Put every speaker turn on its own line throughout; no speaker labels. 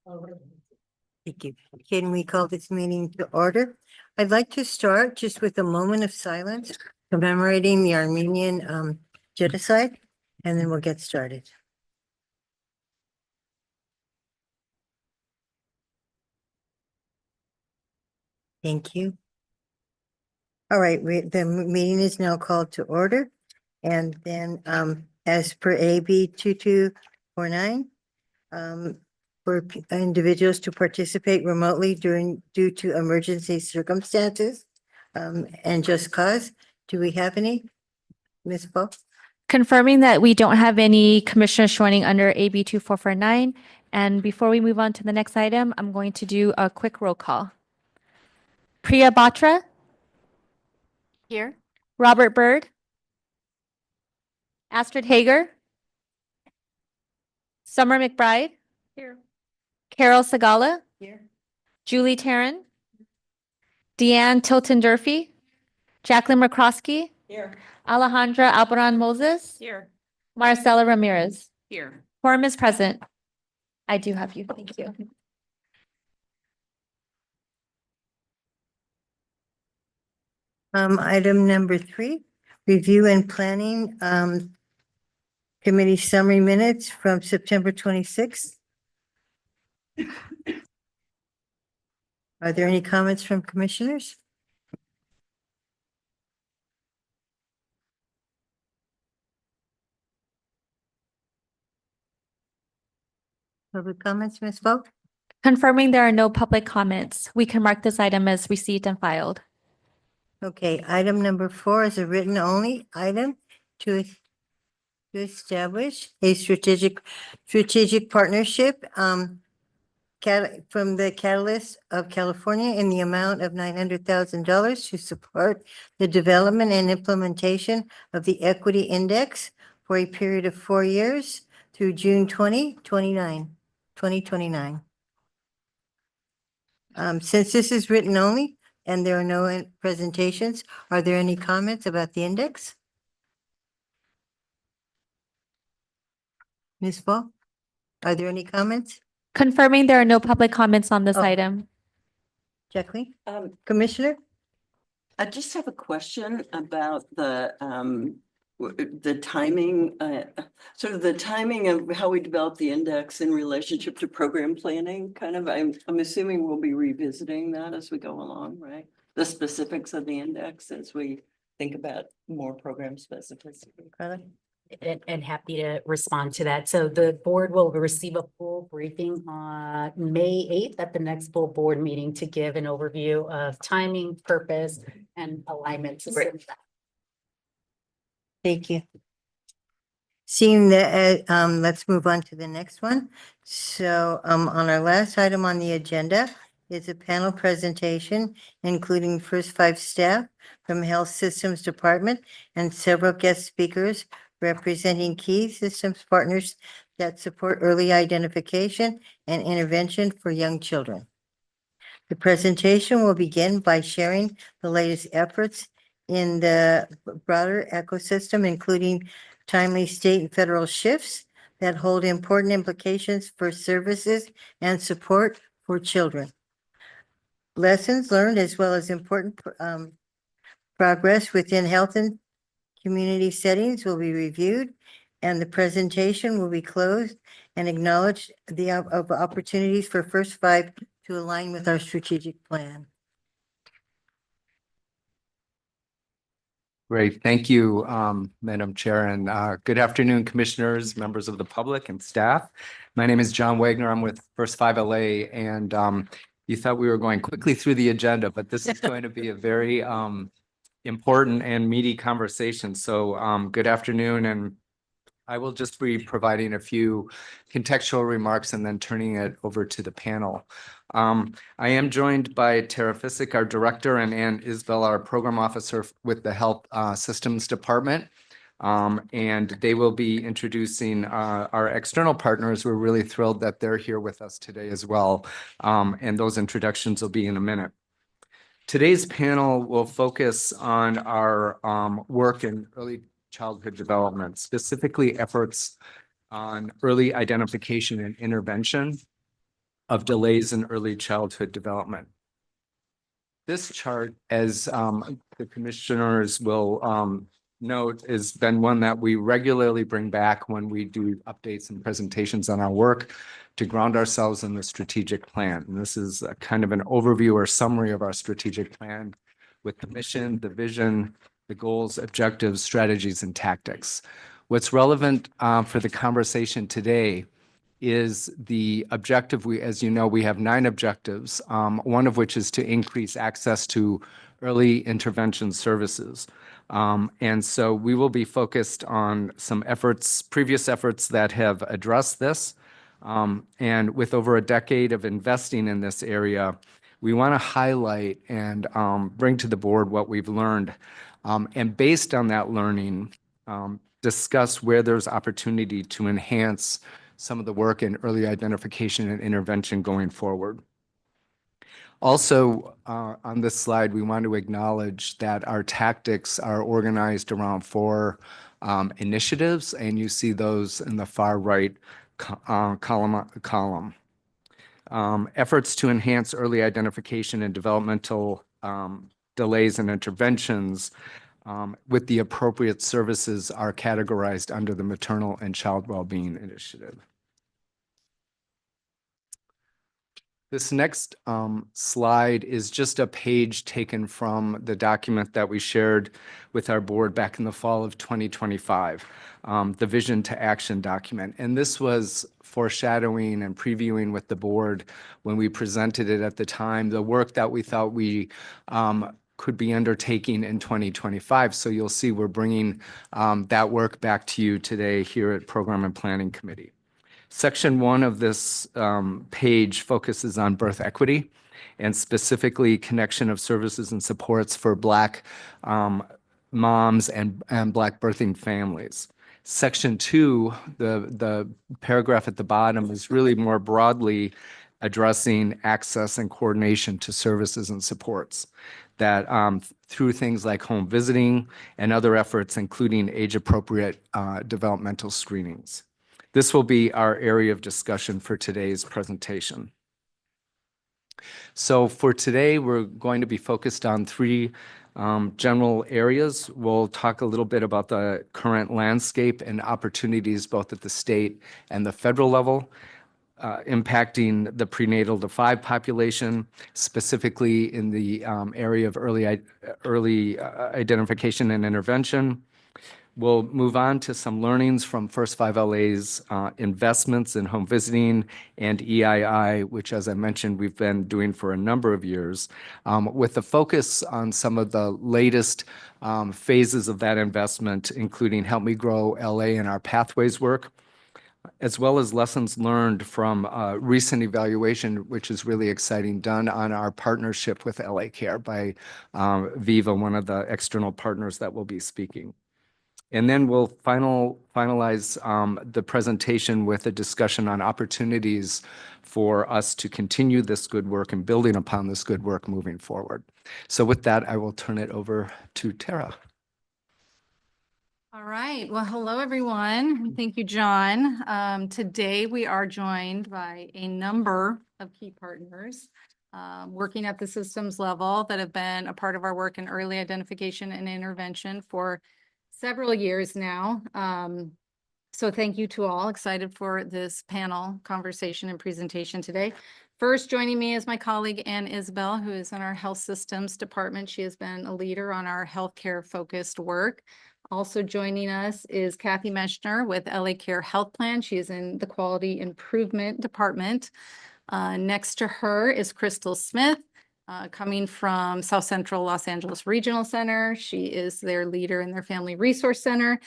Thank you. Can we call this meeting to order? I'd like to start just with a moment of silence commemorating the Armenian genocide, and then we'll get started. Thank you. All right, the meeting is now called to order. And then as per AB 2249, for individuals to participate remotely due to emergency circumstances and just cause. Do we have any? Ms. Bo?
Confirming that we don't have any commissioners joining under AB 2449. And before we move on to the next item, I'm going to do a quick roll call. Priya Batra. Here. Robert Byrd. Astrid Hager. Summer McBride. Here. Carol Sagala.
Here.
Julie Tarrin. Deanne Tilton Durfee. Jacqueline McCroskey.
Here.
Alejandra Albaran Moses.
Here.
Marcela Ramirez.
Here.
Quorum is present. I do have you. Thank you.
Item number 3, review and planning committee summary minutes from September 26th. Are there any comments from commissioners? Public comments, Ms. Bo?
Confirming there are no public comments. We can mark this item as received and filed.
Okay, item number 4 is a written only item to establish a strategic partnership from the Catalyst of California in the amount of $900,000 to support the development and implementation of the Equity Index for a period of 4 years through June 2029. Since this is written only and there are no presentations, are there any comments about the index? Ms. Bo, are there any comments?
Confirming there are no public comments on this
Oh.
item.
Jacqueline? Commissioner?
I just have a question about the timing, sort of the timing of how we develop the index in relationship to program planning. Kind of, I'm assuming we'll be revisiting that as we go along, right? The specifics of the index as we think about more program specificity.
Carla?
And happy to respond to that. So the board will receive a full briefing on May 8th at the next full board meeting to give an overview of timing, purpose, and alignment.
Thank you. Seeing that, let's move on to the next one. So on our last item on the agenda is a panel presentation, including first 5 staff from Health Systems Department and several guest speakers representing key systems partners that support early identification and intervention for young children. The presentation will begin by sharing the latest efforts in the broader ecosystem, including timely state and federal shifts that hold important implications for services and support for children. Lessons learned as well as important progress within health and community settings will be reviewed, and the presentation will be closed and acknowledge the opportunities for first 5 to align with our strategic plan.
Great. Thank you, Madam Chair, and good afternoon, commissioners, members of the public and staff. My name is John Wagner. I'm with First 5 LA, and you thought we were going quickly through the agenda, but this is going to be a very important and meaty conversation. So good afternoon, and I will just be providing a few contextual remarks and then turning it over to the panel. I am joined by Tara Fisick, our director, and Ann Isbell, our program officer with the Health Systems Department. And they will be introducing our external partners. We're really thrilled that they're here with us today as well. And those introductions will be in a minute. Today's panel will focus on our work in early childhood development, specifically efforts on early identification and intervention. of delays in early childhood development. This chart, as the commissioners will note, has been one that we regularly bring back when we do updates and presentations on our work to ground ourselves in the strategic plan. And this is a kind of an overview or summary of our strategic plan with the mission, the vision, the goals, objectives, strategies, and tactics. What's relevant for the conversation today is the objective. As you know, we have 9 objectives, one of which is to increase access to early intervention services. And so we will be focused on some efforts, previous efforts that have addressed this. And with over a decade of investing in this area, we want to highlight and bring to the board what we've learned. And based on that learning, discuss where there's opportunity to enhance some of the work in early identification and intervention going forward. Also, on this slide, we want to acknowledge that our tactics are organized around 4 initiatives, and you see those in the far right column. Efforts to enhance early identification and developmental delays and interventions with the appropriate services are categorized under the Maternal and Child Wellbeing Initiative. This next slide is just a page taken from the document that we shared with our board back in the fall of 2025, the Vision to Action document. And this was foreshadowing and previewing with the board when we presented it at the time, the work that we thought we could be undertaking in 2025. So you'll see we're bringing that work back to you today here at Program and Planning Committee. Section 1 of this page focuses on birth equity and specifically connection of services and supports for Black moms and Black birthing families. Section 2, the paragraph at the bottom, is really more broadly addressing access and coordination to services and supports that through things like home visiting and other efforts, including age-appropriate developmental screenings. This will be our area of discussion for today's presentation. So for today, we're going to be focused on 3 general areas. We'll talk a little bit about the current landscape and opportunities both at the state and the federal level, impacting the prenatal to 5 population, specifically in the area of early identification and intervention. We'll move on to some learnings from First 5 LA's investments in home visiting and EII, which, as I mentioned, we've been doing for a number of years, with a focus on some of the latest phases of that investment, including Help Me Grow LA and our Pathways work, as well as lessons learned from recent evaluation, which is really exciting, done on our partnership with LA Care by Viva, one of the external partners that will be speaking. And then we'll finalize the presentation with a discussion on opportunities for us to continue this good work and building upon this good work moving forward. So with that, I will turn it over to Tara.
All right. Well, hello, everyone. Thank you, John. Today, we are joined by a number of key partners working at the systems level that have been a part of our work in early identification and intervention for several years now. So thank you to all. Excited for this panel conversation and presentation today. First, joining me is my colleague, Ann Isbell, who is in our Health Systems Department. She has been a leader on our healthcare focused work. Also joining us is Kathy Meshner with LA Care Health Plan. She is in the Quality Improvement Department. Next to her is Crystal Smith, coming from South Central Los Angeles Regional Center. She is their leader in their Family Resource Center.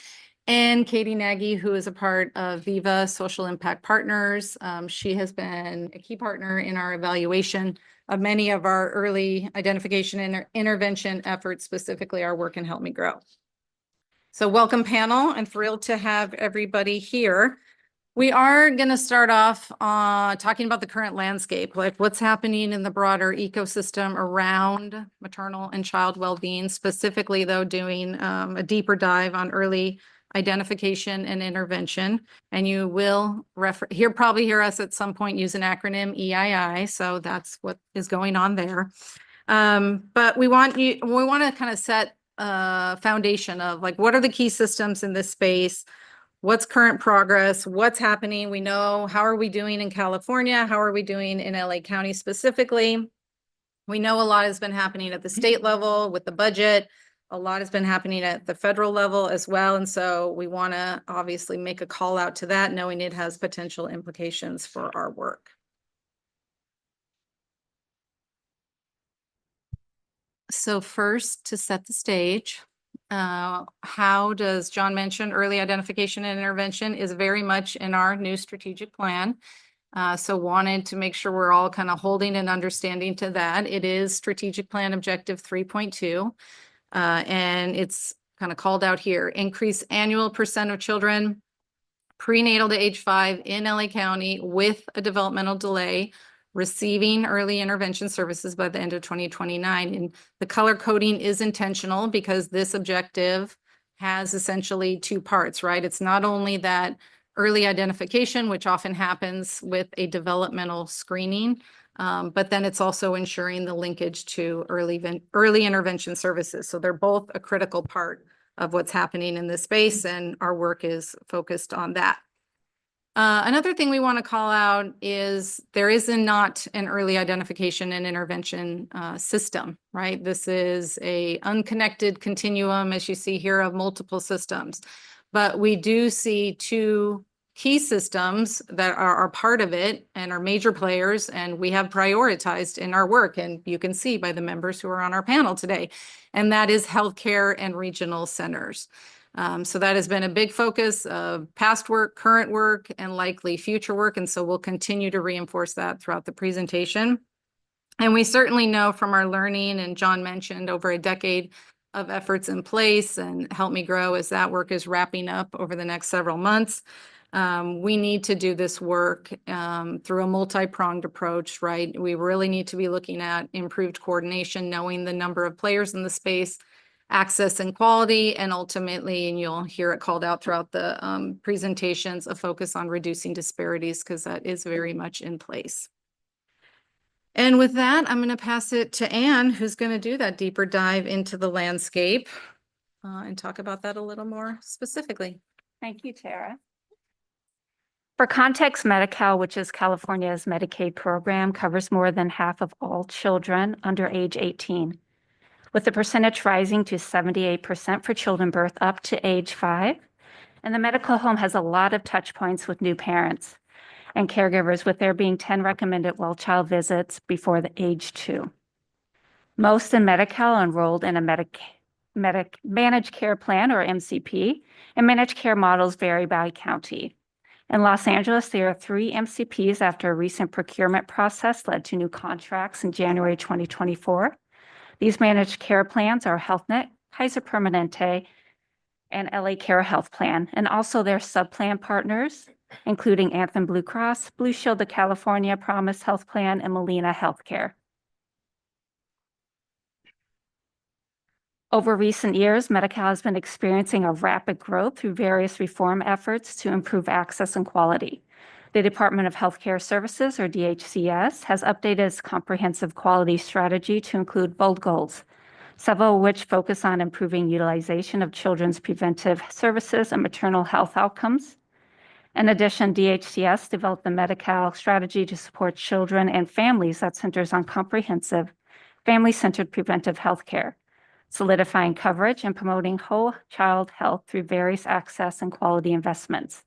And Katie Nagy, who is a part of Viva Social Impact Partners. She has been a key partner in our evaluation of many of our early identification and intervention efforts, specifically our work in Help Me Grow. So welcome, panel. I'm thrilled to have everybody here. We are going to start off talking about the current landscape, like what's happening in the broader ecosystem around maternal and child well-being, specifically, though, doing a deeper dive on early identification and intervention. And you will probably hear us at some point use an acronym EII. So that's what is going on there. But we want to kind of set a foundation of like, what are the key systems in this space? What's current progress? What's happening? We know, how are we doing in California? How are we doing in LA County specifically? We know a lot has been happening at the state level with the budget. A lot has been happening at the federal level as well. And so we want to obviously make a call out to that, knowing it has potential implications for our work. So first, to set the stage, how does John mention early identification and intervention is very much in our new strategic plan. So wanted to make sure we're all kind of holding and understanding to that. It is strategic plan objective 3.2. And it's kind of called out here, increase annual percent of children prenatal to age 5 in LA County with a developmental delay receiving early intervention services by the end of 2029. And the color coding is intentional because this objective has essentially two parts, right? It's not only that early identification, which often happens with a developmental screening, but then it's also ensuring the linkage to early intervention services. So they're both a critical part of what's happening in this space, and our work is focused on that. Another thing we want to call out is there is not an early identification and intervention system, right? This is a unconnected continuum, as you see here, of multiple systems. But we do see two key systems that are part of it and are major players, and we have prioritized in our work, and you can see by the members who are on our panel today, and that is healthcare and regional centers. So that has been a big focus of past work, current work, and likely future work. And so we'll continue to reinforce that throughout the presentation. And we certainly know from our learning, and John mentioned over a decade of efforts in place and Help Me Grow as that work is wrapping up over the next several months. We need to do this work through a multi-pronged approach, right? We really need to be looking at improved coordination, knowing the number of players in the space, access and quality, and ultimately, and you'll hear it called out throughout the presentations, a focus on reducing disparities because that is very much in place. And with that, I'm going to pass it to Anne, who's going to do that deeper dive into the landscape and talk about that a little more specifically.
Thank you, Tara. For context, Medi-Cal, which is California's Medicaid program, covers more than half of all children under age 18, with the percentage rising to 78% for children birth up to age 5. And the medical home has a lot of touch points with new parents and caregivers, with there being 10 recommended well-child visits before the age 2. Most in Medi-Cal are enrolled in a managed care plan, or MCP, and managed care models vary by county. In Los Angeles, there are 3 MCPs after a recent procurement process led to new contracts in January 2024. These managed care plans are HealthNet, Kaiser Permanente, and LA Care Health Plan, and also their subplan partners, including Anthem Blue Cross, Blue Shield of California, Promise Health Plan, and Molina Healthcare. Over recent years, Medi-Cal has been experiencing a rapid growth through various reform efforts to improve access and quality. The Department of Healthcare Services, or DHCS, has updated its comprehensive quality strategy to include bold goals, several of which focus on improving utilization of children's preventive services and maternal health outcomes. In addition, DHCS developed the Medi-Cal strategy to support children and families that centers on comprehensive, family-centered preventive health care, solidifying coverage and promoting whole child health through various access and quality investments.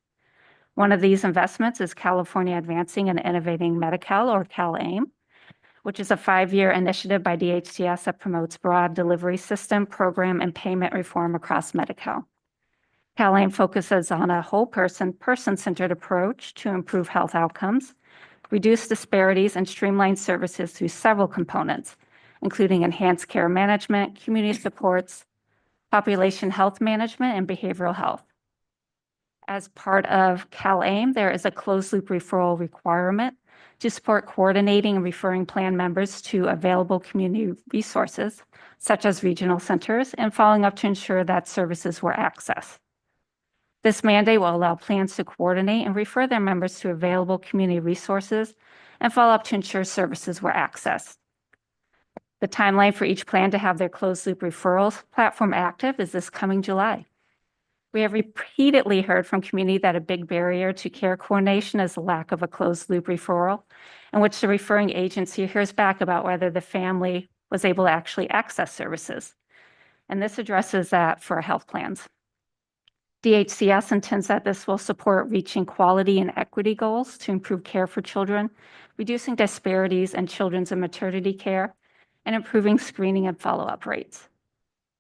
One of these investments is California Advancing and Innovating Medi-Cal, or CalAIM, which is a 5-year initiative by DHCS that promotes broad delivery system, program, and payment reform across Medi-Cal. CalAIM focuses on a whole person-centered approach to improve health outcomes, reduce disparities, and streamline services through several components, including enhanced care management, community supports, population health management, and behavioral health. As part of CalAIM, there is a closed-loop referral requirement to support coordinating and referring plan members to available community resources, such as regional centers, and following up to ensure that services were accessed. This mandate will allow plans to coordinate and refer their members to available community resources and follow up to ensure services were accessed. The timeline for each plan to have their closed-loop referrals platform active is this coming July. We have repeatedly heard from community that a big barrier to care coordination is the lack of a closed-loop referral, in which the referring agency hears back about whether the family was able to actually access services. And this addresses that for health plans. DHCS intends that this will support reaching quality and equity goals to improve care for children, reducing disparities in children's and maternity care, and improving screening and follow-up rates.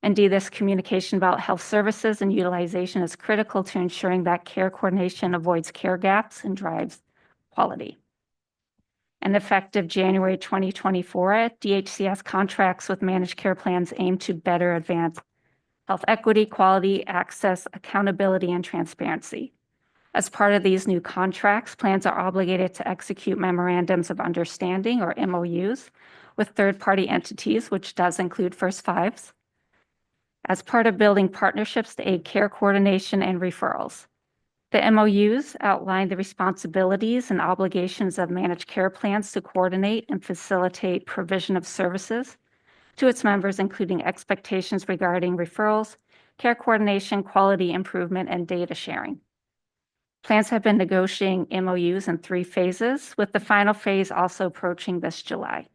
Indeed, this communication about health services and utilization is critical to ensuring that care coordination avoids care gaps and drives quality. And effective January 2024, DHCS contracts with managed care plans aim to better advance health equity, quality, access, accountability, and transparency. As part of these new contracts, plans are obligated to execute memorandums of understanding, or MOUs, with third-party entities, which does include First Fives, as part of building partnerships to aid care coordination and referrals. The MOUs outline the responsibilities and obligations of managed care plans to coordinate and facilitate provision of services to its members, including expectations regarding referrals, care coordination, quality improvement, and data sharing. Plans have been negotiating MOUs in 3 phases, with the final phase also approaching this July.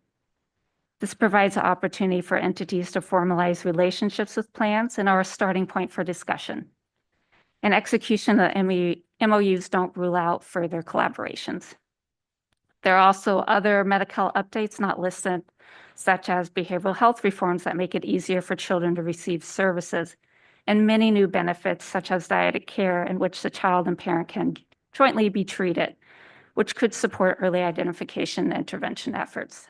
This provides an opportunity for entities to formalize relationships with plans and are a starting point for discussion. And execution of MOUs don't rule out further collaborations. There are also other Medi-Cal updates not listed, such as behavioral health reforms that make it easier for children to receive services, and many new benefits such as dietetic care in which the child and parent can jointly be treated, which could support early identification and intervention efforts.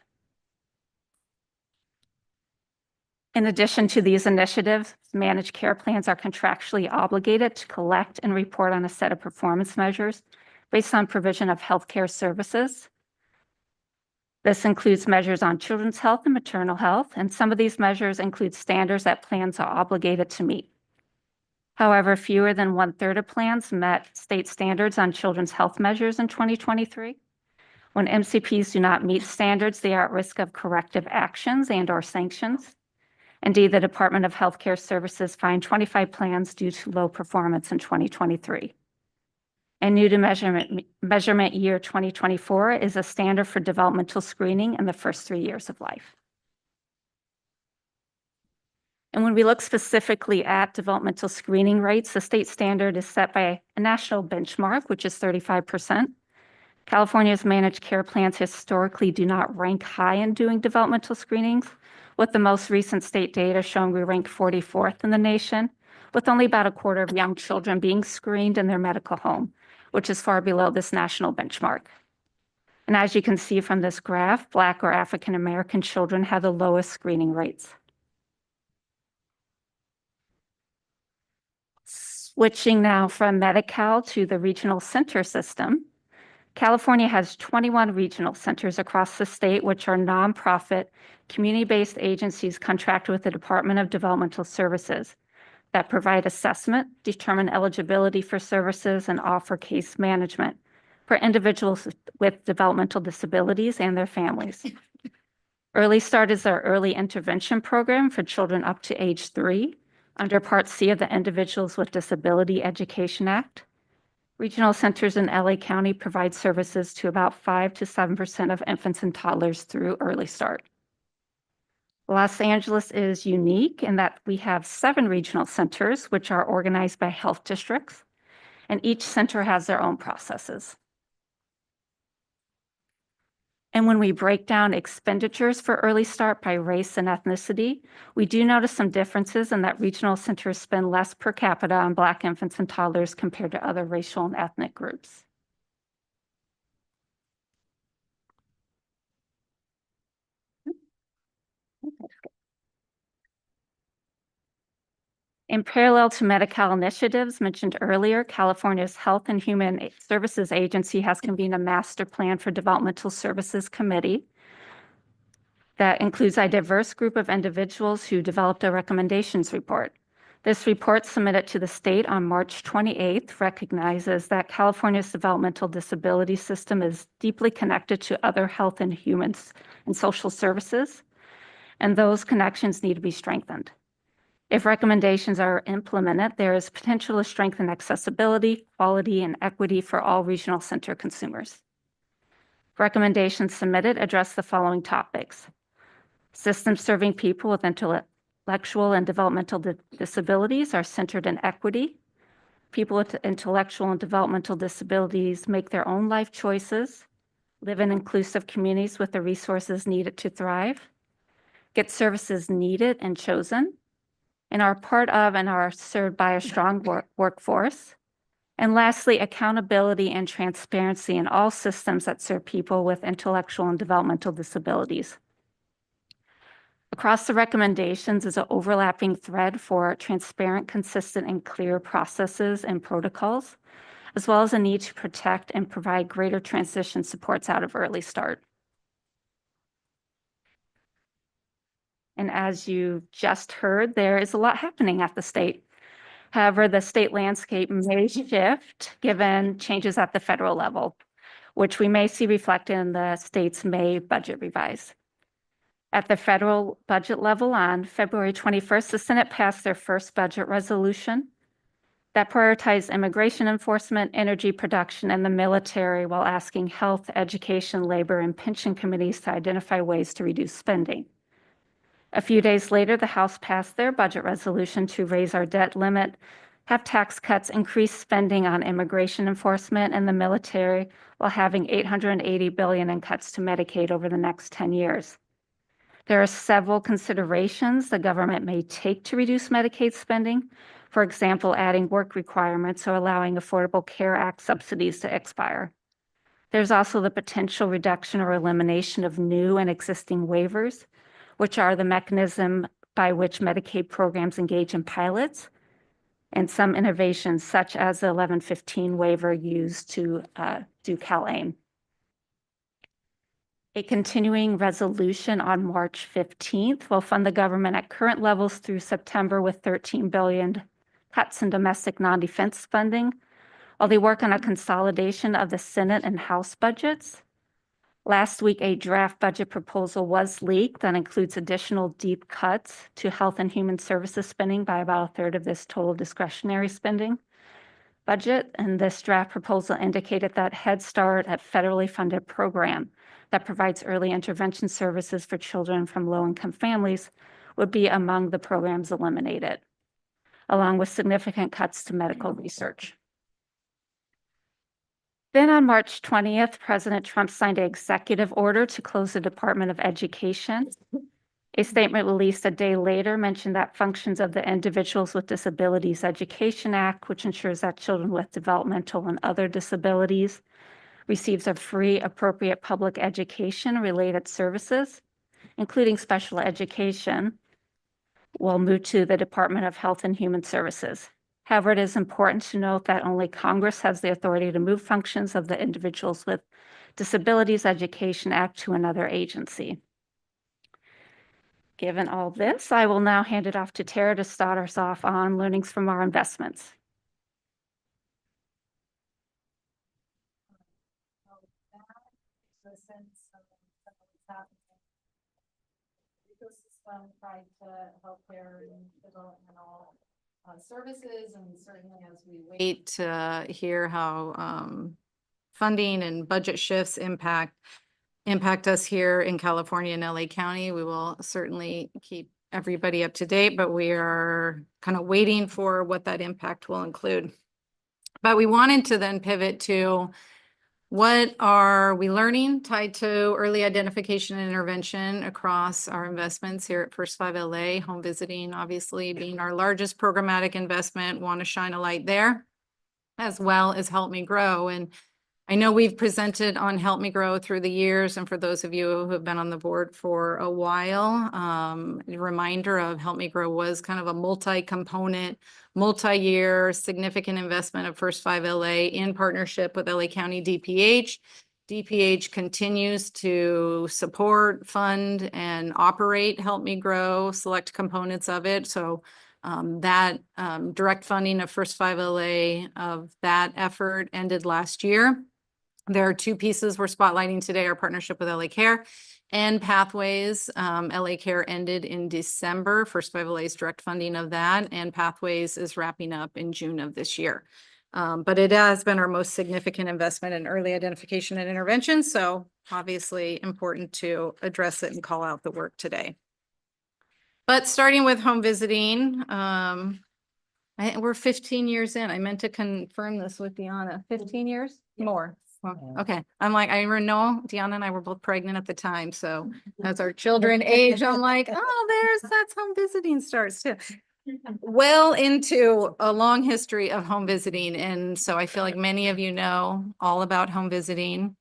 In addition to these initiatives, managed care plans are contractually obligated to collect and report on a set of performance measures based on provision of healthcare services. This includes measures on children's health and maternal health, and some of these measures include standards that plans are obligated to meet. However, fewer than 1/3 of plans met state standards on children's health measures in 2023. When MCPs do not meet standards, they are at risk of corrective actions and/or sanctions. Indeed, the Department of Healthcare Services fined 25 plans due to low performance in 2023. And new to measurement year 2024 is a standard for developmental screening in the first 3 years of life. And when we look specifically at developmental screening rates, the state standard is set by a national benchmark, which is 35%. California's managed care plans historically do not rank high in doing developmental screenings, with the most recent state data showing we rank 44th in the nation, with only about 1/4 of young children being screened in their medical home, which is far below this national benchmark. And as you can see from this graph, Black or African American children have the lowest screening rates. Switching now from Medi-Cal to the regional center system, California has 21 regional centers across the state, which are nonprofit, community-based agencies contracted with the Department of Developmental Services that provide assessment, determine eligibility for services, and offer case management for individuals with developmental disabilities and their families. Early Start is our early intervention program for children up to age 3 under Part C of the Individuals with Disability Education Act. Regional centers in LA County provide services to about 5 to 7% of infants and toddlers through Early Start. Los Angeles is unique in that we have 7 regional centers, which are organized by health districts, and each center has their own processes. And when we break down expenditures for Early Start by race and ethnicity, we do notice some differences in that regional centers spend less per capita on Black infants and toddlers compared to other racial and ethnic groups. In parallel to Medi-Cal initiatives mentioned earlier, California's Health and Human Services Agency has convened a master plan for developmental services committee that includes a diverse group of individuals who developed a recommendations report. This report submitted to the state on March 28th recognizes that California's developmental disability system is deeply connected to other health and humans and social services, and those connections need to be strengthened. If recommendations are implemented, there is potential to strengthen accessibility, quality, and equity for all regional center consumers. Recommendations submitted address the following topics: systems serving people with intellectual and developmental disabilities are centered in equity. People with intellectual and developmental disabilities make their own life choices, live in inclusive communities with the resources needed to thrive, get services needed and chosen, and are part of and are served by a strong workforce. And lastly, accountability and transparency in all systems that serve people with intellectual and developmental disabilities. Across the recommendations is an overlapping thread for transparent, consistent, and clear processes and protocols, as well as a need to protect and provide greater transition supports out of early start. And as you just heard, there is a lot happening at the state. However, the state landscape may shift given changes at the federal level, which we may see reflected in the state's May budget revise. At the federal budget level on February 21st, the Senate passed their first budget resolution that prioritized immigration enforcement, energy production, and the military while asking health, education, labor, and pension committees to identify ways to reduce spending. A few days later, the House passed their budget resolution to raise our debt limit, have tax cuts, increase spending on immigration enforcement and the military, while having $880 billion in cuts to Medicaid over the next 10 years. There are several considerations the government may take to reduce Medicaid spending. For example, adding work requirements or allowing Affordable Care Act subsidies to expire. There's also the potential reduction or elimination of new and existing waivers, which are the mechanism by which Medicaid programs engage in pilots, and some innovations such as the 1115 waiver used to do CalAIM. A continuing resolution on March 15th will fund the government at current levels through September with $13 billion cuts in domestic non-defense spending, while they work on a consolidation of the Senate and House budgets. Last week, a draft budget proposal was leaked that includes additional deep cuts to health and human services spending by about a third of this total discretionary spending budget. And this draft proposal indicated that Head Start, a federally funded program that provides early intervention services for children from low-income families, would be among the programs eliminated, along with significant cuts to medical research. Then on March 20th, President Trump signed an executive order to close the Department of Education. A statement released a day later mentioned that functions of the Individuals with Disabilities Education Act, which ensures that children with developmental and other disabilities receives a free, appropriate public education related services, including special education, will move to the Department of Health and Human Services. However, it is important to note that only Congress has the authority to move functions of the Individuals with Disabilities Education Act to another agency. Given all this, I will now hand it off to Tara to start us off on learnings from our investments.
Ecosystem tied to healthcare and developmental services, and certainly as we wait to hear how funding and budget shifts impact us here in California and LA County, we will certainly keep everybody up to date, but we are kind of waiting for what that impact will include. But we wanted to then pivot to what are we learning tied to early identification and intervention across our investments here at First 5 LA. Home visiting, obviously, being our largest programmatic investment, want to shine a light there, as well as Help Me Grow. And I know we've presented on Help Me Grow through the years, and for those of you who have been on the board for a while, a reminder of Help Me Grow was kind of a multi-component, multi-year significant investment of First 5 LA in partnership with LA County DPH. DPH continues to support, fund, and operate Help Me Grow, select components of it. So That direct funding of First 5 LA of that effort ended last year. There are two pieces we're spotlighting today, our partnership with LA Care and Pathways. LA Care ended in December, First 5 LA's direct funding of that, and Pathways is wrapping up in June of this year. But it has been our most significant investment in early identification and intervention, so obviously important to address it and call out the work today. But starting with home visiting, we're 15 years in. I meant to confirm this with Deanna. 15 years? More. Well, okay. I'm like, I know Deanna and I were both pregnant at the time. So as our children age, I'm like, oh, that's home visiting starts too. Well into a long history of home visiting. And so I feel like many of you know all about home visiting.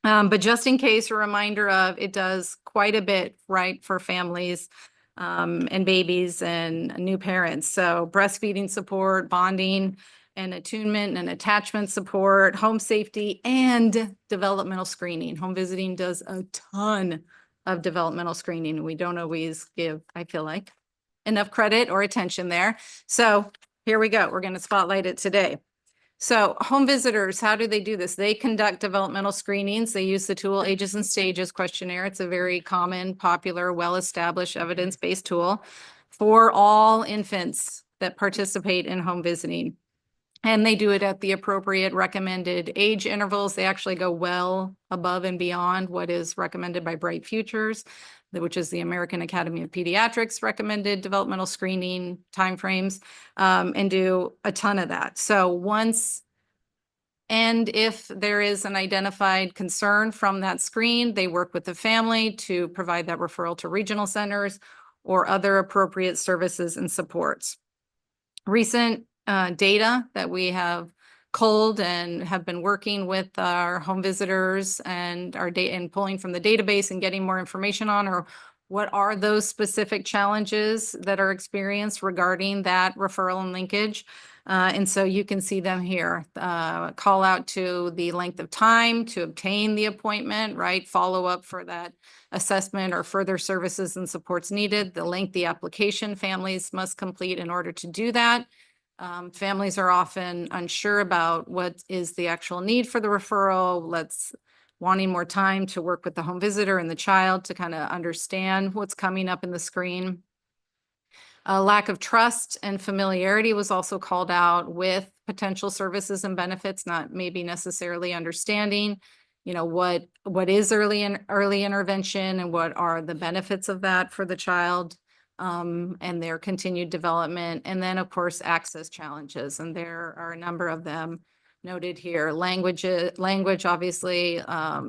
But just in case, a reminder of it does quite a bit, right, for families and babies and new parents. So breastfeeding support, bonding and attunement and attachment support, home safety, and developmental screening. Home visiting does a ton of developmental screening. We don't always give, I feel like, enough credit or attention there. So here we go. We're going to spotlight it today. So home visitors, how do they do this? They conduct developmental screenings. They use the tool Ages and Stages questionnaire. It's a very common, popular, well-established evidence-based tool for all infants that participate in home visiting. And they do it at the appropriate recommended age intervals. They actually go well above and beyond what is recommended by Bright Futures, which is the American Academy of Pediatrics recommended developmental screening timeframes, and do a ton of that. So once, and if there is an identified concern from that screen, they work with the family to provide that referral to regional centers or other appropriate services and supports. Recent data that we have culled and have been working with our home visitors and our data and pulling from the database and getting more information on, or what are those specific challenges that are experienced regarding that referral and linkage. And so you can see them here. Call out to the length of time to obtain the appointment, right? Follow up for that assessment or further services and supports needed. The lengthy application families must complete in order to do that. Families are often unsure about what is the actual need for the referral. Wanting more time to work with the home visitor and the child to kind of understand what's coming up in the screen. A lack of trust and familiarity was also called out with potential services and benefits, not maybe necessarily understanding, what is early intervention and what are the benefits of that for the child. And their continued development. And then, of course, access challenges. And there are a number of them noted here. Language, obviously,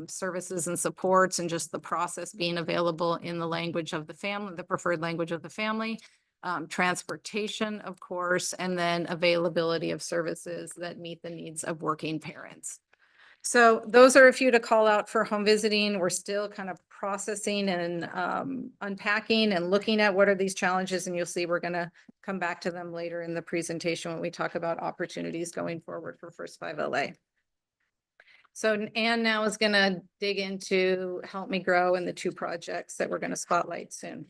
services and supports, and just the process being available in the language of the family, the preferred language of the family. Transportation, of course, and then availability of services that meet the needs of working parents. So those are a few to call out for home visiting. We're still kind of processing and unpacking and looking at what are these challenges. And you'll see we're going to come back to them later in the presentation when we talk about opportunities going forward for First 5 LA. So Anne now is going to dig into Help Me Grow and the two projects that we're going to spotlight soon.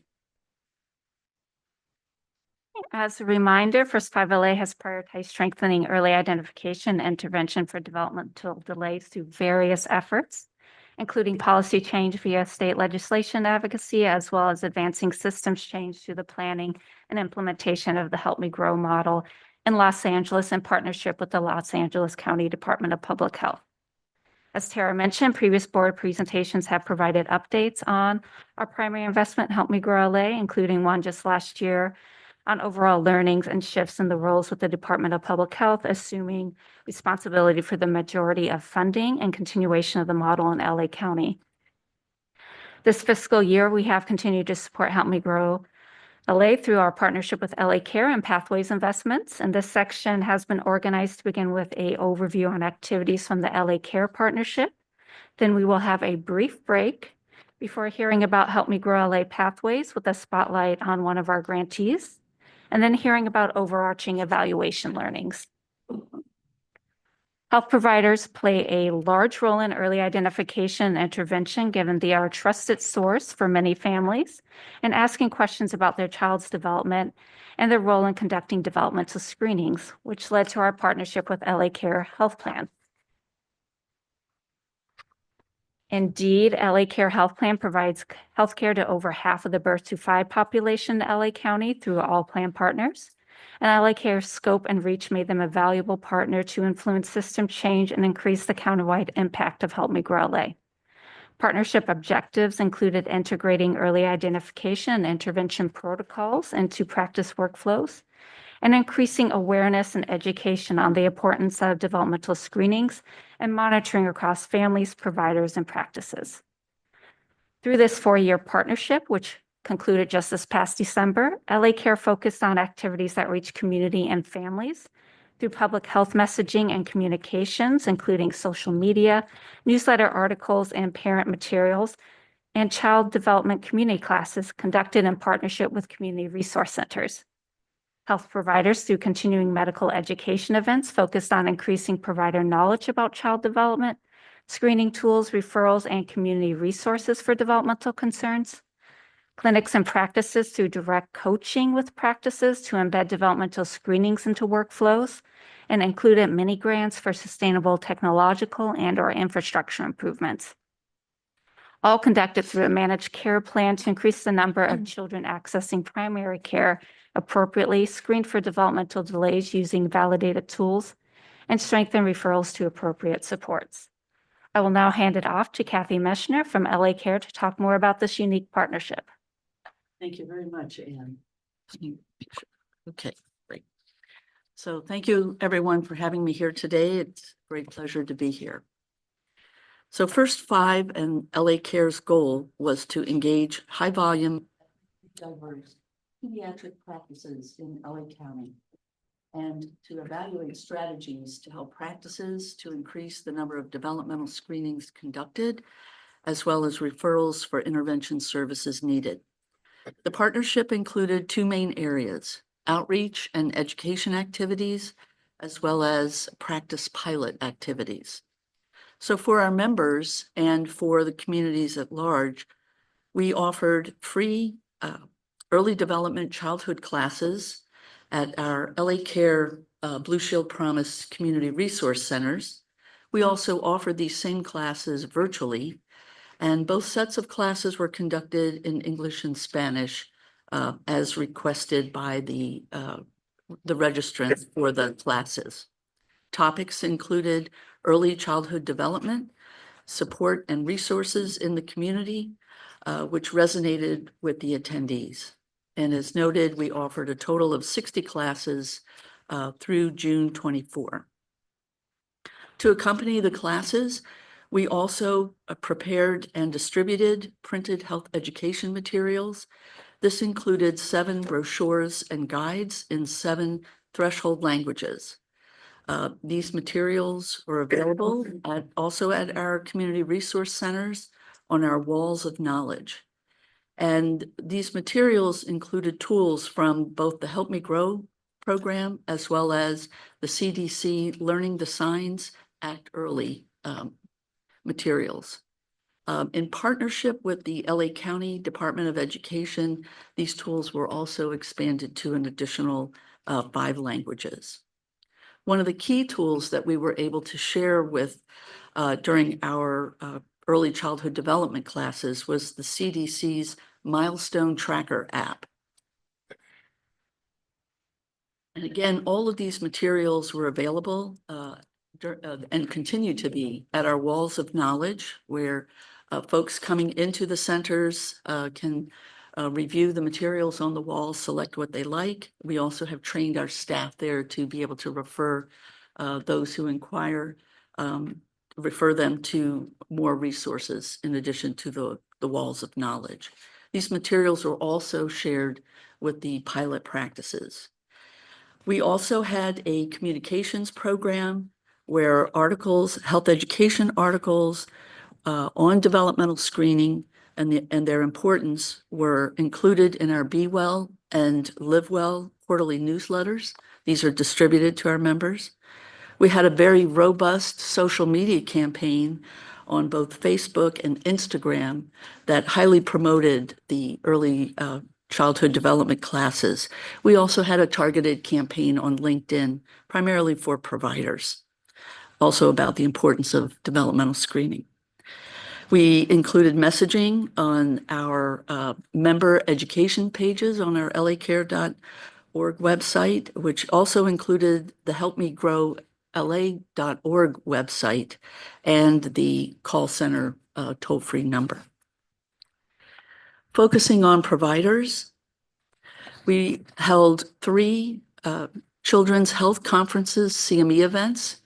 As a reminder, First 5 LA has prioritized strengthening early identification and intervention for developmental delays through various efforts, including policy change via state legislation advocacy, as well as advancing systems change through the planning and implementation of the Help Me Grow model in Los Angeles in partnership with the Los Angeles County Department of Public Health. As Tara mentioned, previous board presentations have provided updates on our primary investment, Help Me Grow LA, including one just last year on overall learnings and shifts in the roles with the Department of Public Health, assuming responsibility for the majority of funding and continuation of the model in LA County. This fiscal year, we have continued to support Help Me Grow LA through our partnership with LA Care and Pathways Investments. And this section has been organized to begin with an overview on activities from the LA Care partnership. Then we will have a brief break before hearing about Help Me Grow LA Pathways with a spotlight on one of our grantees, and then hearing about overarching evaluation learnings. Health providers play a large role in early identification and intervention, given they are a trusted source for many families, and asking questions about their child's development and their role in conducting developmental screenings, which led to our partnership with LA Care Health Plan. Indeed, LA Care Health Plan provides healthcare to over half of the birth to 5 population in LA County through all plan partners. And LA Care's scope and reach made them a valuable partner to influence system change and increase the countywide impact of Help Me Grow LA. Partnership objectives included integrating early identification and intervention protocols into practice workflows, and increasing awareness and education on the importance of developmental screenings and monitoring across families, providers, and practices. Through this 4-year partnership, which concluded just this past December, LA Care focused on activities that reach community and families through public health messaging and communications, including social media, newsletter articles, and parent materials, and child development community classes conducted in partnership with community resource centers. Health providers through continuing medical education events focused on increasing provider knowledge about child development, screening tools, referrals, and community resources for developmental concerns. Clinics and practices through direct coaching with practices to embed developmental screenings into workflows, and included mini grants for sustainable technological and/or infrastructure improvements. All conducted through a managed care plan to increase the number of children accessing primary care appropriately, screened for developmental delays using validated tools, and strengthen referrals to appropriate supports. I will now hand it off to Kathy Meschner from LA Care to talk more about this unique partnership.
Thank you very much, Anne. Okay, great. So thank you, everyone, for having me here today. It's a great pleasure to be here. So First Five and LA Care's goal was to engage high-volume, diverse pediatric practices in LA County and to evaluate strategies to help practices to increase the number of developmental screenings conducted, as well as referrals for intervention services needed. The partnership included 2 main areas: outreach and education activities, as well as practice pilot activities. So for our members and for the communities at large, we offered free early development childhood classes at our LA Care Blue Shield Promise Community Resource Centers. We also offered these same classes virtually, and both sets of classes were conducted in English and Spanish as requested by the registrants for the classes. Topics included early childhood development, support and resources in the community, which resonated with the attendees. And as noted, we offered a total of 60 classes through June 24. To accompany the classes, we also prepared and distributed printed health education materials. This included 7 brochures and guides in 7 threshold languages. These materials were available also at our community resource centers on our walls of knowledge. And these materials included tools from both the Help Me Grow program as well as the CDC Learning the Signs, Act Early materials. In partnership with the LA County Department of Education, these tools were also expanded to an additional 5 languages. One of the key tools that we were able to share with during our early childhood development classes was the CDC's Milestone Tracker app. And again, all of these materials were available and continue to be at our walls of knowledge, where folks coming into the centers can review the materials on the wall, select what they like. We also have trained our staff there to be able to refer those who inquire, refer them to more resources in addition to the walls of knowledge. These materials were also shared with the pilot practices. We also had a communications program where articles, health education articles on developmental screening and their importance were included in our Be Well and Live Well quarterly newsletters. These are distributed to our members. We had a very robust social media campaign on both Facebook and Instagram that highly promoted the early childhood development classes. We also had a targeted campaign on LinkedIn, primarily for providers, also about the importance of developmental screening. We included messaging on our member education pages on our lacare.org website, which also included the Help Me Grow LA.org website and the call center toll-free number. Focusing on providers, we held 3 children's health conferences, CME events,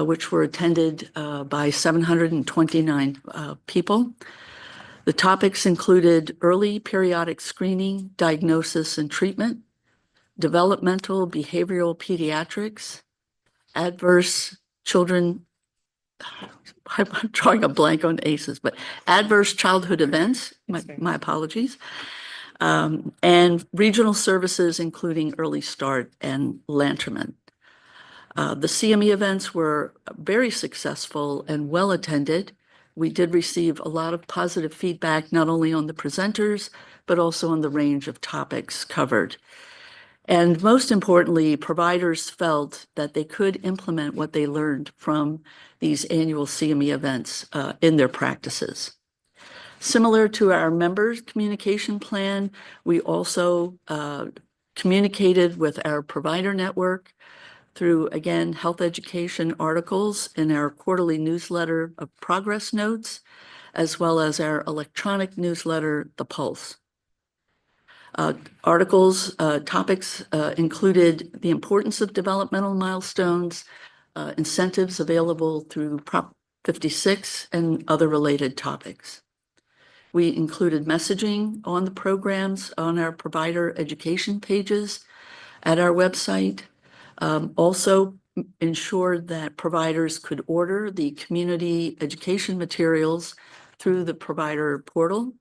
which were attended by 729 people. The topics included early periodic screening, diagnosis and treatment, developmental behavioral pediatrics, adverse children, I'm drawing a blank on ACEs, but adverse childhood events, my apologies, and regional services, including Early Start and Lanterman. The CME events were very successful and well attended. We did receive a lot of positive feedback, not only on the presenters, but also on the range of topics covered. And most importantly, providers felt that they could implement what they learned from these annual CME events in their practices. Similar to our members' communication plan, we also communicated with our provider network through, again, health education articles in our quarterly newsletter of progress notes, as well as our electronic newsletter, The Pulse. Articles, topics included the importance of developmental milestones, incentives available through Prop 56, and other related topics. We included messaging on the programs on our provider education pages at our website. Also ensured that providers could order the community education materials through the provider portal.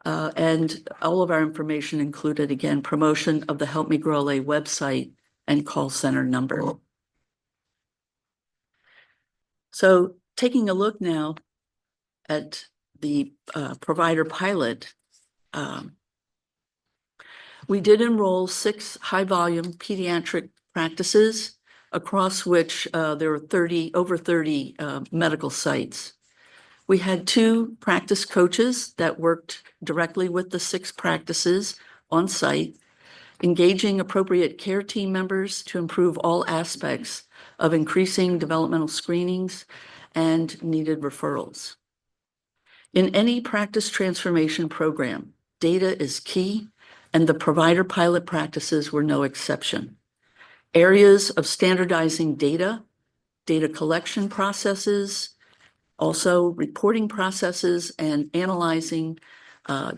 And all of our information included, again, promotion of the Help Me Grow LA website and call center number. So taking a look now at the provider pilot, we did enroll 6 high-volume pediatric practices across which there were over 30 medical sites. We had 2 practice coaches that worked directly with the 6 practices on site, engaging appropriate care team members to improve all aspects of increasing developmental screenings and needed referrals. In any practice transformation program, data is key, and the provider pilot practices were no exception. Areas of standardizing data collection processes, also reporting processes, and analyzing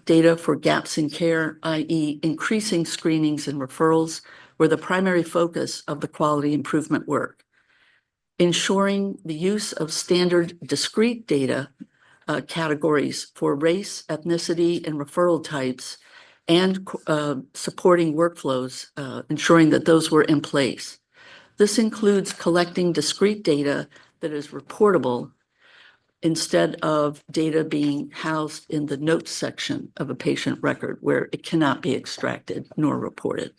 data for gaps in care, i.e. increasing screenings and referrals, were the primary focus of the quality improvement work. Ensuring the use of standard discrete data categories for race, ethnicity, and referral types, and supporting workflows, ensuring that those were in place. This includes collecting discrete data that is reportable instead of data being housed in the notes section of a patient record where it cannot be extracted nor reported.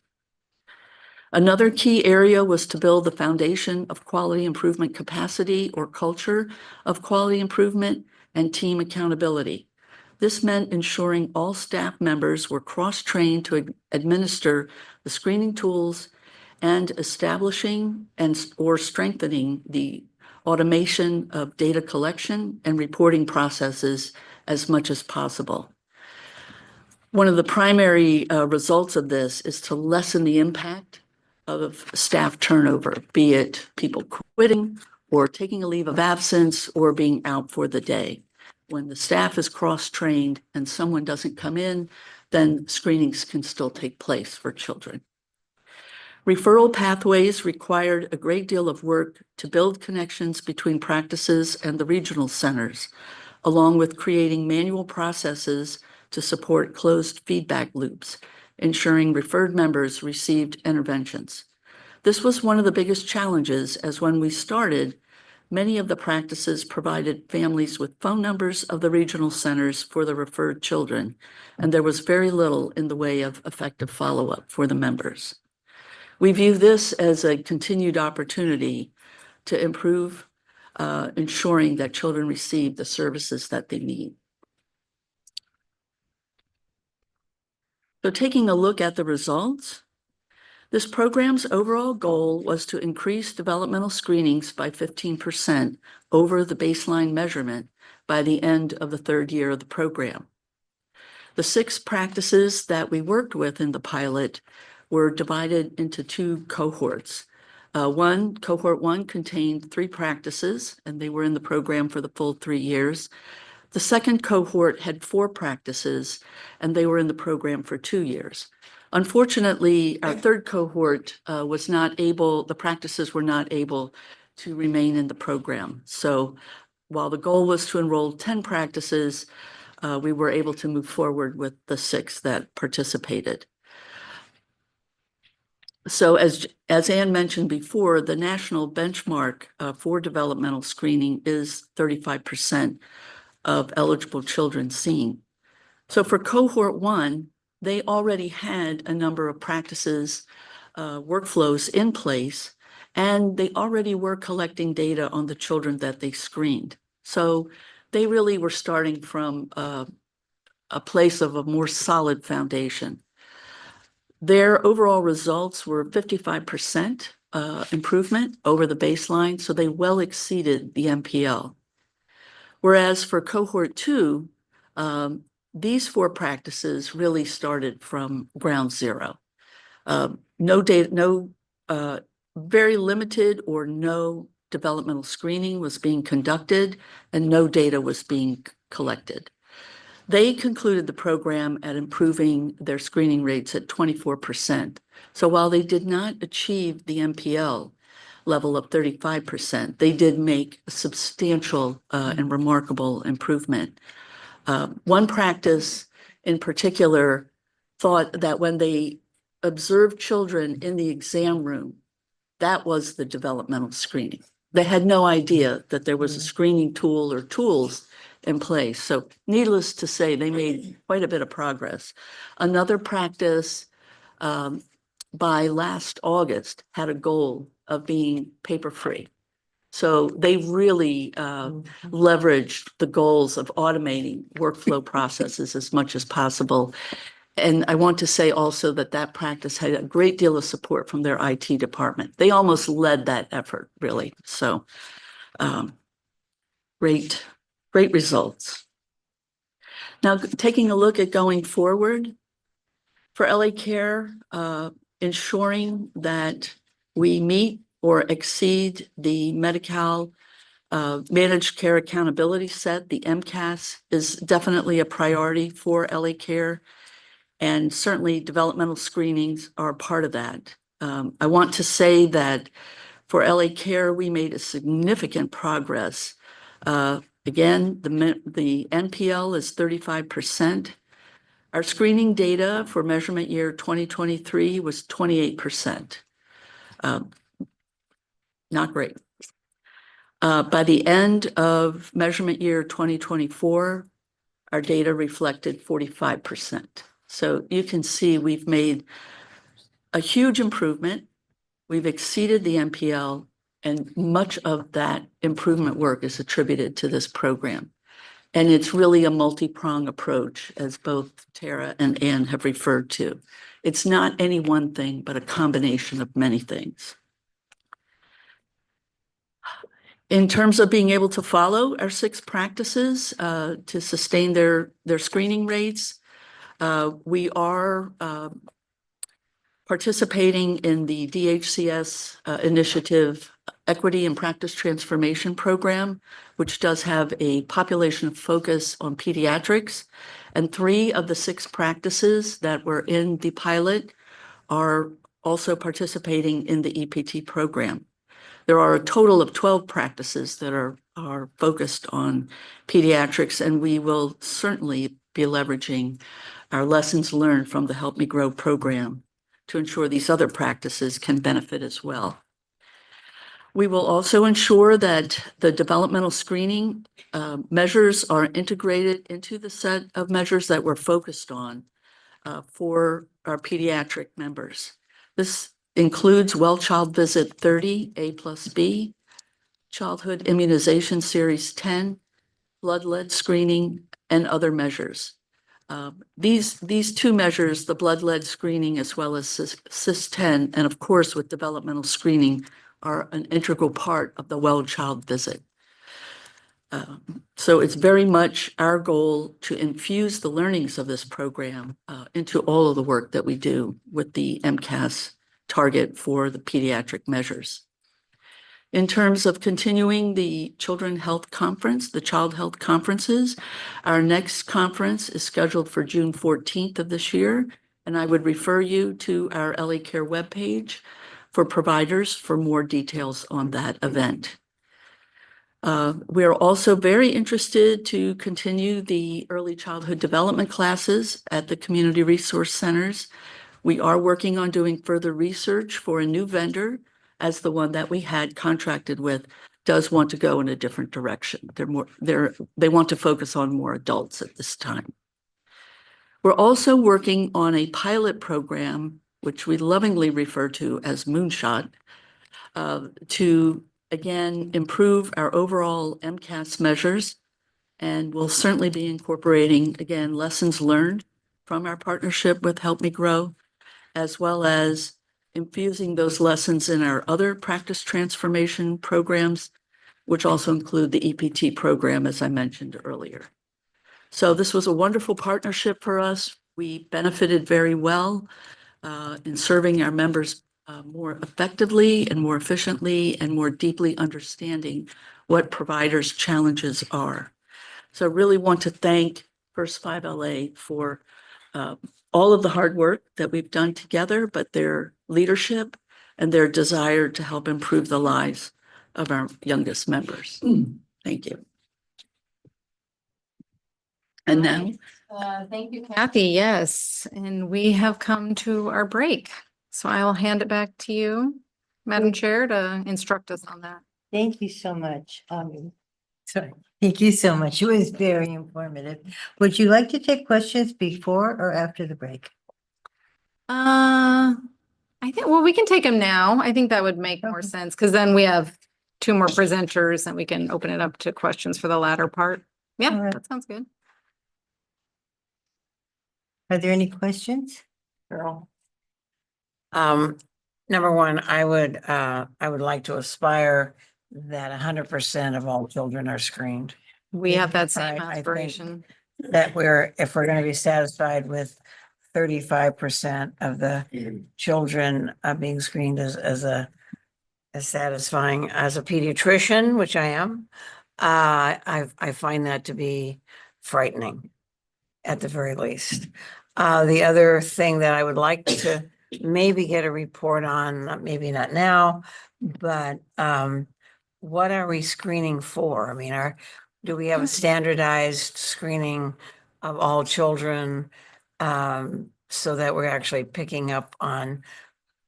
Another key area was to build the foundation of quality improvement capacity or culture of quality improvement and team accountability. This meant ensuring all staff members were cross-trained to administer the screening tools and establishing or strengthening the automation of data collection and reporting processes as much as possible. One of the primary results of this is to lessen the impact of staff turnover, be it people quitting or taking a leave of absence or being out for the day. When the staff is cross-trained and someone doesn't come in, then screenings can still take place for children. Referral pathways required a great deal of work to build connections between practices and the regional centers, along with creating manual processes to support closed feedback loops, ensuring referred members received interventions. This was one of the biggest challenges, as when we started, many of the practices provided families with phone numbers of the regional centers for the referred children, and there was very little in the way of effective follow-up for the members. We view this as a continued opportunity to improve ensuring that children receive the services that they need. So taking a look at the results, this program's overall goal was to increase developmental screenings by 15% over the baseline measurement by the end of the third year of the program. The 6 practices that we worked with in the pilot were divided into 2 cohorts. Cohort 1 contained 3 practices, and they were in the program for the full 3 years. The second cohort had 4 practices, and they were in the program for 2 years. Unfortunately, our third cohort the practices were not able to remain in the program. So while the goal was to enroll 10 practices, we were able to move forward with the 6 that participated. So as Anne mentioned before, the national benchmark for developmental screening is 35% of eligible children seen. So for cohort 1, they already had a number of practices, workflows in place, and they already were collecting data on the children that they screened. So they really were starting from a place of a more solid foundation. Their overall results were 55% improvement over the baseline, so they well exceeded the MPL. Whereas for cohort 2, these 4 practices really started from ground zero. No data, very limited or no developmental screening was being conducted, and no data was being collected. They concluded the program at improving their screening rates at 24%. So while they did not achieve the MPL level of 35%, they did make a substantial and remarkable improvement. One practice in particular thought that when they observed children in the exam room, that was the developmental screening. They had no idea that there was a screening tool or tools in place. So needless to say, they made quite a bit of progress. Another practice by last August had a goal of being paper-free. So they really leveraged the goals of automating workflow processes as much as possible. And I want to say also that that practice had a great deal of support from their IT department. They almost led that effort, really. So great results. Now, taking a look at going forward, for LA Care, ensuring that we meet or exceed the Medi-Cal Managed Care Accountability Set, the MCAS, is definitely a priority for LA Care, and certainly developmental screenings are part of that. I want to say that for LA Care, we made a significant progress. Again, the NPL is 35%. Our screening data for measurement year 2023 was 28%. Not great. By the end of measurement year 2024, our data reflected 45%. So you can see we've made a huge improvement. We've exceeded the MPL, and much of that improvement work is attributed to this program. And it's really a multi-pronged approach, as both Tara and Anne have referred to. It's not any one thing, but a combination of many things. In terms of being able to follow our 6 practices to sustain their screening rates, we are participating in the DHCS initiative Equity and Practice Transformation Program, which does have a population focus on pediatrics. And 3 of the 6 practices that were in the pilot are also participating in the EPT program. There are a total of 12 practices that are focused on pediatrics, and we will certainly be leveraging our lessons learned from the Help Me Grow program to ensure these other practices can benefit as well. We will also ensure that the developmental screening measures are integrated into the set of measures that we're focused on for our pediatric members. This includes Well Child Visit 30, A+B, Childhood Immunization Series 10, blood lead screening, and other measures. These two measures, the blood lead screening as well as CIS-10, and of course with developmental screening, are an integral part of the Well Child Visit. So it's very much our goal to infuse the learnings of this program into all of the work that we do with the MCAS target for the pediatric measures. In terms of continuing the Children Health Conference, the Child Health Conferences, our next conference is scheduled for June 14th of this year, and I would refer you to our LA Care webpage for providers for more details on that event. We are also very interested to continue the early childhood development classes at the community resource centers. We are working on doing further research for a new vendor, as the one that we had contracted with does want to go in a different direction. They want to focus on more adults at this time. We're also working on a pilot program, which we lovingly refer to as Moonshot, to again improve our overall MCAS measures, and we'll certainly be incorporating again lessons learned from our partnership with Help Me Grow, as well as infusing those lessons in our other practice transformation programs, which also include the EPT program, as I mentioned earlier. So this was a wonderful partnership for us. We benefited very well in serving our members more effectively and more efficiently and more deeply understanding what providers' challenges are. So I really want to thank First 5 LA for all of the hard work that we've done together, but their leadership and their desire to help improve the lives of our youngest members. Thank you. And now,
Thank you, Kathy. Yes, and we have come to our break. So I will hand it back to you, Madam Chair, to instruct us on that.
Thank you so much. Sorry, thank you so much. It was very informative. Would you like to take questions before or after the break?
I think, well, we can take them now. I think that would make more
Okay.
sense because then we have two more presenters and we can open it up to questions for the latter part.
All
Yeah,
right.
that sounds good.
Are there any questions?
Carol. Number one, I would like to aspire that 100% of all children are screened.
We have that same
I think
aspiration.
That if we're going to be satisfied with 35% of the children being screened as satisfying as a pediatrician, which I am, I find that to be frightening at the very least. The other thing that I would like to maybe get a report on, maybe not now, but what are we screening for? I mean, do we have a standardized screening of all children so that we're actually picking up on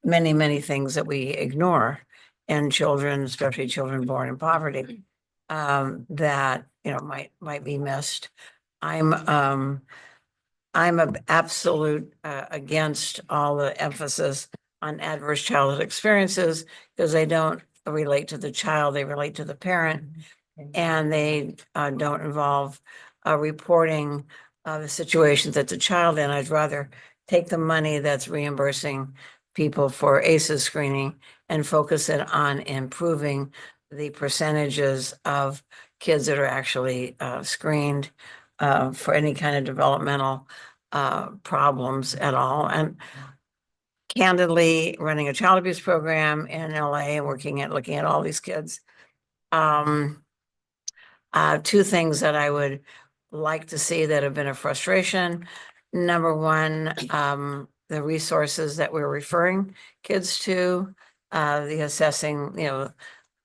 many, many things that we ignore in children, especially children born in poverty, that, you know, might be missed. I'm an absolute against all the emphasis on adverse childhood experiences because they don't relate to the child, they relate to the parent, and they don't involve reporting the situations that the child in. I'd rather take the money that's reimbursing people for ACEs screening and focus it on improving the percentages of kids that are actually screened for any kind of developmental problems at all. And candidly, running a child abuse program in LA and looking at all these kids. Two things that I would like to see that have been a frustration. Number one, the resources that we're referring kids to, the assessing, you know,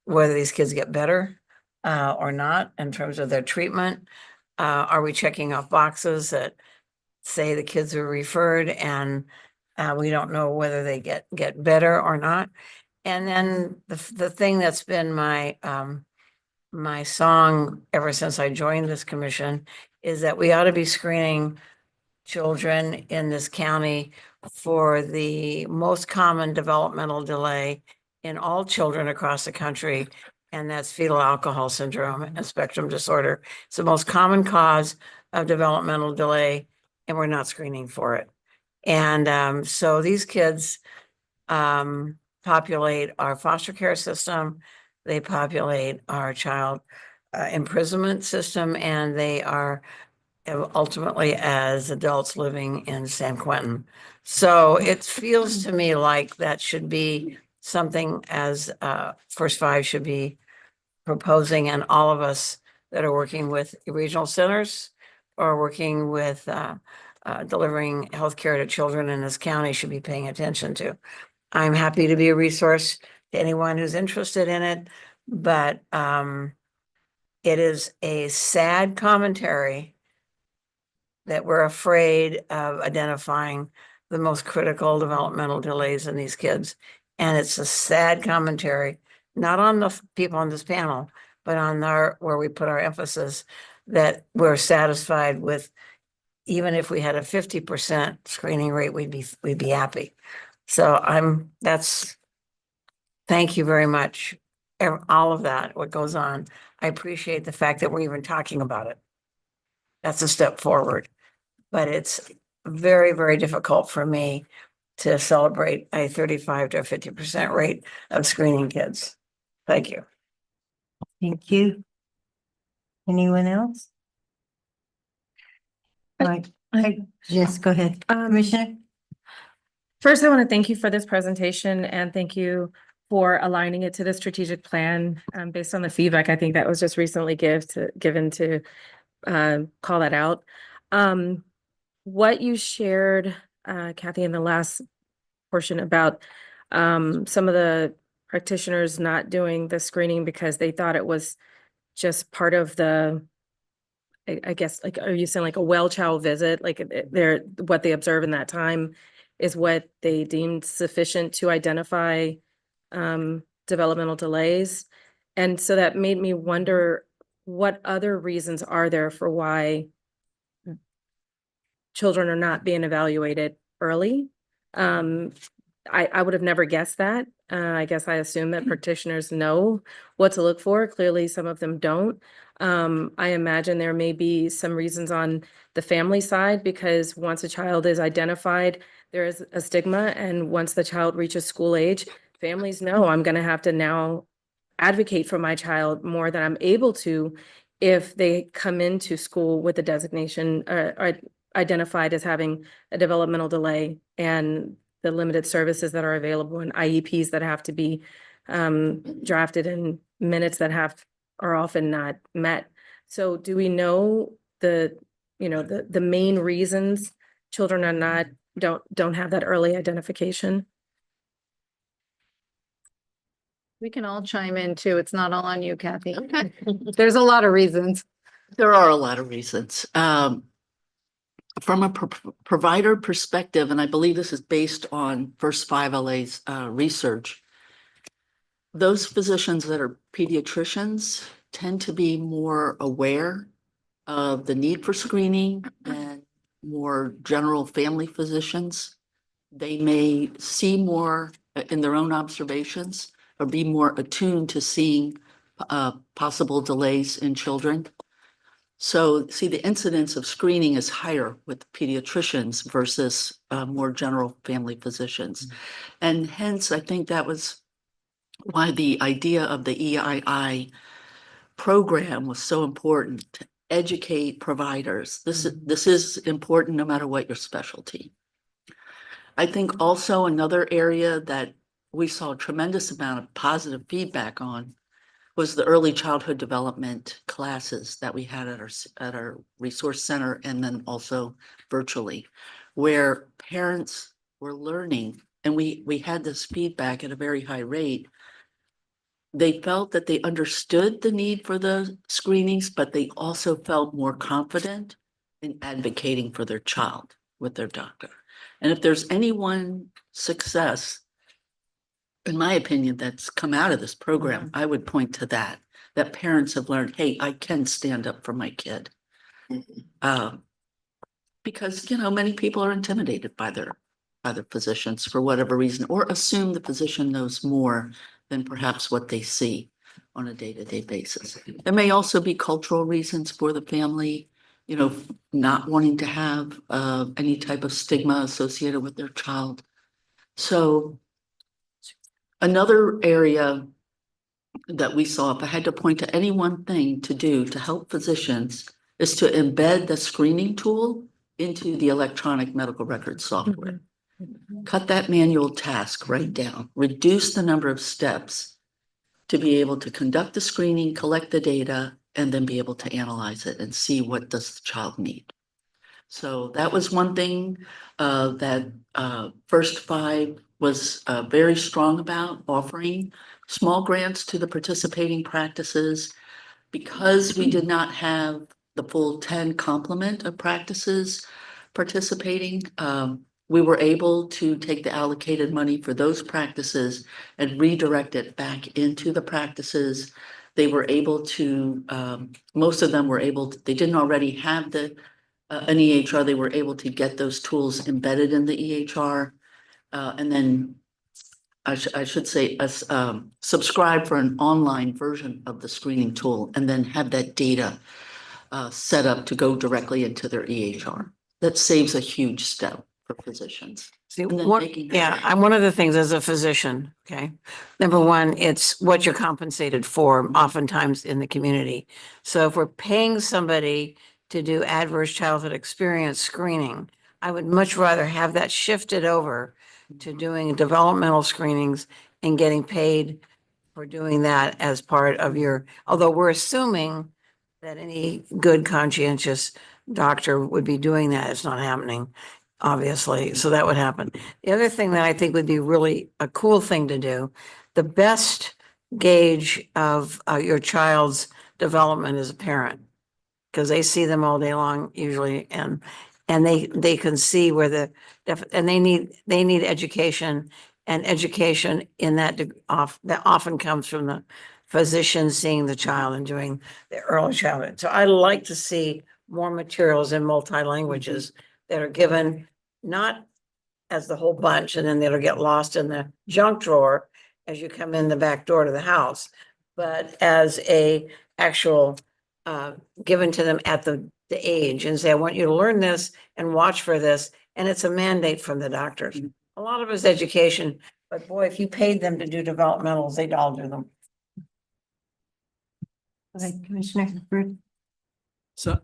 whether these kids get better or not in terms of their treatment. Are we checking off boxes that say the kids are referred and We don't know whether they get better or not. And then the thing that's been my song ever since I joined this commission is that we ought to be screening children in this county for the most common developmental delay in all children across the country. And that's fetal alcohol syndrome and spectrum disorder. It's the most common cause of developmental delay, and we're not screening for it. And so these kids populate our foster care system, they populate our child imprisonment system, and they are ultimately as adults living in San Quentin. So it feels to me like that should be something as First Five should be proposing, and all of us that are working with regional centers or working with delivering healthcare to children in this county should be paying attention to. I'm happy to be a resource to anyone who's interested in it, but it is a sad commentary that we're afraid of identifying the most critical developmental delays in these kids. And it's a sad commentary, not on the people on this panel, but on where we put our emphasis, that we're satisfied with, even if we had a 50% screening rate, we'd be happy. So thank you very much. All of that, what goes on. I appreciate the fact that we're even talking about it. That's a step forward, but it's very, very difficult for me to celebrate a 35 to 50% rate of screening kids. Thank you.
Thank you. Anyone else? Right. Yes, go ahead. Commissioner?
First, I want to thank you for this presentation and thank you for aligning it to the strategic plan based on the feedback I think that was just recently given to call that out. What you shared, Kathy, in the last portion about some of the practitioners not doing the screening because they thought it was just part of the, I guess, like, are you saying like a well child visit? Like what they observe in that time is what they deemed sufficient to identify developmental delays. And so that made me wonder, what other reasons are there for why children are not being evaluated early? I would have never guessed that. I guess I assume that practitioners know what to look for. Clearly, some of them don't. I imagine there may be some reasons on the family side, because once a child is identified, there is a stigma. And once the child reaches school age, families know I'm going to have to now advocate for my child more than I'm able to if they come into school with a designation or identified as having a developmental delay, and the limited services that are available and IEPs that have to be drafted in minutes that are often not met. So do we know the main reasons children are don't have that early identification?
We can all chime in too. It's not all on you, Kathy.
Okay.
There's a lot of reasons.
There are a lot of reasons. From a provider perspective, and I believe this is based on First Five LA's research, those physicians that are pediatricians tend to be more aware of the need for screening than more general family physicians. They may see more in their own observations or be more attuned to seeing possible delays in children. So see, the incidence of screening is higher with pediatricians versus more general family physicians. And hence, I think that was why the idea of the EII program was so important, to educate providers. This is important no matter what your specialty. I think also another area that we saw a tremendous amount of positive feedback on was the early childhood development classes that we had at our resource center, and then also virtually, where parents were learning, and we had this feedback at a very high rate. They felt that they understood the need for the screenings, but they also felt more confident in advocating for their child with their doctor. And if there's any one success, in my opinion, that's come out of this program, I would point to that parents have learned, hey, I can stand up for my kid. Because, many people are intimidated by their physicians for whatever reason, or assume the physician knows more than perhaps what they see on a day-to-day basis. There may also be cultural reasons for the family, not wanting to have any type of stigma associated with their child. So another area that we saw, if I had to point to any one thing to do to help physicians, is to embed the screening tool into the electronic medical record software. Cut that manual task right down, reduce the number of steps to be able to conduct the screening, collect the data, and then be able to analyze it and see what does the child need. So that was one thing that First Five was very strong about, offering small grants to the participating practices. Because we did not have the full 10 complement of practices participating, we were able to take the allocated money for those practices and redirect it back into the practices. They were able to, most of them were able to, they didn't already have an EHR, they were able to get those tools embedded in the EHR. And then I should say, subscribe for an online version of the screening tool and then have that data set up to go directly into their EHR. That saves a huge step for physicians.
See,
And then
one,
making
yeah,
sure-
I'm one of the things as a physician, okay? Number one, it's what you're compensated for oftentimes in the community. So if we're paying somebody to do adverse childhood experience screening, I would much rather have that shifted over to doing developmental screenings and getting paid for doing that as part of your, although we're assuming that any good conscientious doctor would be doing that. It's not happening, obviously. So that would happen. The other thing that I think would be really a cool thing to do, the best gauge of your child's development is a parent. Because they see them all day long usually, and they can see where and they need education, and education in that that often comes from the physician seeing the child and doing the early childhood. So I like to see more materials in multi-languages that are given not as the whole bunch and then they'll get lost in the junk drawer as you come in the back door to the house, but as a actual given to them at the age and say, I want you to learn this and watch for this. And it's a mandate from the doctors. A lot of it's education, but boy, if you paid them to do developmentals, they'd all do them.
Okay, Commissioner Bird.
So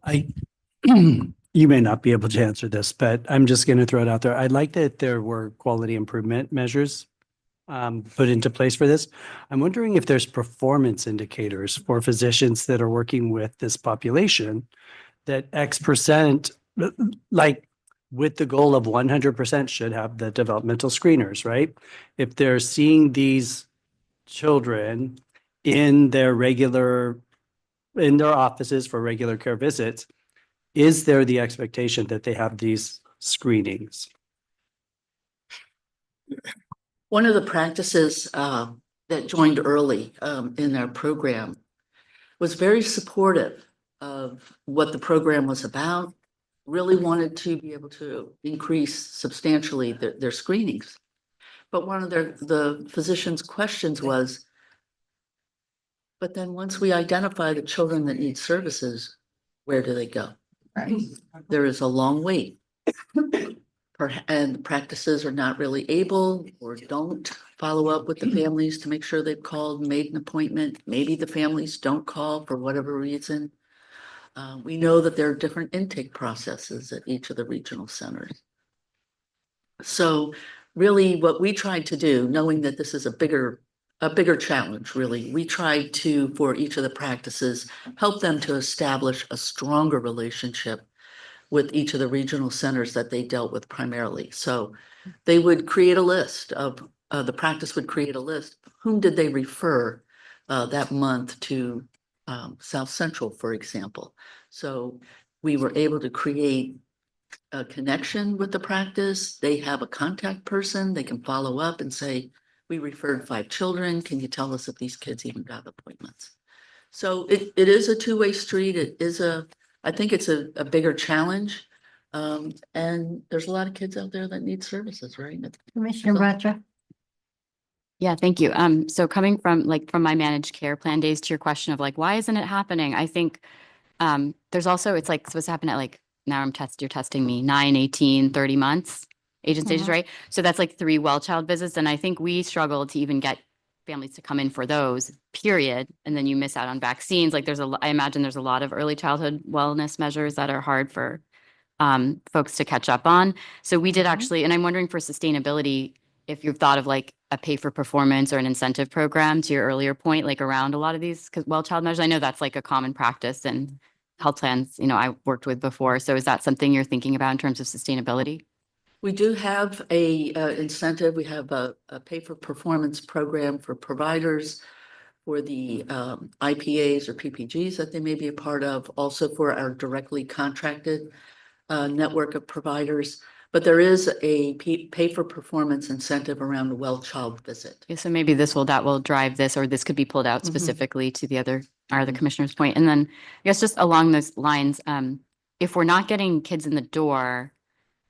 you may not be able to answer this, but I'm just going to throw it out there. I'd like that there were quality improvement measures put into place for this. I'm wondering if there's performance indicators for physicians that are working with this population that X%, like with the goal of 100% should have the developmental screeners, right? If they're seeing these children in their offices for regular care visits, is there the expectation that they have these screenings?
One of the practices that joined early in our program was very supportive of what the program was about, really wanted to be able to increase substantially their screenings. But one of the physician's questions was, but then once we identify the children that need services, where do they go?
Right.
There is a long wait. And practices are not really able or don't follow up with the families to make sure they've called, made an appointment. Maybe the families don't call for whatever reason. We know that there are different intake processes at each of the regional centers. So really what we tried to do, knowing that this is a bigger challenge, really, we tried to, for each of the practices, help them to establish a stronger relationship with each of the regional centers that they dealt with primarily. So they would create a list of, the practice would create a list. Whom did they refer that month to South Central, for example? So we were able to create a connection with the practice. They have a contact person. They can follow up and say, we referred 5 children. Can you tell us if these kids even got appointments? So it is a two-way street. I think it's a bigger challenge. And there's a lot of kids out there that need services, right?
Commissioner Bradshaw?
Yeah, thank you. So coming from my managed care plan days to your question of like, why isn't it happening? I think there's also, it's like supposed to happen at like, now you're testing me, 9, 18, 30 months, age and stages, right? So that's like 3 well child visits. And I think we struggle to even get families to come in for those, period. And then you miss out on vaccines. Like I imagine there's a lot of early childhood wellness measures that are hard for folks to catch up on. So we did actually, and I'm wondering for sustainability, if you've thought of like a pay for performance or an incentive program to your earlier point, like around a lot of these well child measures. I know that's like a common practice and health plans, I worked with before. So is that something you're thinking about in terms of sustainability?
We do have a incentive. We have a pay for performance program for providers, for the IPAs or PPGs that they may be a part of, also for our directly contracted network of providers. But there is a pay for performance incentive around the well child visit.
Yeah, so maybe that will drive this, or this could be pulled out specifically to our other commissioner's point. And then I guess just along those lines, if we're not getting kids in the door,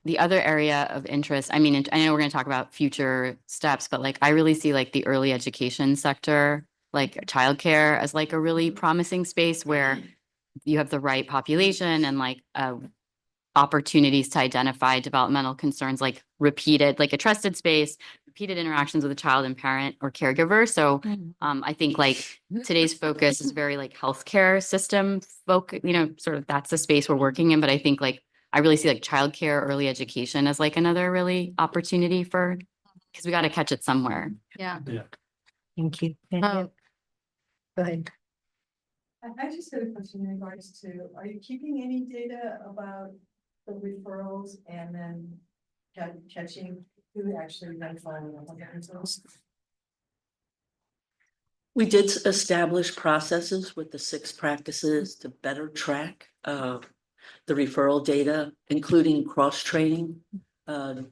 the other area of interest, I mean, I know we're going to talk about future steps, but like, I really see like the early education sector, like childcare as like a really promising space where you have the right population and like, opportunities to identify developmental concerns, like a trusted space, repeated interactions with a child and parent or caregiver. So I think like today's focus is very like healthcare system sort of that's the space we're working in. But I think like I really see like childcare, early education as like another really opportunity because we got to catch it somewhere.
Yeah.
Thank you. Thank you. Go ahead.
I just had a question in regards to, are you keeping any data about the referrals and then catching who actually then filing the referrals?
We did establish processes with the 6 practices to better track the referral data, including cross-training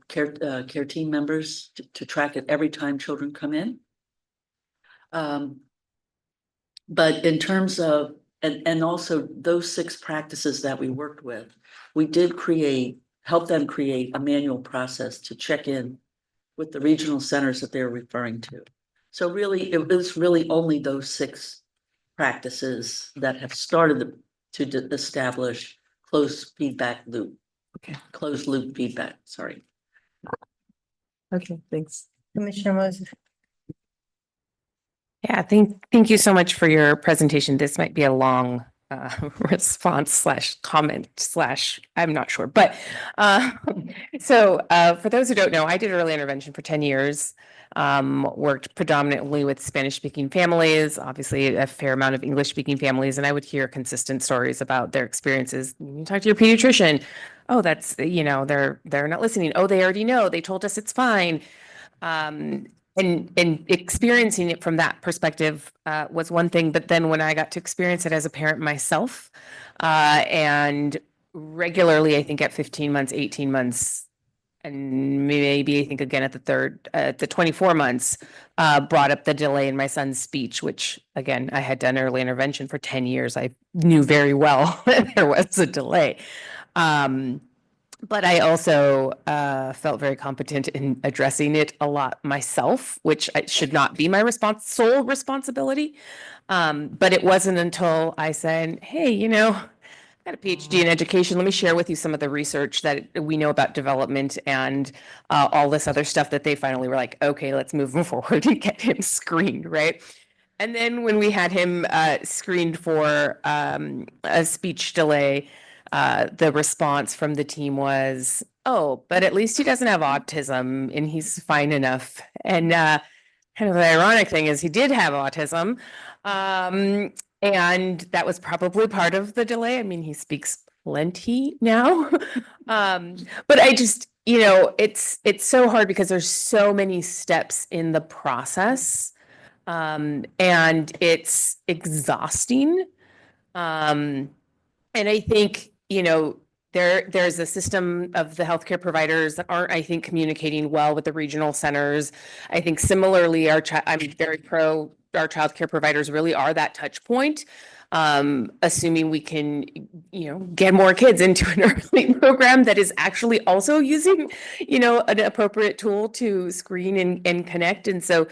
care team members to track it every time children come in. But in terms of, and also those 6 practices that we worked with, we did help them create a manual process to check in with the regional centers that they're referring to. So really, it was really only those 6 practices that have started to establish closed loop feedback, sorry.
Okay, thanks.
Commissioner Moses?
Yeah, thank you so much for your presentation. This might be a long response / comment / I'm not sure, but so for those who don't know, I did early intervention for 10 years. Worked predominantly with Spanish-speaking families, obviously a fair amount of English-speaking families, and I would hear consistent stories about their experiences. You talk to your pediatrician, oh, that's, they're not listening. Oh, they already know. They told us it's fine. And experiencing it from that perspective was one thing, but then when I got to experience it as a parent myself, and regularly, I think at 15 months, 18 months, and maybe I think again at the 24 months, brought up the delay in my son's speech, which again, I had done early intervention for 10 years. I knew very well that there was a delay. But I also felt very competent in addressing it a lot myself, which should not be my sole responsibility. But it wasn't until I said, hey, I've got a PhD in education. Let me share with you some of the research that we know about development and all this other stuff that they finally were like, okay, let's move him forward and get him screened, right? And then when we had him screened for a speech delay, the response from the team was, oh, but at least he doesn't have autism and he's fine enough. And kind of the ironic thing is he did have autism. And that was probably part of the delay. I mean, he speaks plenty now. But I just, it's so hard because there's so many steps in the process. And it's exhausting. And I think, there's a system of the healthcare providers that aren't, I think, communicating well with the regional centers. I think similarly, I'm very pro, our childcare providers really are that touch point. Assuming we can, get more kids into an early program that is actually also using, an appropriate tool to screen and connect. And so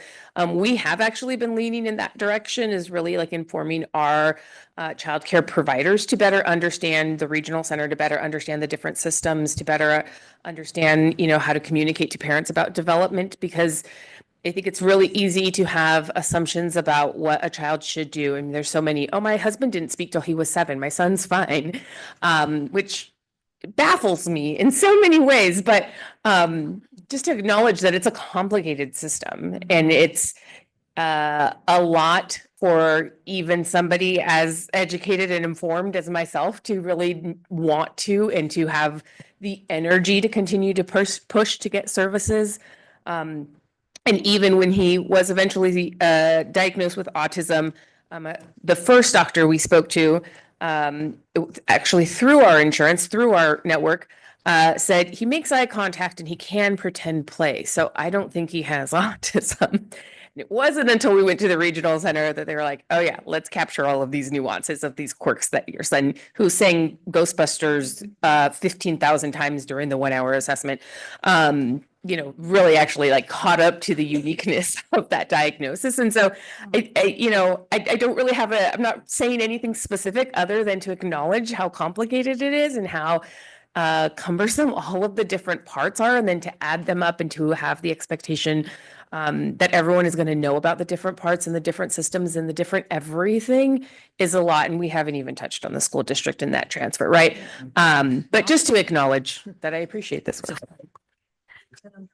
we have actually been leaning in that direction, is really like informing our childcare providers to better understand the regional center, to better understand the different systems, to better understand, how to communicate to parents about development, because I think it's really easy to have assumptions about what a child should do. And there's so many, oh, my husband didn't speak till he was 7. My son's fine, which baffles me in so many ways. But just to acknowledge that it's a complicated system, and it's a lot for even somebody as educated and informed as myself to really want to, and to have the energy to continue to push to get services. And even when he was eventually diagnosed with autism, the first doctor we spoke to, actually through our insurance, through our network, said he makes eye contact and he can pretend play. So I don't think he has autism. And it wasn't until we went to the regional center that they were like, oh yeah, let's capture all of these nuances of these quirks that your son, who sang Ghostbusters 15,000 times during the 1-hour assessment, really actually like caught up to the uniqueness of that diagnosis. And so I don't really have I'm not saying anything specific other than to acknowledge how complicated it is and how cumbersome all of the different parts are, and then to add them up and to have the expectation that everyone is going to know about the different parts and the different systems and the different everything is a lot. And we haven't even touched on the school district in that transfer, right? But just to acknowledge that I appreciate this work.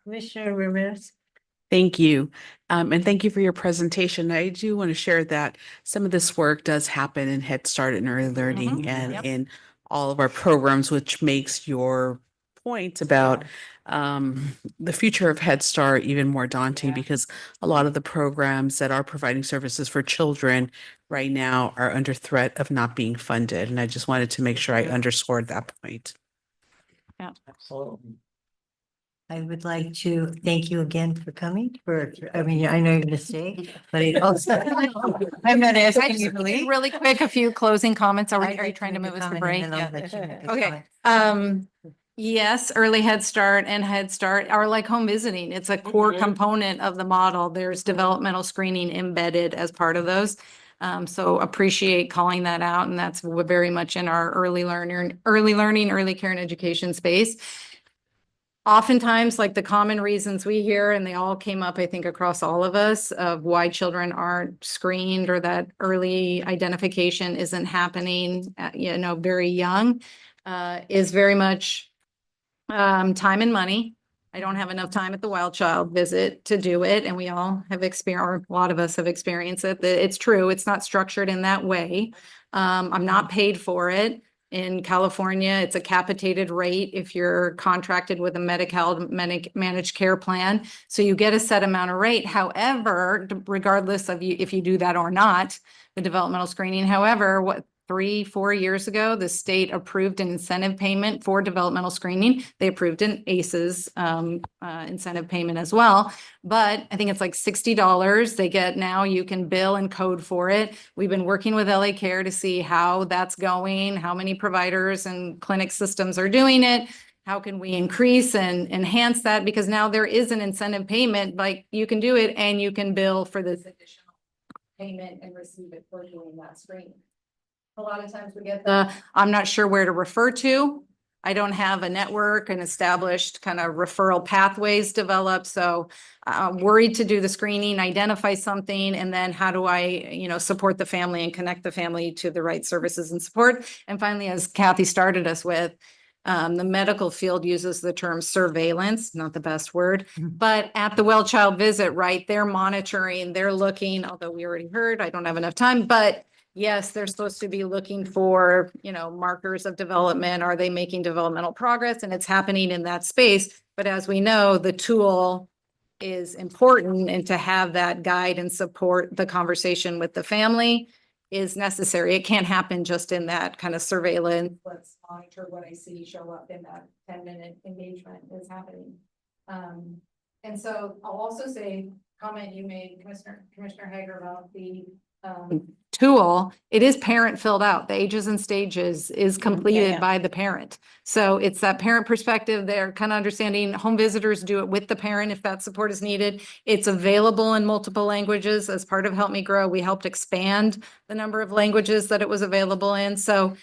Commissioner Ramirez.
Thank you. And thank you for your presentation. I do want to share that some of this work does happen in Head Start and early learning and in all of our programs, which makes your point about the future of Head Start even more daunting, because a lot of the programs that are providing services for children right now are under threat of not being funded. And I just wanted to make sure I underscored that point.
Yeah, absolutely. I would like to thank you again for coming. I know you're going to stay, but it also, I'm not asking you to leave.
Really quick, a few closing comments. Are you trying to move us to break? Okay. Yes, early Head Start and Head Start are like home visiting. It's a core component of the model. There's developmental screening embedded as part of those. So appreciate calling that out. And that's very much in our early learning, early care and education space. Oftentimes, like the common reasons we hear, and they all came up, I think, across all of us, of why children aren't screened or that early identification isn't happening, very young, is very much time and money. I don't have enough time at the Wild Child visit to do it. And we all have experienced, or a lot of us have experienced it. It's true. It's not structured in that way. I'm not paid for it. In California, it's a capitated rate if you're contracted with a Medi-Cal managed care plan. So you get a set amount of rate. However, regardless of if you do that or not, the developmental screening, however, 3-4 years ago, the state approved an incentive payment for developmental screening. They approved an ACEs incentive payment as well. But I think it's like $60 they get now. You can bill and code for it. We've been working with LA Care to see how that's going, how many providers and clinic systems are doing it. How can we increase and enhance that? Because now there is an incentive payment, like you can do it and you can bill for this additional payment and receive it for doing that screening. A lot of times we get I'm not sure where to refer to. I don't have a network and established kind of referral pathways developed. So I'm worried to do the screening, identify something, and then how do I, support the family and connect the family to the right services and support. And finally, as Kathy started us with, the medical field uses the term surveillance, not the best word, but at the well child visit, right, they're monitoring, they're looking, although we already heard, I don't have enough time, but yes, they're supposed to be looking for, markers of development. Are they making developmental progress? And it's happening in that space. But as we know, the tool is important, and to have that guide and support the conversation with the family is necessary. It can't happen just in that kind of surveillance. Let's monitor what I see show up in that 10-minute engagement is happening. And so I'll also say, comment you made, Commissioner Hager, about the tool. It is parent filled out. The ages and stages is completed
yeah.
by the parent. So it's that parent perspective. They're kind of understanding home visitors do it with the parent if that support is needed. It's available in multiple languages as part of Help Me Grow. We helped expand the number of languages that it was available in. So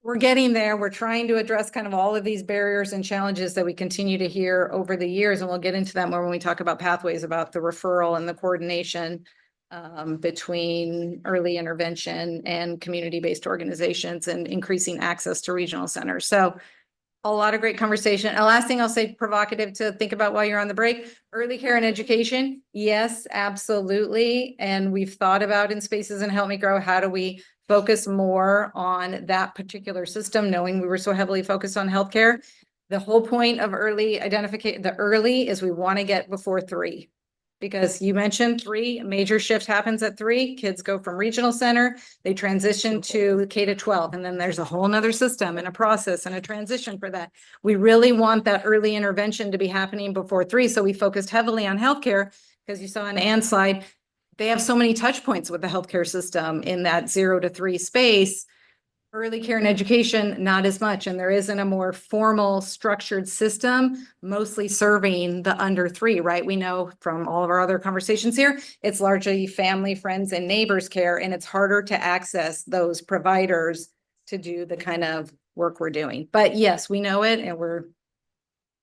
we're getting there. We're trying to address kind of all of these barriers and challenges that we continue to hear over the years. And we'll get into that more when we talk about pathways, about the referral and the coordination between early intervention and community-based organizations and increasing access to regional centers. So a lot of great conversation. And last thing I'll say, provocative to think about while you're on the break, early care and education. Yes, absolutely. And we've thought about in Spaces and Help Me Grow, how do we focus more on that particular system, knowing we were so heavily focused on healthcare. The whole point of early identification, the early is we want to get before 3. Because you mentioned 3, a major shift happens at 3. Kids go from regional center, they transition to K-12, and then there's a whole nother system and a process and a transition for that. We really want that early intervention to be happening before 3. So we focused heavily on healthcare because you saw in Ann's slide, they have so many touch points with the healthcare system in that 0 to 3 space. Early care and education, not as much. And there isn't a more formal structured system, mostly serving the under 3, right? We know from all of our other conversations here, it's largely family, friends, and neighbors care, and it's harder to access those providers to do the kind of work we're doing. But yes, we know it and we're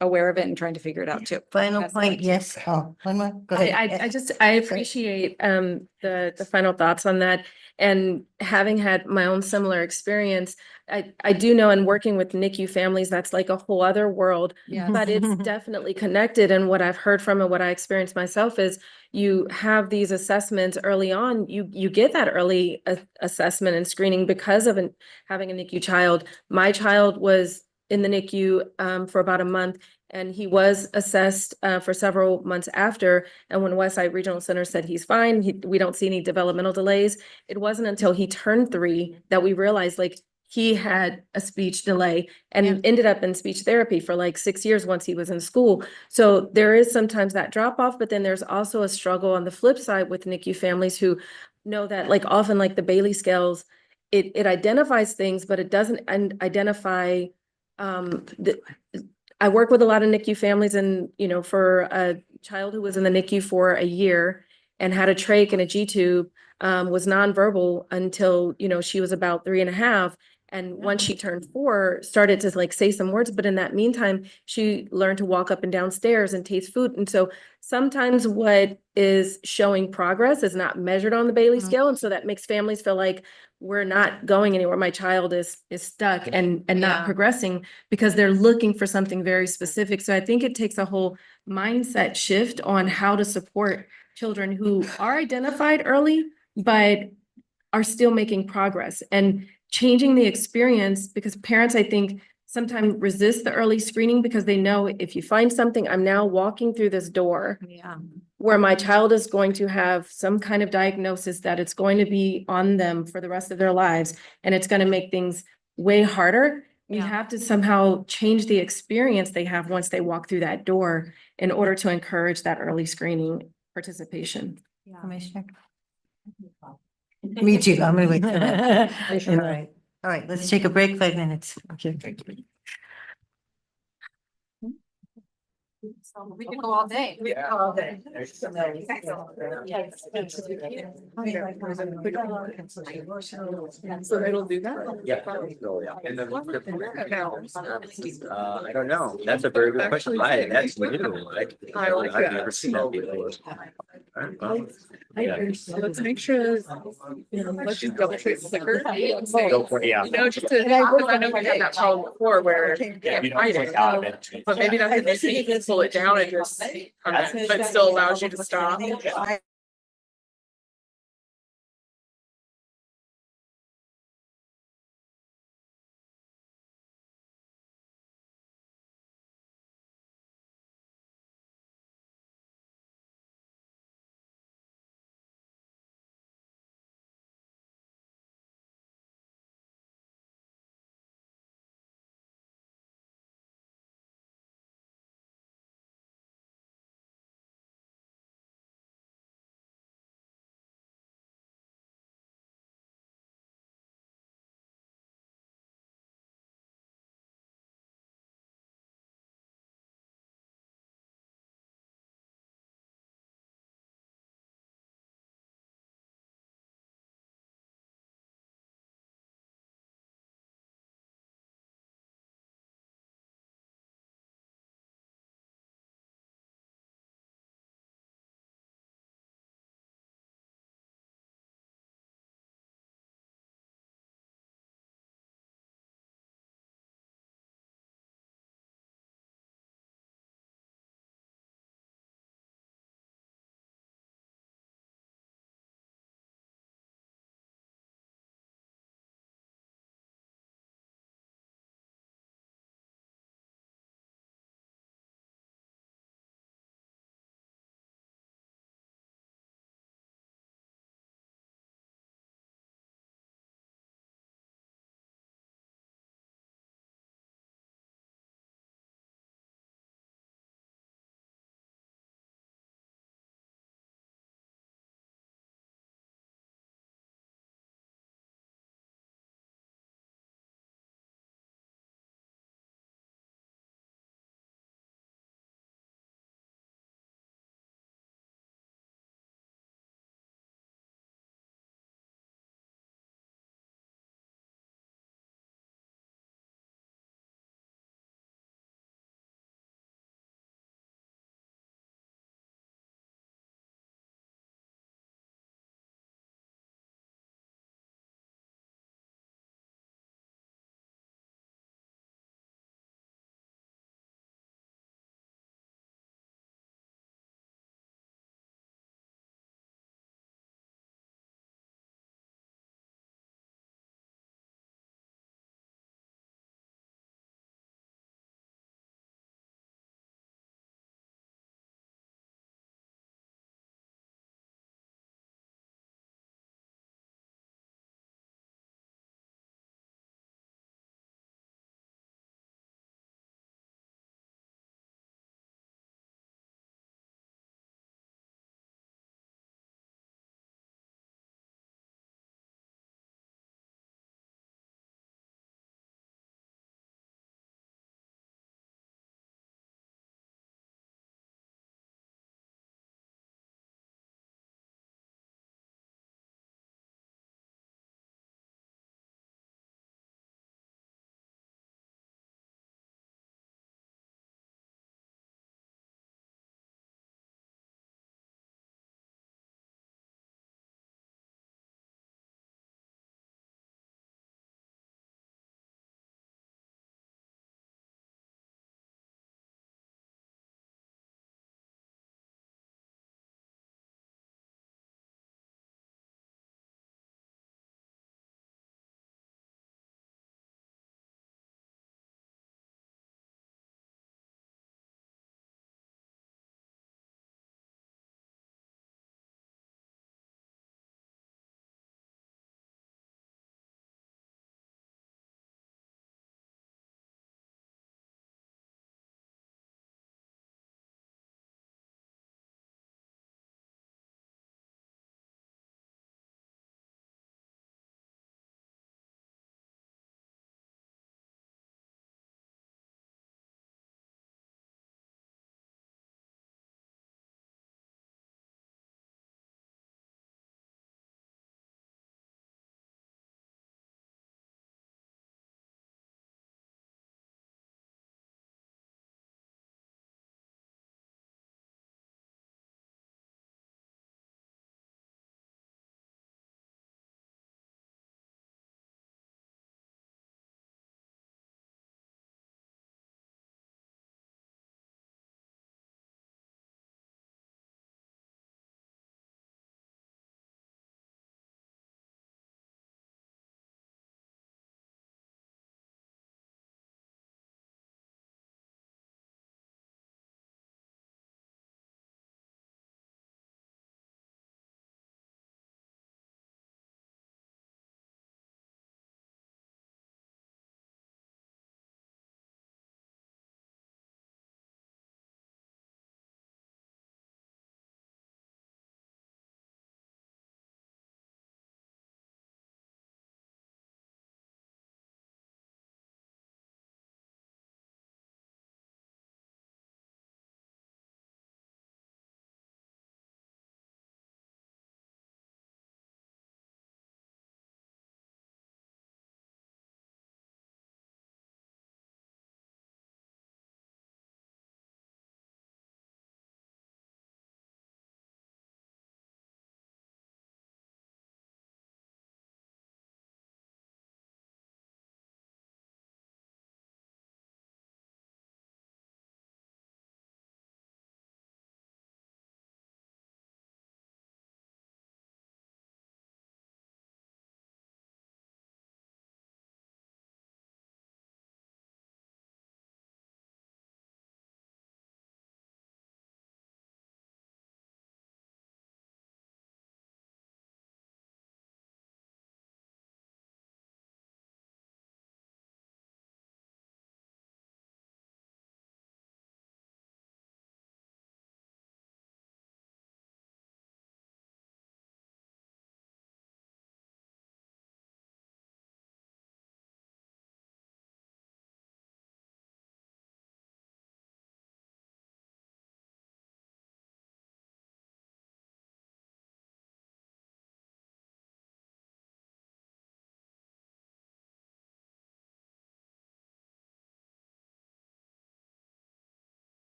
aware of it and trying to figure it out too.
Final
That's
point,
it.
yes. Oh, one more. Go ahead.
I appreciate the final thoughts on that. And having had my own similar experience, I do know in working with NICU families, that's like a whole other world,
Yes.
but it's definitely connected. And what I've heard from and what I experienced myself is you have these assessments early on, you get that early assessment and screening because of having a NICU child. My child was in the NICU for about a month, and he was assessed for several months after. And when Westside Regional Center said he's fine, we don't see any developmental delays. It wasn't until he turned 3 that we realized like he had a speech delay and ended up in speech therapy for like 6 years once he was in school. So there is sometimes that drop off, but then there's also a struggle on the flip side with NICU families who know that like often like the Bailey scales, it identifies things, but it doesn't identify I work with a lot of NICU families, and, you know, for a child who was in the NICU for a year and had a trach and a G-tube, was nonverbal until, you know, she was about 3.5. And once she turned 4, started to like say some words, but in that meantime, she learned to walk up and down stairs and taste food. And so sometimes what is showing progress is not measured on the Bailey scale. And so that makes families feel like we're not going anywhere. My child is stuck and not progressing because they're looking for something very specific. So I think it takes a whole mindset shift on how to support children who are identified early, but are still making progress and changing the experience, because parents, I think, sometimes resist the early screening because they know if you find something, I'm now walking through this door where my child is going to have some kind of diagnosis that it's going to be on them for the rest of their lives. And it's going to make things way harder. We have to somehow change the experience they have once they walk through that door in order to encourage that early screening participation.
Commissioner? Me too. I'm gonna wait. All right. All right, let's take a break, 5 minutes. Okay.
We can go all day.
All day.
So it'll do that?
Yeah. I don't know. That's a very good question. That's new. I've never seen that before.
Let's make sure, let's just double check the clicker.
Go for it, yeah.
You know, just to, I know we had that problem before where you can't hide it. But maybe that's the thing, you can pull it down and just, but still allows you to stop.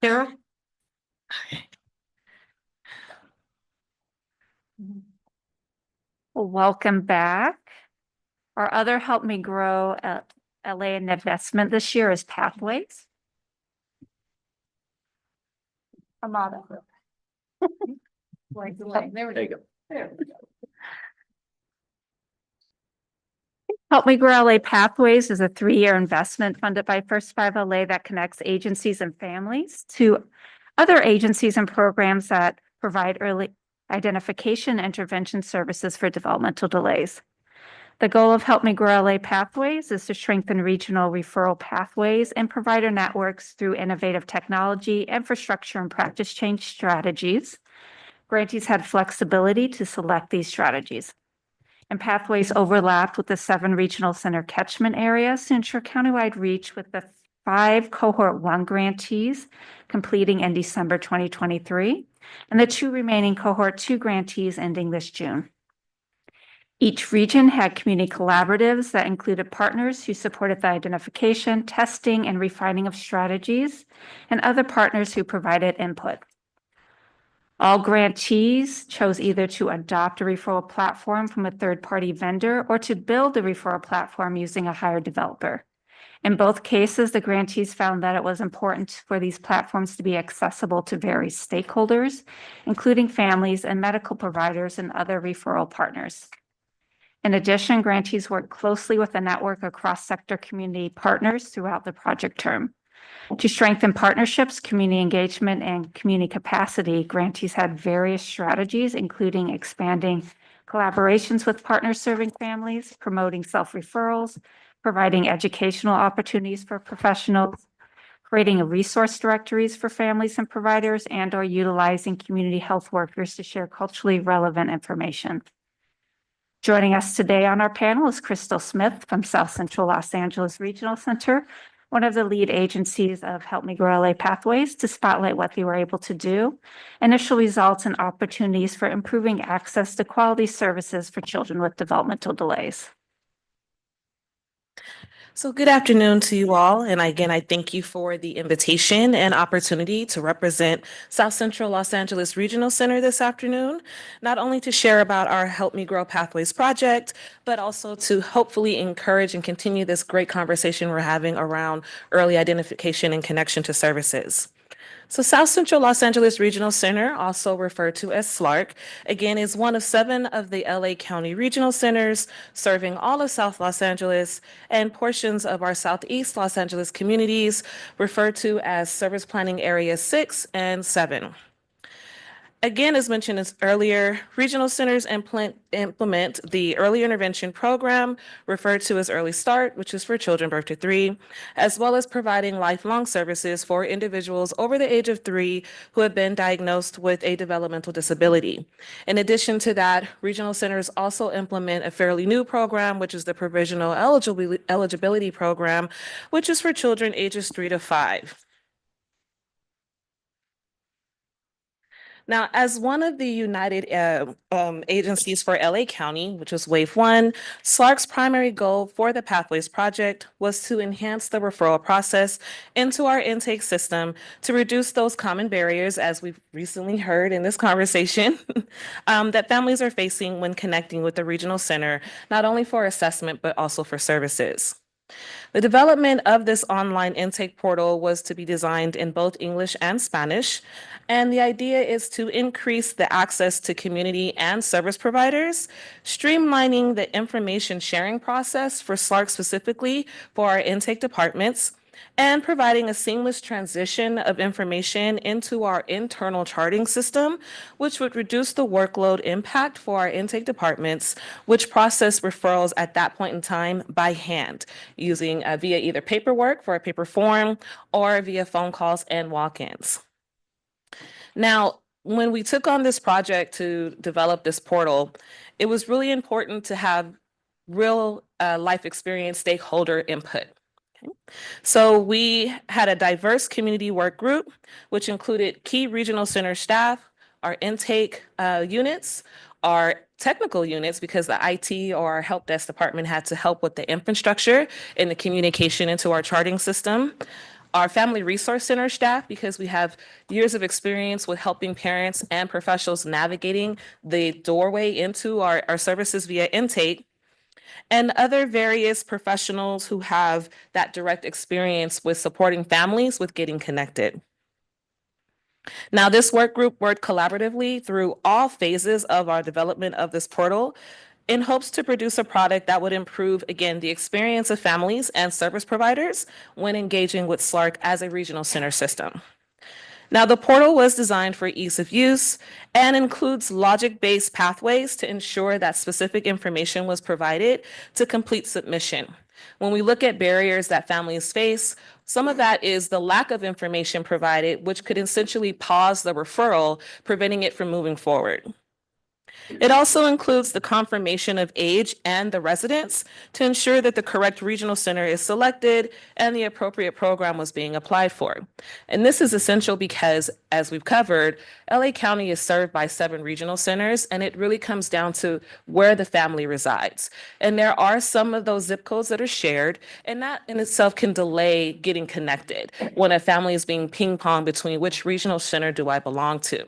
Sarah?
Welcome back. Our other Help Me Grow LA investment this year is Pathways. Amada.
There we
There you
go.
go.
There we go.
Help Me Grow LA Pathways is a 3-year investment funded by First 5 LA that connects agencies and families to other agencies and programs that provide early identification and intervention services for developmental delays. The goal of Help Me Grow LA Pathways is to strengthen regional referral pathways and provider networks through innovative technology, infrastructure, and practice change strategies. Grantees had flexibility to select these strategies. And Pathways overlapped with the 7 regional center catchment areas to ensure countywide reach, with the 5 cohort 1 grantees completing in December 2023 and the 2 remaining cohort 2 grantees ending this June. Each region had community collaboratives that included partners who supported the identification, testing, and refining of strategies, and other partners who provided input. All grantees chose either to adopt a referral platform from a third-party vendor or to build a referral platform using a hired developer. In both cases, the grantees found that it was important for these platforms to be accessible to various stakeholders, including families and medical providers and other referral partners. In addition, grantees worked closely with a network of cross-sector community partners throughout the project term. To strengthen partnerships, community engagement, and community capacity, grantees had various strategies, including expanding collaborations with partners serving families, promoting self-referrals, providing educational opportunities for professionals, creating resource directories for families and providers, and/or utilizing community health workers to share culturally relevant information. Joining us today on our panel is Crystal Smith from South Central Los Angeles Regional Center, one of the lead agencies of Help Me Grow LA Pathways, to spotlight what they were able to do, initial results, and opportunities for improving access to quality services for children with developmental delays.
So good afternoon to you all. And again, I thank you for the invitation and opportunity to represent South Central Los Angeles Regional Center this afternoon, not only to share about our Help Me Grow Pathways project, but also to hopefully encourage and continue this great conversation we're having around early identification and connection to services. So South Central Los Angeles Regional Center, also referred to as SLARC, again, is one of 7 of the LA County Regional Centers serving all of South Los Angeles and portions of our Southeast Los Angeles communities, referred to as Service Planning Area 6 and 7. Again, as mentioned earlier, regional centers implement the early intervention program, referred to as Early Start, which is for children birth to 3, as well as providing lifelong services for individuals over the age of 3 who have been diagnosed with a developmental disability. In addition to that, regional centers also implement a fairly new program, which is the Provisional Eligibility Program, which is for children ages 3 to 5. Now, as one of the United agencies for LA County, which was Wave 1, SLARC's primary goal for the Pathways project was to enhance the referral process into our intake system to reduce those common barriers, as we've recently heard in this conversation, that families are facing when connecting with the regional center, not only for assessment, but also for services. The development of this online intake portal was to be designed in both English and Spanish, and the idea is to increase the access to community and service providers, streamlining the information sharing process for SLARC specifically for our intake departments, and providing a seamless transition of information into our internal charting system, which would reduce the workload impact for our intake departments, which process referrals at that point in time by hand, using via either paperwork for a paper form or via phone calls and walk-ins. Now, when we took on this project to develop this portal, it was really important to have real life experience stakeholder input. So we had a diverse community work group, which included key regional center staff, our intake units,
our technical units because the IT or our help desk department had to help with the infrastructure and the communication into our charting system. Our Family Resource Center staff, because we have years of experience with helping parents and professionals navigating the doorway into our services via intake, and other various professionals who have that direct experience with supporting families with getting connected. Now, this work group worked collaboratively through all phases of our development of this portal in hopes to produce a product that would improve, again, the experience of families and service providers when engaging with SLARC as a regional center system. Now, the portal was designed for ease of use and includes logic-based pathways to ensure that specific information was provided to complete submission. When we look at barriers that families face, some of that is the lack of information provided, which could essentially pause the referral, preventing it from moving forward. It also includes the confirmation of age and the residence to ensure that the correct regional center is selected and the appropriate program was being applied for. And this is essential because, as we've covered, LA County is served by 7 regional centers, and it really comes down to where the family resides. And there are some of those zip codes that are shared, and that in itself can delay getting connected when a family is being ping-pong between which regional center do I belong to.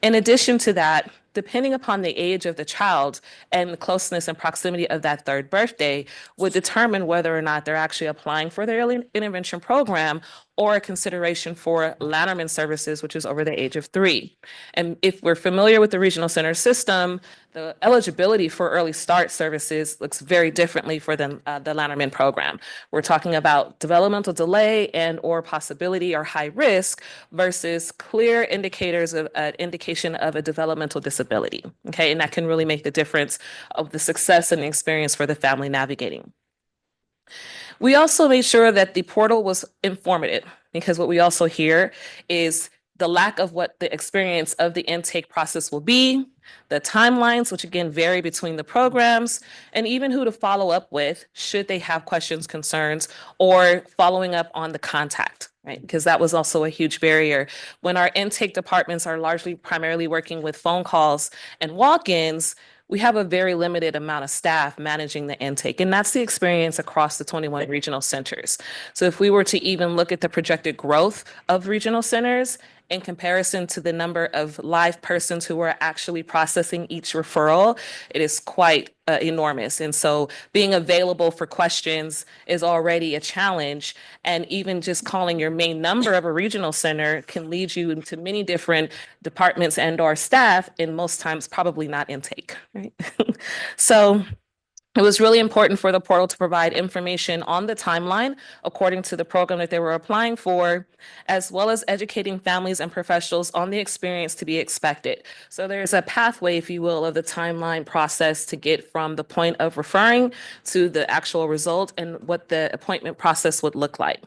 In addition to that, depending upon the age of the child and the closeness and proximity of that 3rd birthday would determine whether or not they're actually applying for the early intervention program or a consideration for Lanterman services, which is over the age of 3. And if we're familiar with the regional center system, the eligibility for early start services looks very differently for the Lanterman program. We're talking about developmental delay and or possibility or high risk versus clear indicators of indication of a developmental disability. Okay, and that can really make the difference of the success and the experience for the family navigating. We also made sure that the portal was informative, because what we also hear is the lack of what the experience of the intake process will be, the timelines, which again vary between the programs, and even who to follow up with should they have questions, concerns, or following up on the contact, right? Because that was also a huge barrier. When our intake departments are largely primarily working with phone calls and walk-ins, we have a very limited amount of staff managing the intake, and that's the experience across the 21 regional centers. So if we were to even look at the projected growth of regional centers in comparison to the number of live persons who are actually processing each referral, it is quite enormous. And so being available for questions is already a challenge. And even just calling your main number of a regional center can lead you into many different departments and or staff, and most times probably not intake, right? So it was really important for the portal to provide information on the timeline according to the program that they were applying for, as well as educating families and professionals on the experience to be expected. So there's a pathway, if you will, of the timeline process to get from the point of referring to the actual result and what the appointment process would look like.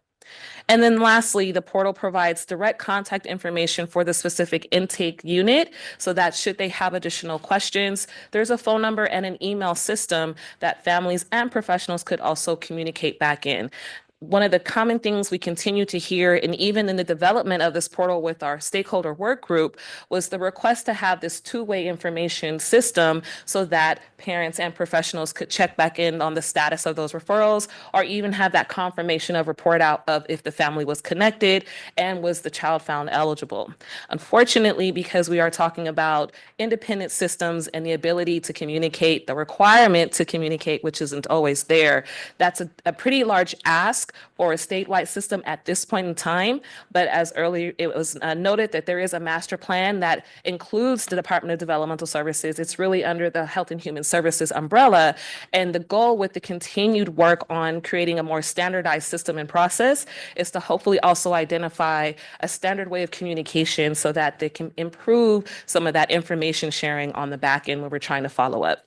And then lastly, the portal provides direct contact information for the specific intake unit so that should they have additional questions, there's a phone number and an email system that families and professionals could also communicate back in. One of the common things we continue to hear, and even in the development of this portal with our stakeholder work group, was the request to have this two-way information system so that parents and professionals could check back in on the status of those referrals, or even have that confirmation of report out of if the family was connected and was the child found eligible. Unfortunately, because we are talking about independent systems and the ability to communicate, the requirement to communicate, which isn't always there, that's a pretty large ask for a statewide system at this point in time. But as earlier it was noted that there is a master plan that includes the Department of Developmental Services. It's really under the Health and Human Services umbrella. And the goal with the continued work on creating a more standardized system and process is to hopefully also identify a standard way of communication so that they can improve some of that information sharing on the back end when we're trying to follow up.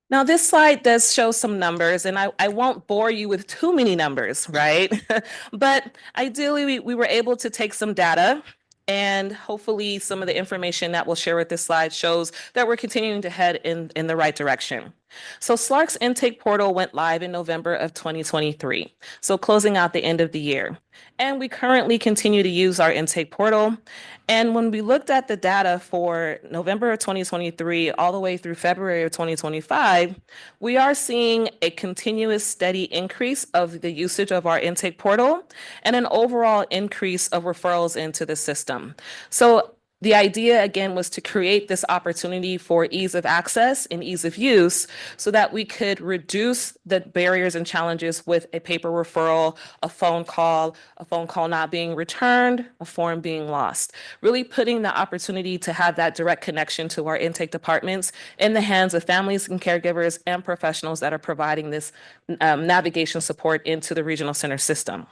Now, this slide does show some numbers, and I won't bore you with too many numbers, right? But ideally, we were able to take some data, and hopefully some of the information that we'll share with this slide shows that we're continuing to head in the right direction. So SLARC's intake portal went live in November of 2023, so closing out the end of the year. And we currently continue to use our intake portal. And when we looked at the data for November of 2023 all the way through February of 2025, we are seeing a continuous steady increase of the usage of our intake portal and an overall increase of referrals into the system. So the idea, again, was to create this opportunity for ease of access and ease of use so that we could reduce the barriers and challenges with a paper referral, a phone call not being returned, a form being lost. Really putting the opportunity to have that direct connection to our intake departments in the hands of families and caregivers and professionals that are providing this navigation support into the regional center system.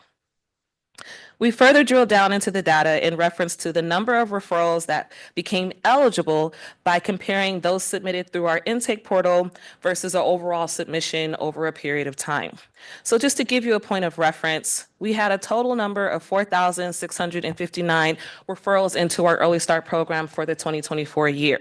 We further drilled down into the data in reference to the number of referrals that became eligible by comparing those submitted through our intake portal versus our overall submission over a period of time. So just to give you a point of reference, we had a total number of 4,659 referrals into our Early Start program for the 2024 year.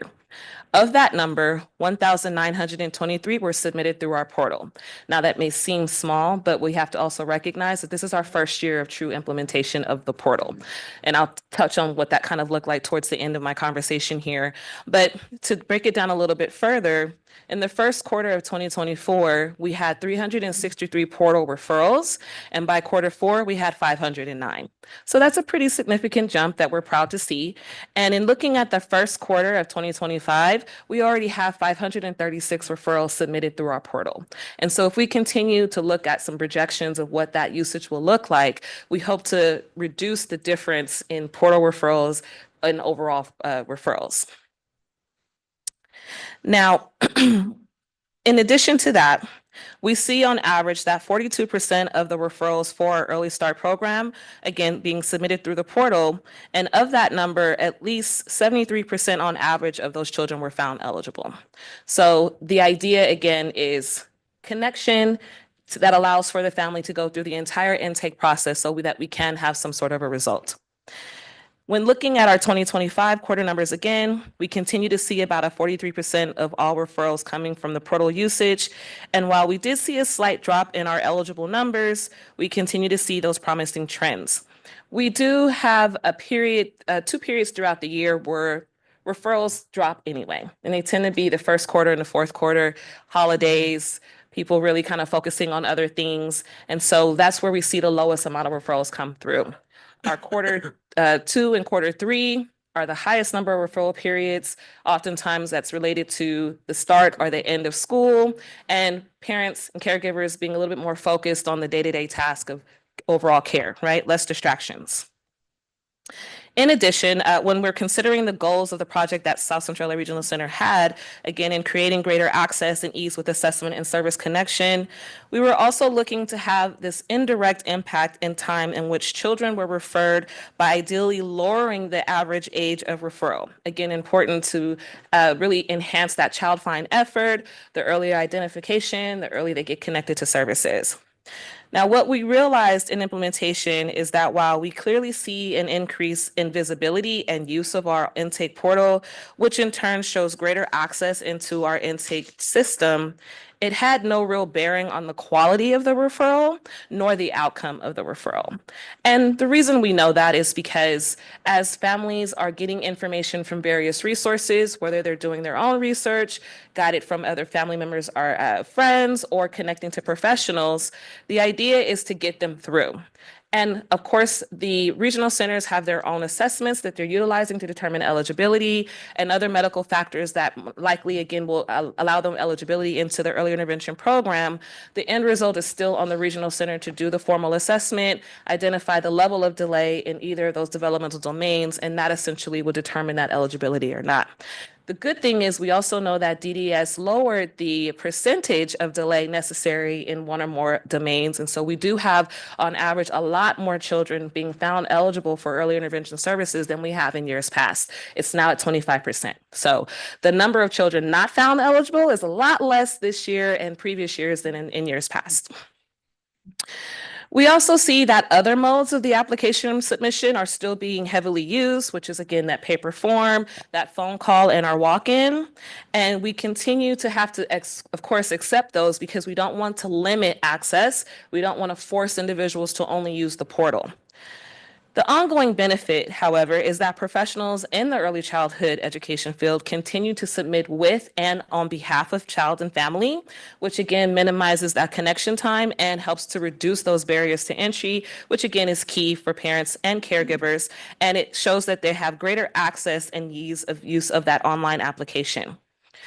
Of that number, 1,923 were submitted through our portal. Now that may seem small, but we have to also recognize that this is our first year of true implementation of the portal. And I'll touch on what that kind of looked like towards the end of my conversation here. But to break it down a little bit further, in the first quarter of 2024, we had 363 portal referrals, and by quarter four, we had 509. So that's a pretty significant jump that we're proud to see. And in looking at the first quarter of 2025, we already have 536 referrals submitted through our portal. And so if we continue to look at some projections of what that usage will look like, we hope to reduce the difference in portal referrals and overall referrals. Now, in addition to that, we see on average that 42% of the referrals for our Early Start program, again, being submitted through the portal. And of that number, at least 73% on average of those children were found eligible. So the idea, again, is connection that allows for the family to go through the entire intake process so that we can have some sort of a result. When looking at our 2025 quarter numbers again, we continue to see about a 43% of all referrals coming from the portal usage. And while we did see a slight drop in our eligible numbers, we continue to see those promising trends. We do have a period, 2 periods throughout the year where referrals drop anyway. And they tend to be the first quarter and the fourth quarter, holidays, people really kind of focusing on other things. And so that's where we see the lowest amount of referrals come through. Our quarter 2 and quarter 3 are the highest number of referral periods. Oftentimes that's related to the start or the end of school and parents and caregivers being a little bit more focused on the day-to-day task of overall care, right? Less distractions. In addition, when we're considering the goals of the project that South Central LA Regional Center had, again, in creating greater access and ease with assessment and service connection, we were also looking to have this indirect impact in time in which children were referred by ideally lowering the average age of referral. Again, important to really enhance that child find effort, the earlier identification, the early they get connected to services. Now, what we realized in implementation is that while we clearly see an increase in visibility and use of our intake portal, which in turn shows greater access into our intake system, it had no real bearing on the quality of the referral, nor the outcome of the referral. And the reason we know that is because as families are getting information from various resources, whether they're doing their own research, guided from other family members or friends, or connecting to professionals, the idea is to get them through. And of course, the regional centers have their own assessments that they're utilizing to determine eligibility and other medical factors that likely, again, will allow them eligibility into the early intervention program. The end result is still on the regional center to do the formal assessment, identify the level of delay in either of those developmental domains, and that essentially will determine that eligibility or not. The good thing is we also know that DDS lowered the percentage of delay necessary in one or more domains. And so we do have, on average, a lot more children being found eligible for early intervention services than we have in years past. It's now at 25%. So the number of children not found eligible is a lot less this year and previous years than in years past. We also see that other modes of the application submission are still being heavily used, which is again that paper form, that phone call, and our walk-in. And we continue to have to, of course, accept those because we don't want to limit access. We don't want to force individuals to only use the portal. The ongoing benefit, however, is that professionals in the early childhood education field continue to submit with and on behalf of child and family, which again minimizes that connection time and helps to reduce those barriers to entry, which again is key for parents and caregivers. And it shows that they have greater access and ease of use of that online application.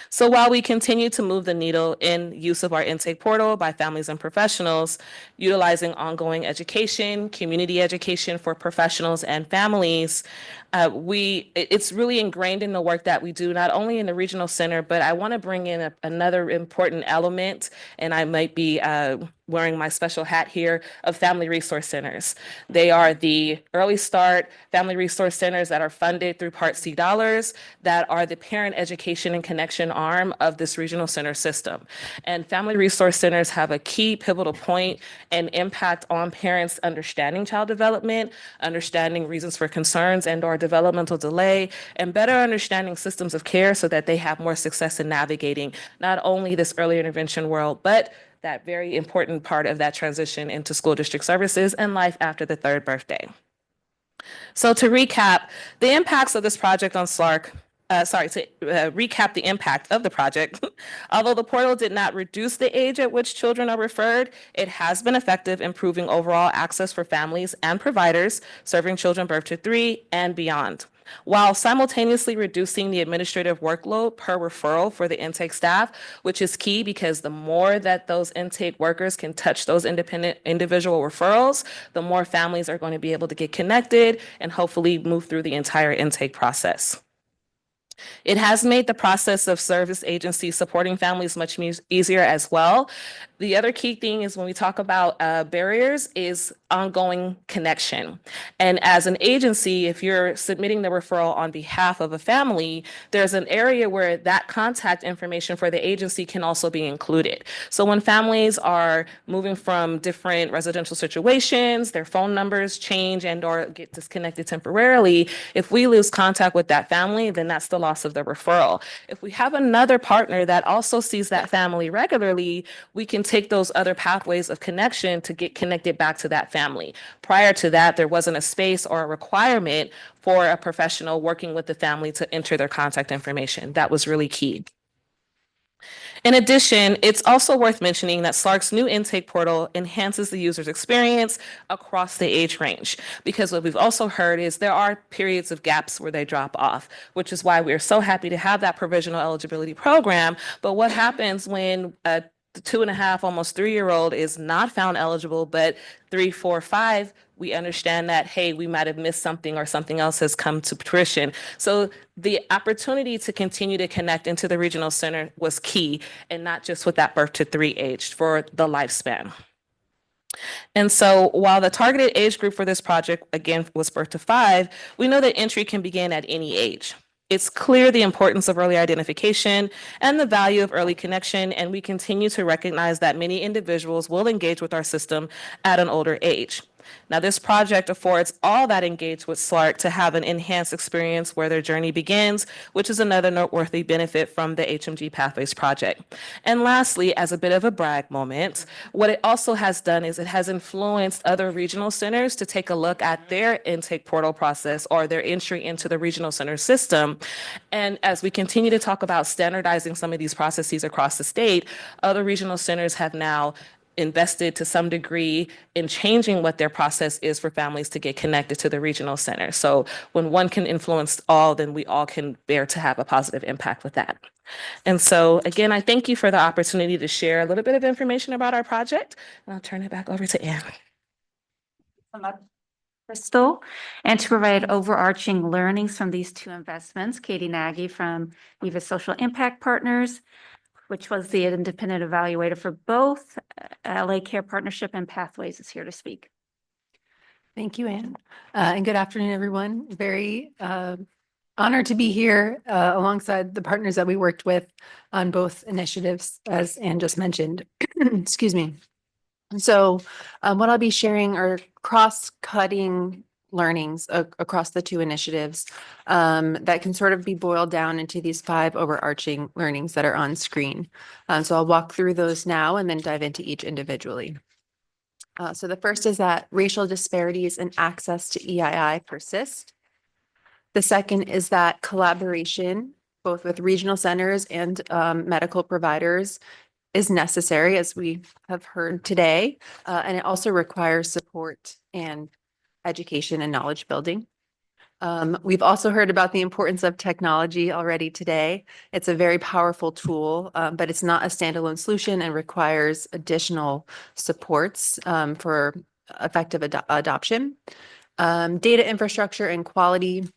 So while we continue to move the needle in use of our intake portal by families and professionals, utilizing ongoing education, community education for professionals and families, it's really ingrained in the work that we do, not only in the regional center, but I want to bring in another important element, and I might be wearing my special hat here, of family resource centers. They are the early start family resource centers that are funded through Part C dollars, that are the parent education and connection arm of this regional center system. And family resource centers have a key pivotal point and impact on parents understanding child development, understanding reasons for concerns and or developmental delay, and better understanding systems of care so that they have more success in navigating not only this early intervention world, but that very important part of that transition into school district services and life after the third birthday. So to recap, the impacts of this project on SLARC, recap the impact of the project. Although the portal did not reduce the age at which children are referred, it has been effective improving overall access for families and providers serving children birth to 3 and beyond, while simultaneously reducing the administrative workload per referral for the intake staff, which is key because the more that those intake workers can touch those independent individual referrals, the more families are going to be able to get connected and hopefully move through the entire intake process. It has made the process of service agencies supporting families much easier as well. The other key thing is when we talk about barriers is ongoing connection. And as an agency, if you're submitting the referral on behalf of a family, there's an area where that contact information for the agency can also be included. So when families are moving from different residential situations, their phone numbers change and or get disconnected temporarily, if we lose contact with that family, then that's the loss of the referral. If we have another partner that also sees that family regularly, we can take those other pathways of connection to get connected back to that family. Prior to that, there wasn't a space or a requirement for a professional working with the family to enter their contact information. That was really key. In addition, it's also worth mentioning that SLARC's new intake portal enhances the user's experience across the age range, because what we've also heard is there are periods of gaps where they drop off, which is why we're so happy to have that provisional eligibility program. But what happens when the 2.5, almost 3-year-old is not found eligible, but 3, 4, 5, we understand that, hey, we might have missed something or something else has come to fruition. So the opportunity to continue to connect into the regional center was key, and not just with that birth to 3 age, for the lifespan. And so while the targeted age group for this project, again, was birth to 5, we know that entry can begin at any age. It's clear the importance of early identification and the value of early connection, and we continue to recognize that many individuals will engage with our system at an older age. Now, this project affords all that engage with SLARC to have an enhanced experience where their journey begins, which is another noteworthy benefit from the HMG Pathways project. And lastly, as a bit of a brag moment, what it also has done is it has influenced other regional centers to take a look at their intake portal process or their entry into the regional center system. And as we continue to talk about standardizing some of these processes across the state, other regional centers have now invested to some degree in changing what their process is for families to get connected to the regional center. So when one can influence all, then we all can bear to have a positive impact with that. And so again, I thank you for the opportunity to share a little bit of information about our project. And I'll turn it back over to Anne.
Crystal, and to provide overarching learnings from these 2 investments, Katie Nagy from EVA Social Impact Partners, which was the independent evaluator for both LA Care Partnership and Pathways, is here to speak.
Thank you, Anne. And good afternoon, everyone. Very honored to be here alongside the partners that we worked with on both initiatives, as Anne just mentioned. Excuse me. So what I'll be sharing are cross-cutting learnings across the two initiatives that can sort of be boiled down into these 5 overarching learnings that are on screen. So I'll walk through those now and then dive into each individually. So the first is that racial disparities in access to EII persist. The second is that collaboration, both with regional centers and medical providers, is necessary, as we have heard today, and it also requires support and education and knowledge building. We've also heard about the importance of technology already today. It's a very powerful tool, but it's not a standalone solution and requires additional supports for effective adoption. Data infrastructure and quality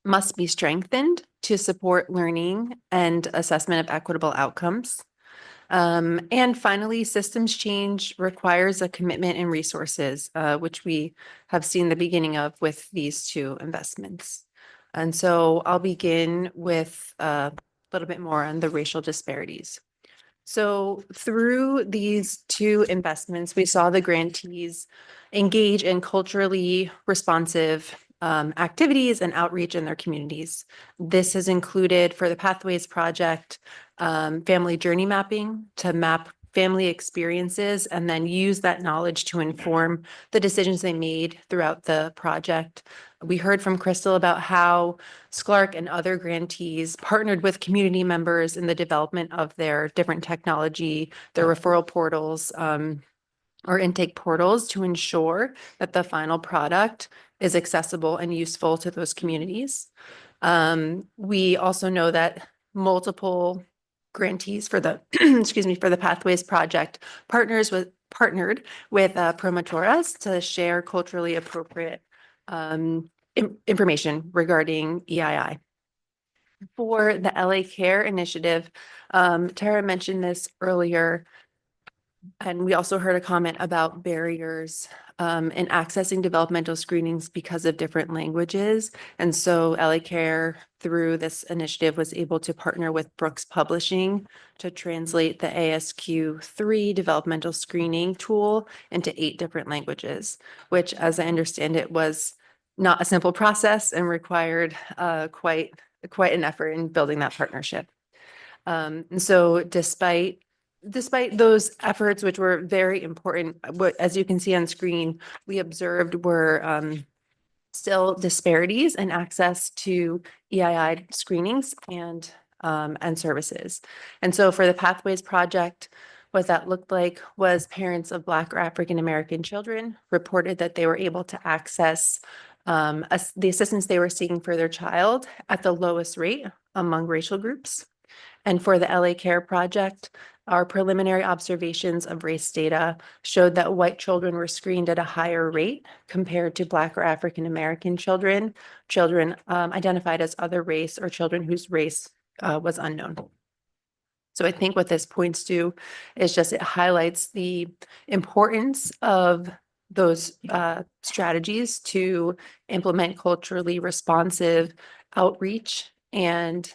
must be strengthened to support learning and assessment of equitable outcomes. And finally, systems change requires a commitment in resources, which we have seen the beginning of with these 2 investments. And so I'll begin with a little bit more on the racial disparities. So through these 2 investments, we saw the grantees engage in culturally responsive activities and outreach in their communities. This has included, for the Pathways Project, family journey mapping to map family experiences and then use that knowledge to inform the decisions they made throughout the project. We heard from Crystal about how SCLARC and other grantees partnered with community members in the development of their different technology, their referral portals, or intake portals to ensure that the final product is accessible and useful to those communities. We also know that multiple grantees for the, excuse me, for the Pathways Project partnered with Promotoras to share culturally appropriate information regarding EII. For the LA Care Initiative, Tara mentioned this earlier, and we also heard a comment about barriers in accessing developmental screenings because of different languages. And so LA Care, through this initiative, was able to partner with Brooks Publishing to translate the ASQ3 developmental screening tool into 8 different languages, which, as I understand it, was not a simple process and required quite an effort in building that partnership. And so despite those efforts, which were very important, as you can see on screen, we observed were still disparities in access to EII screenings and services. And so for the Pathways Project, what that looked like was parents of Black or African American children reported that they were able to access the assistance they were seeking for their child at the lowest rate among racial groups. And for the LA Care Project, our preliminary observations of race data showed that white children were screened at a higher rate compared to Black or African American children, identified as other race, or children whose race was unknown. So I think what this points to is just it highlights the importance of those strategies to implement culturally responsive outreach and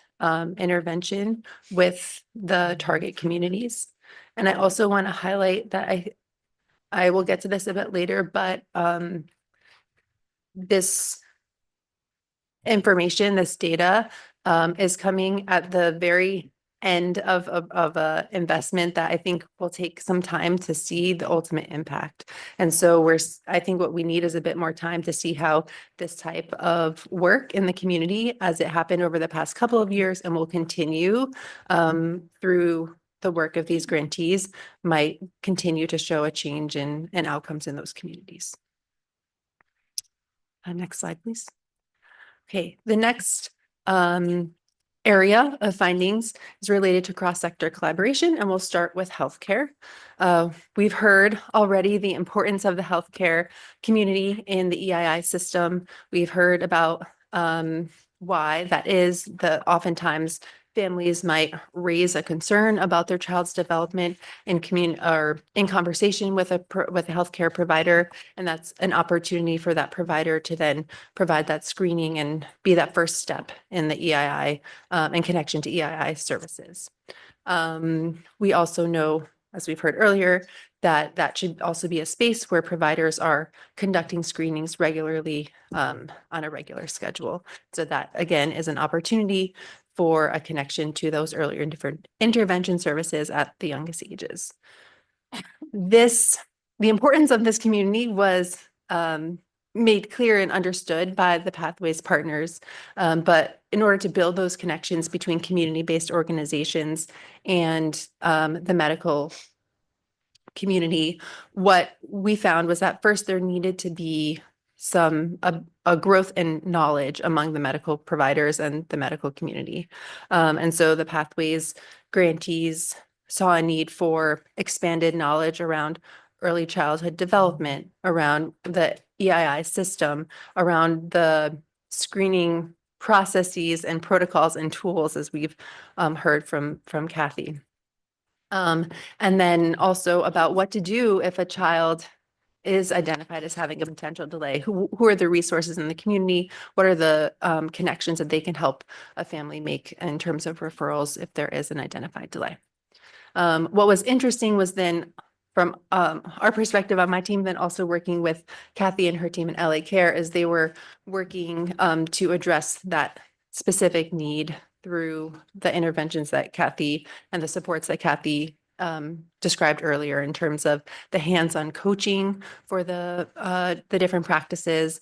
intervention with the target communities. And I also want to highlight that I will get to this a bit later, but this information, this data is coming at the very end of a investment that I think will take some time to see the ultimate impact. And so I think what we need is a bit more time to see how this type of work in the community, as it happened over the past couple of years and will continue through the work of these grantees, might continue to show a change in outcomes in those communities. Next slide, please. Okay, the next area of findings is related to cross-sector collaboration, and we'll start with healthcare. We've heard already the importance of the healthcare community in the EII system. We've heard about why that is, that oftentimes families might raise a concern about their child's development in conversation with a healthcare provider, and that's an opportunity for that provider to then provide that screening and be that first step in the EII and connection to EII services. We also know as we've heard earlier, that should also be a space where providers are conducting screenings regularly on a regular schedule. So that, again, is an opportunity for a connection to those earlier intervention services at the youngest ages. The importance of this community was made clear and understood by the Pathways partners. But in order to build those connections between community-based organizations and the medical community, what we found was that first there needed to be a growth in knowledge among the medical providers and the medical community. And so the Pathways grantees saw a need for expanded knowledge around early childhood development, around the EII system, around the screening processes and protocols and tools, as we've heard from Kathy. And then also about what to do if a child is identified as having a potential delay. Who are the resources in the community? What are the connections that they can help a family make in terms of referrals if there is an identified delay? What was interesting was then from our perspective on my team, then also working with Kathy and her team in LA Care, as they were working to address that specific need through the interventions that Kathy and the supports that Kathy described earlier in terms of the hands-on coaching for the different practices,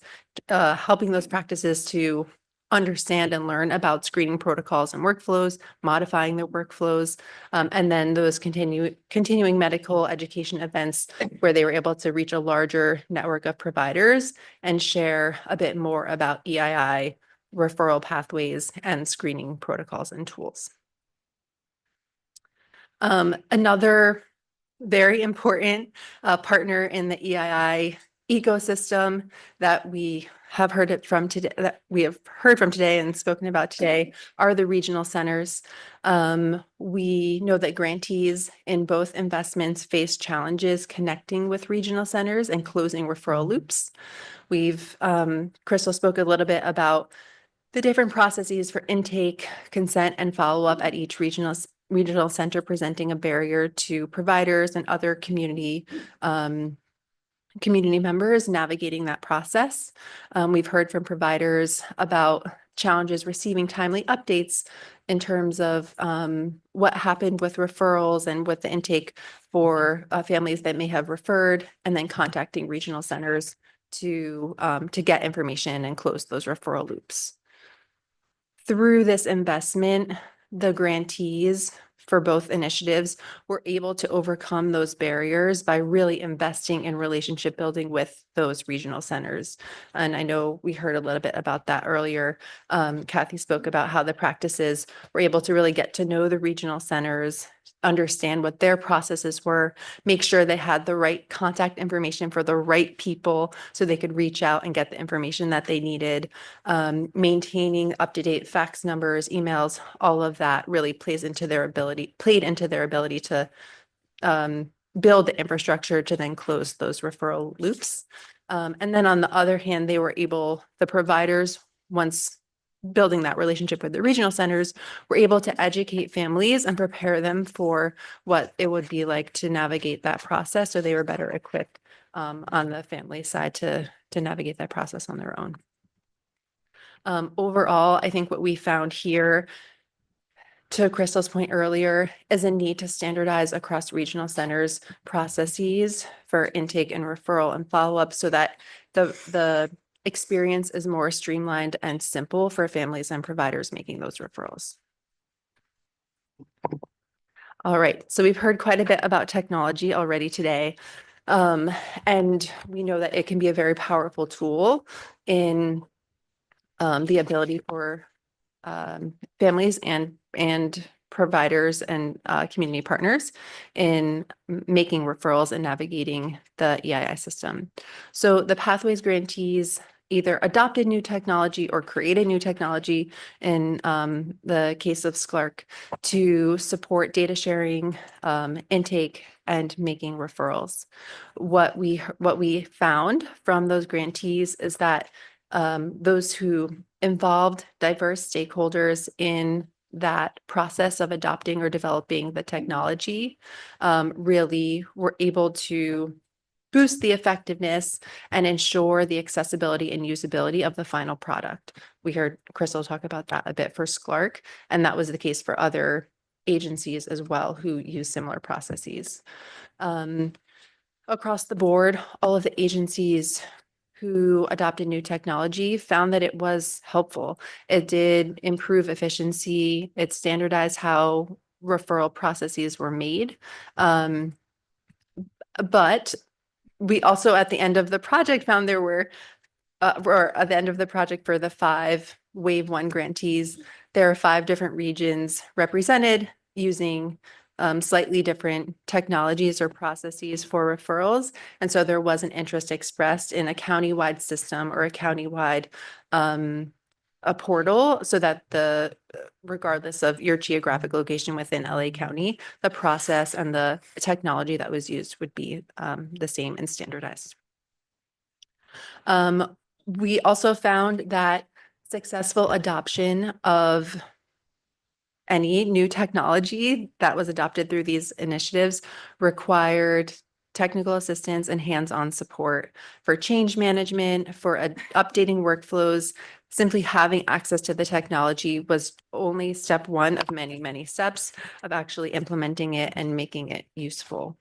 helping those practices to understand and learn about screening protocols and workflows, modifying their workflows, and then those continuing medical education events where they were able to reach a larger network of providers and share a bit more about EII, referral pathways, and screening protocols and tools. Another very important partner in the EII ecosystem that we have heard from today and spoken about today are the regional centers. We know that grantees in both investments face challenges connecting with regional centers and closing referral loops. Crystal spoke a little bit about the different processes for intake, consent, and follow-up at each regional center, presenting a barrier to providers and other community members navigating that process. We've heard from providers about challenges receiving timely updates in terms of what happened with referrals and with the intake for families that may have referred, and then contacting regional centers to get information and close those referral loops. Through this investment, the grantees for both initiatives were able to overcome those barriers by really investing in relationship building with those regional centers. And I know we heard a little bit about that earlier. Kathy spoke about how the practices were able to really get to know the regional centers, understand what their processes were, make sure they had the right contact information for the right people so they could reach out and get the information that they needed. Maintaining up-to-date fax numbers, emails, all of that really played into their ability to build the infrastructure to then close those referral loops. And then on the other hand, the providers, once building that relationship with the regional centers, were able to educate families and prepare them for what it would be like to navigate that process. So they were better equipped on the family side to navigate that process on their own. Overall, I think what we found here, to Crystal's point earlier, is a need to standardize across regional centers processes for intake and referral and follow-up so that the experience is more streamlined and simple for families and providers making those referrals. All right, so we've heard quite a bit about technology already today. And we know that it can be a very powerful tool in the ability for families and providers and community partners in making referrals and navigating the EII system. So the Pathways grantees either adopted new technology or created new technology in the case of SCLARC to support data sharing, intake, and making referrals. What we found from those grantees is that those who involved diverse stakeholders in that process of adopting or developing the technology, really were able to boost the effectiveness and ensure the accessibility and usability of the final product. We heard Crystal talk about that a bit for SCLARC, and that was the case for other agencies as well who use similar processes. Across the board, all of the agencies who adopted new technology found that it was helpful. It did improve efficiency. It standardized how referral processes were made. But we also, at the end of the project, found there were, or at the end of the project for the 5 Wave 1 grantees, there are 5 different regions represented using slightly different technologies or processes for referrals. And so there was an interest expressed in a countywide system or a countywide a portal so that regardless of your geographic location within LA County, the process and the technology that was used would be the same and standardized. We also found that successful adoption of any new technology that was adopted through these initiatives required technical assistance and hands-on support for change management, for updating workflows. Simply having access to the technology was only step 1 of many, many steps of actually implementing it and making it useful.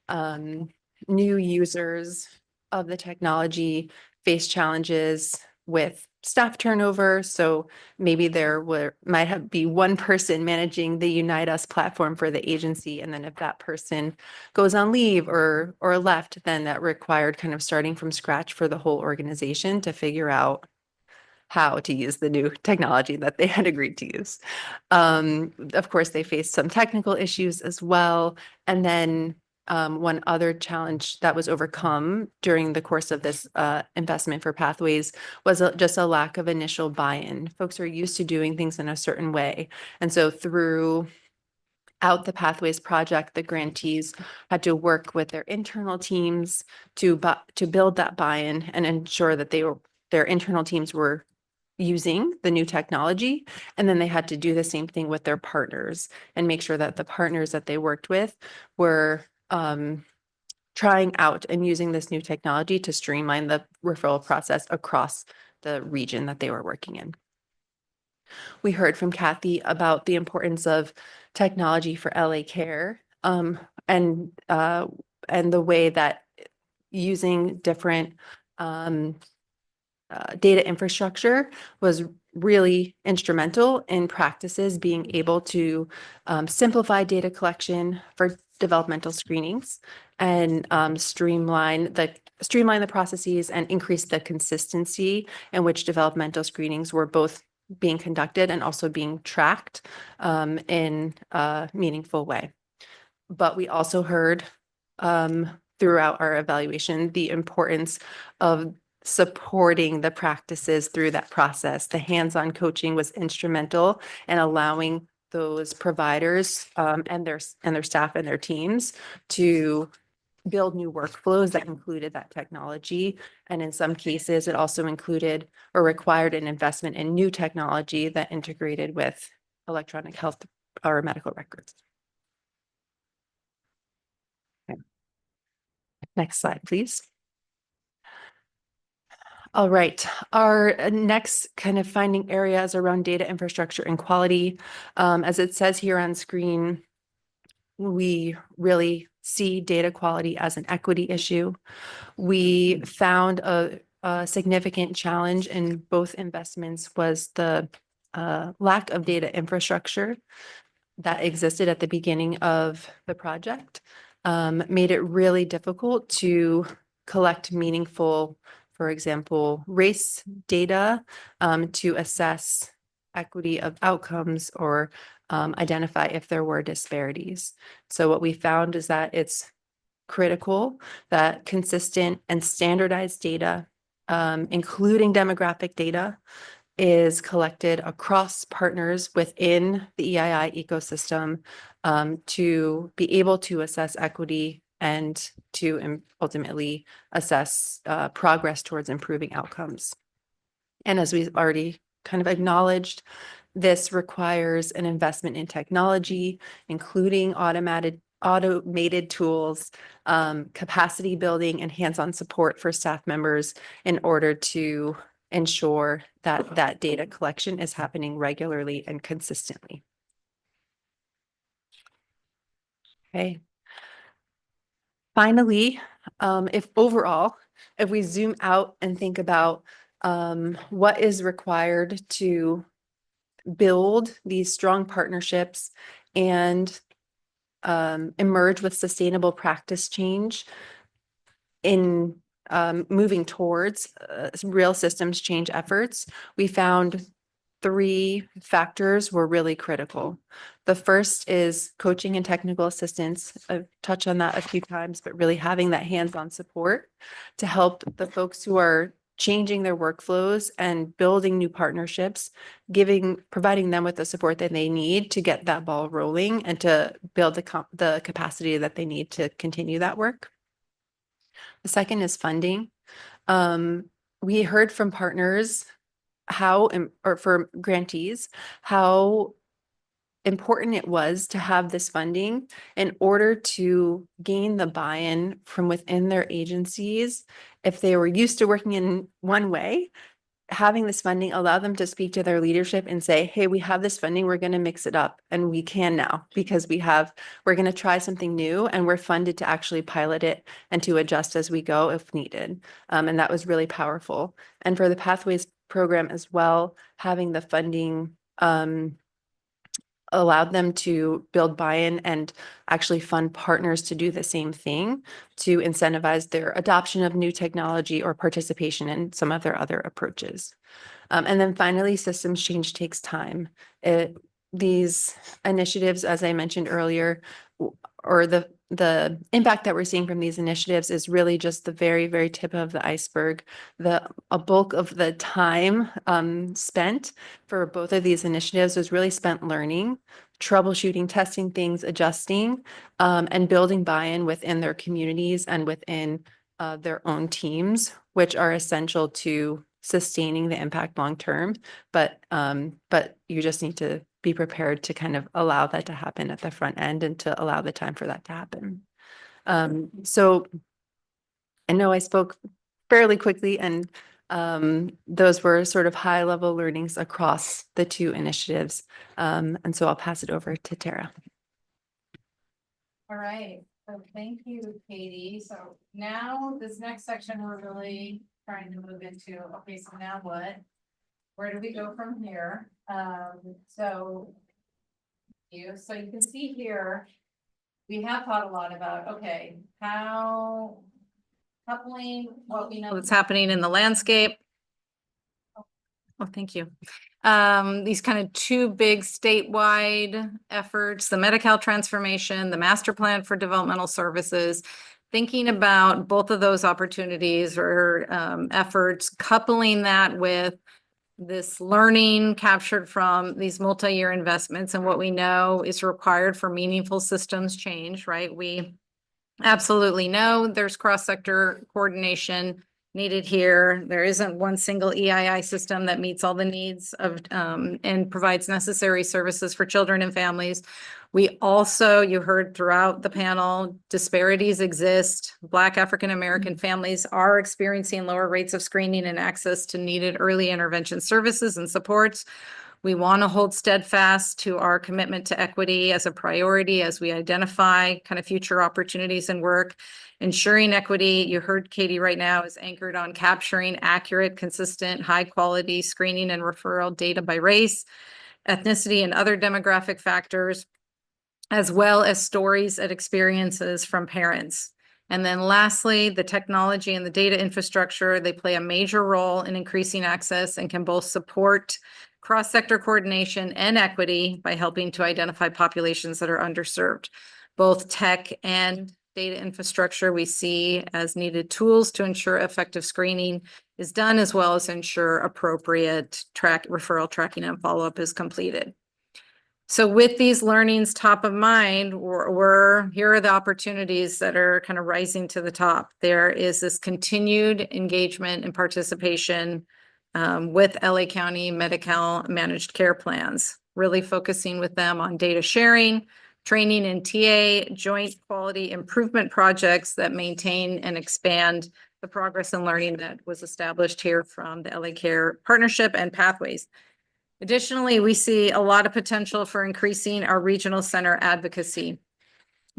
New users of the technology face challenges with staff turnover. So maybe there might be one person managing the Unite Us platform for the agency. And then if that person goes on leave or left, then that required kind of starting from scratch for the whole organization to figure out how to use the new technology that they had agreed to use. Of course, they faced some technical issues as well. And then one other challenge that was overcome during the course of this investment for Pathways was just a lack of initial buy-in. Folks are used to doing things in a certain way. And so throughout the Pathways project, the grantees had to work with their internal teams to build that buy-in and ensure that their internal teams were using the new technology. And then they had to do the same thing with their partners and make sure that the partners that they worked with were trying out and using this new technology to streamline the referral process across the region that they were working in. We heard from Kathy about the importance of technology for LA Care, and the way that using different data infrastructure was really instrumental in practices being able to simplify data collection for developmental screenings and streamline the processes and increase the consistency in which developmental screenings were both being conducted and also being tracked in a meaningful way. But we also heard throughout our evaluation the importance of supporting the practices through that process. The hands-on coaching was instrumental in allowing those providers and their staff and their teams to build new workflows that included that technology. And in some cases, it also included or required an investment in new technology that integrated with electronic health or medical records. Okay. Next slide, please. All right, our next kind of finding areas around data infrastructure and quality. As it says here on screen, we really see data quality as an equity issue. We found a significant challenge in both investments was the lack of data infrastructure that existed at the beginning of the project, made it really difficult to collect meaningful, for example, race data to assess equity of outcomes or identify if there were disparities. So what we found is that it's critical that consistent and standardized data, including demographic data, is collected across partners within the EII ecosystem to be able to assess equity and to ultimately assess progress towards improving outcomes. And as we've already kind of acknowledged, This requires an investment in technology, including automated tools, capacity building, and hands-on support for staff members in order to ensure that that data collection is happening regularly and consistently. Okay. Finally, if we zoom out and think about what is required to build these strong partnerships and emerge with sustainable practice change in moving towards real systems change efforts, we found 3 factors were really critical. The first is coaching and technical assistance. I've touched on that a few times, but really having that hands-on support to help the folks who are changing their workflows and building new partnerships, providing them with the support that they need to get that ball rolling and to build the capacity that they need to continue that work. The second is funding. We heard from partners or for grantees, how important it was to have this funding in order to gain the buy-in from within their agencies. If they were used to working in one way, having this funding allowed them to speak to their leadership and say, hey, we have this funding, we're going to mix it up, and we can now because we're going to try something new and we're funded to actually pilot it and to adjust as we go if needed. And that was really powerful. And for the Pathways program as well, having the funding allowed them to build buy-in and actually fund partners to do the same thing to incentivize their adoption of new technology or participation in some of their other approaches. And then finally, systems change takes time. These initiatives, as I mentioned earlier, or the impact that we're seeing from these initiatives is really just the very, very tip of the iceberg. A bulk of the time spent for both of these initiatives was really spent learning, troubleshooting, testing things, adjusting, and building buy-in within their communities and within their own teams, which are essential to sustaining the impact long term. But you just need to be prepared to kind of allow that to happen at the front end and to allow the time for that to happen. So I know I spoke fairly quickly, and those were sort of high level learnings across the 2 initiatives. And so I'll pass it over to Tara.
All right, so thank you, Katie. So now this next section, we're really trying to move into, okay, so now what? Where do we go from here? So you can see here, we have thought a lot about, okay, how coupling what we know that's happening in the landscape. Oh, thank you. These kind of 2 big statewide efforts, the Medi-Cal transformation, the master plan for developmental services, thinking about both of those opportunities or efforts, coupling that with this learning captured from these multi-year investments and what we know is required for meaningful systems change, right? We absolutely know there's cross-sector coordination needed here. There isn't one single EII system that meets all the needs of and provides necessary services for children and families. We also, you heard throughout the panel, disparities exist. Black African-American families are experiencing lower rates of screening and access to needed early intervention services and supports. We want to hold steadfast to our commitment to equity as a priority as we identify kind of future opportunities and work. Ensuring equity, you heard Katie right now, is anchored on capturing accurate, consistent, high-quality screening and referral data by race, ethnicity, and other demographic factors, as well as stories and experiences from parents. And then lastly, the technology and the data infrastructure, they play a major role in increasing access and can both support cross-sector coordination and equity by helping to identify populations that are underserved. Both tech and data infrastructure we see as needed tools to ensure effective screening is done, as well as ensure appropriate referral tracking and follow-up is completed. So with these learnings top of mind, here are the opportunities that are kind of rising to the top. There is this continued engagement and participation with LA County Medi-Cal managed care plans, really focusing with them on data sharing, training and TA, joint quality improvement projects that maintain and expand the progress and learning that was established here from the LA Care Partnership and Pathways. Additionally, we see a lot of potential for increasing our regional center advocacy,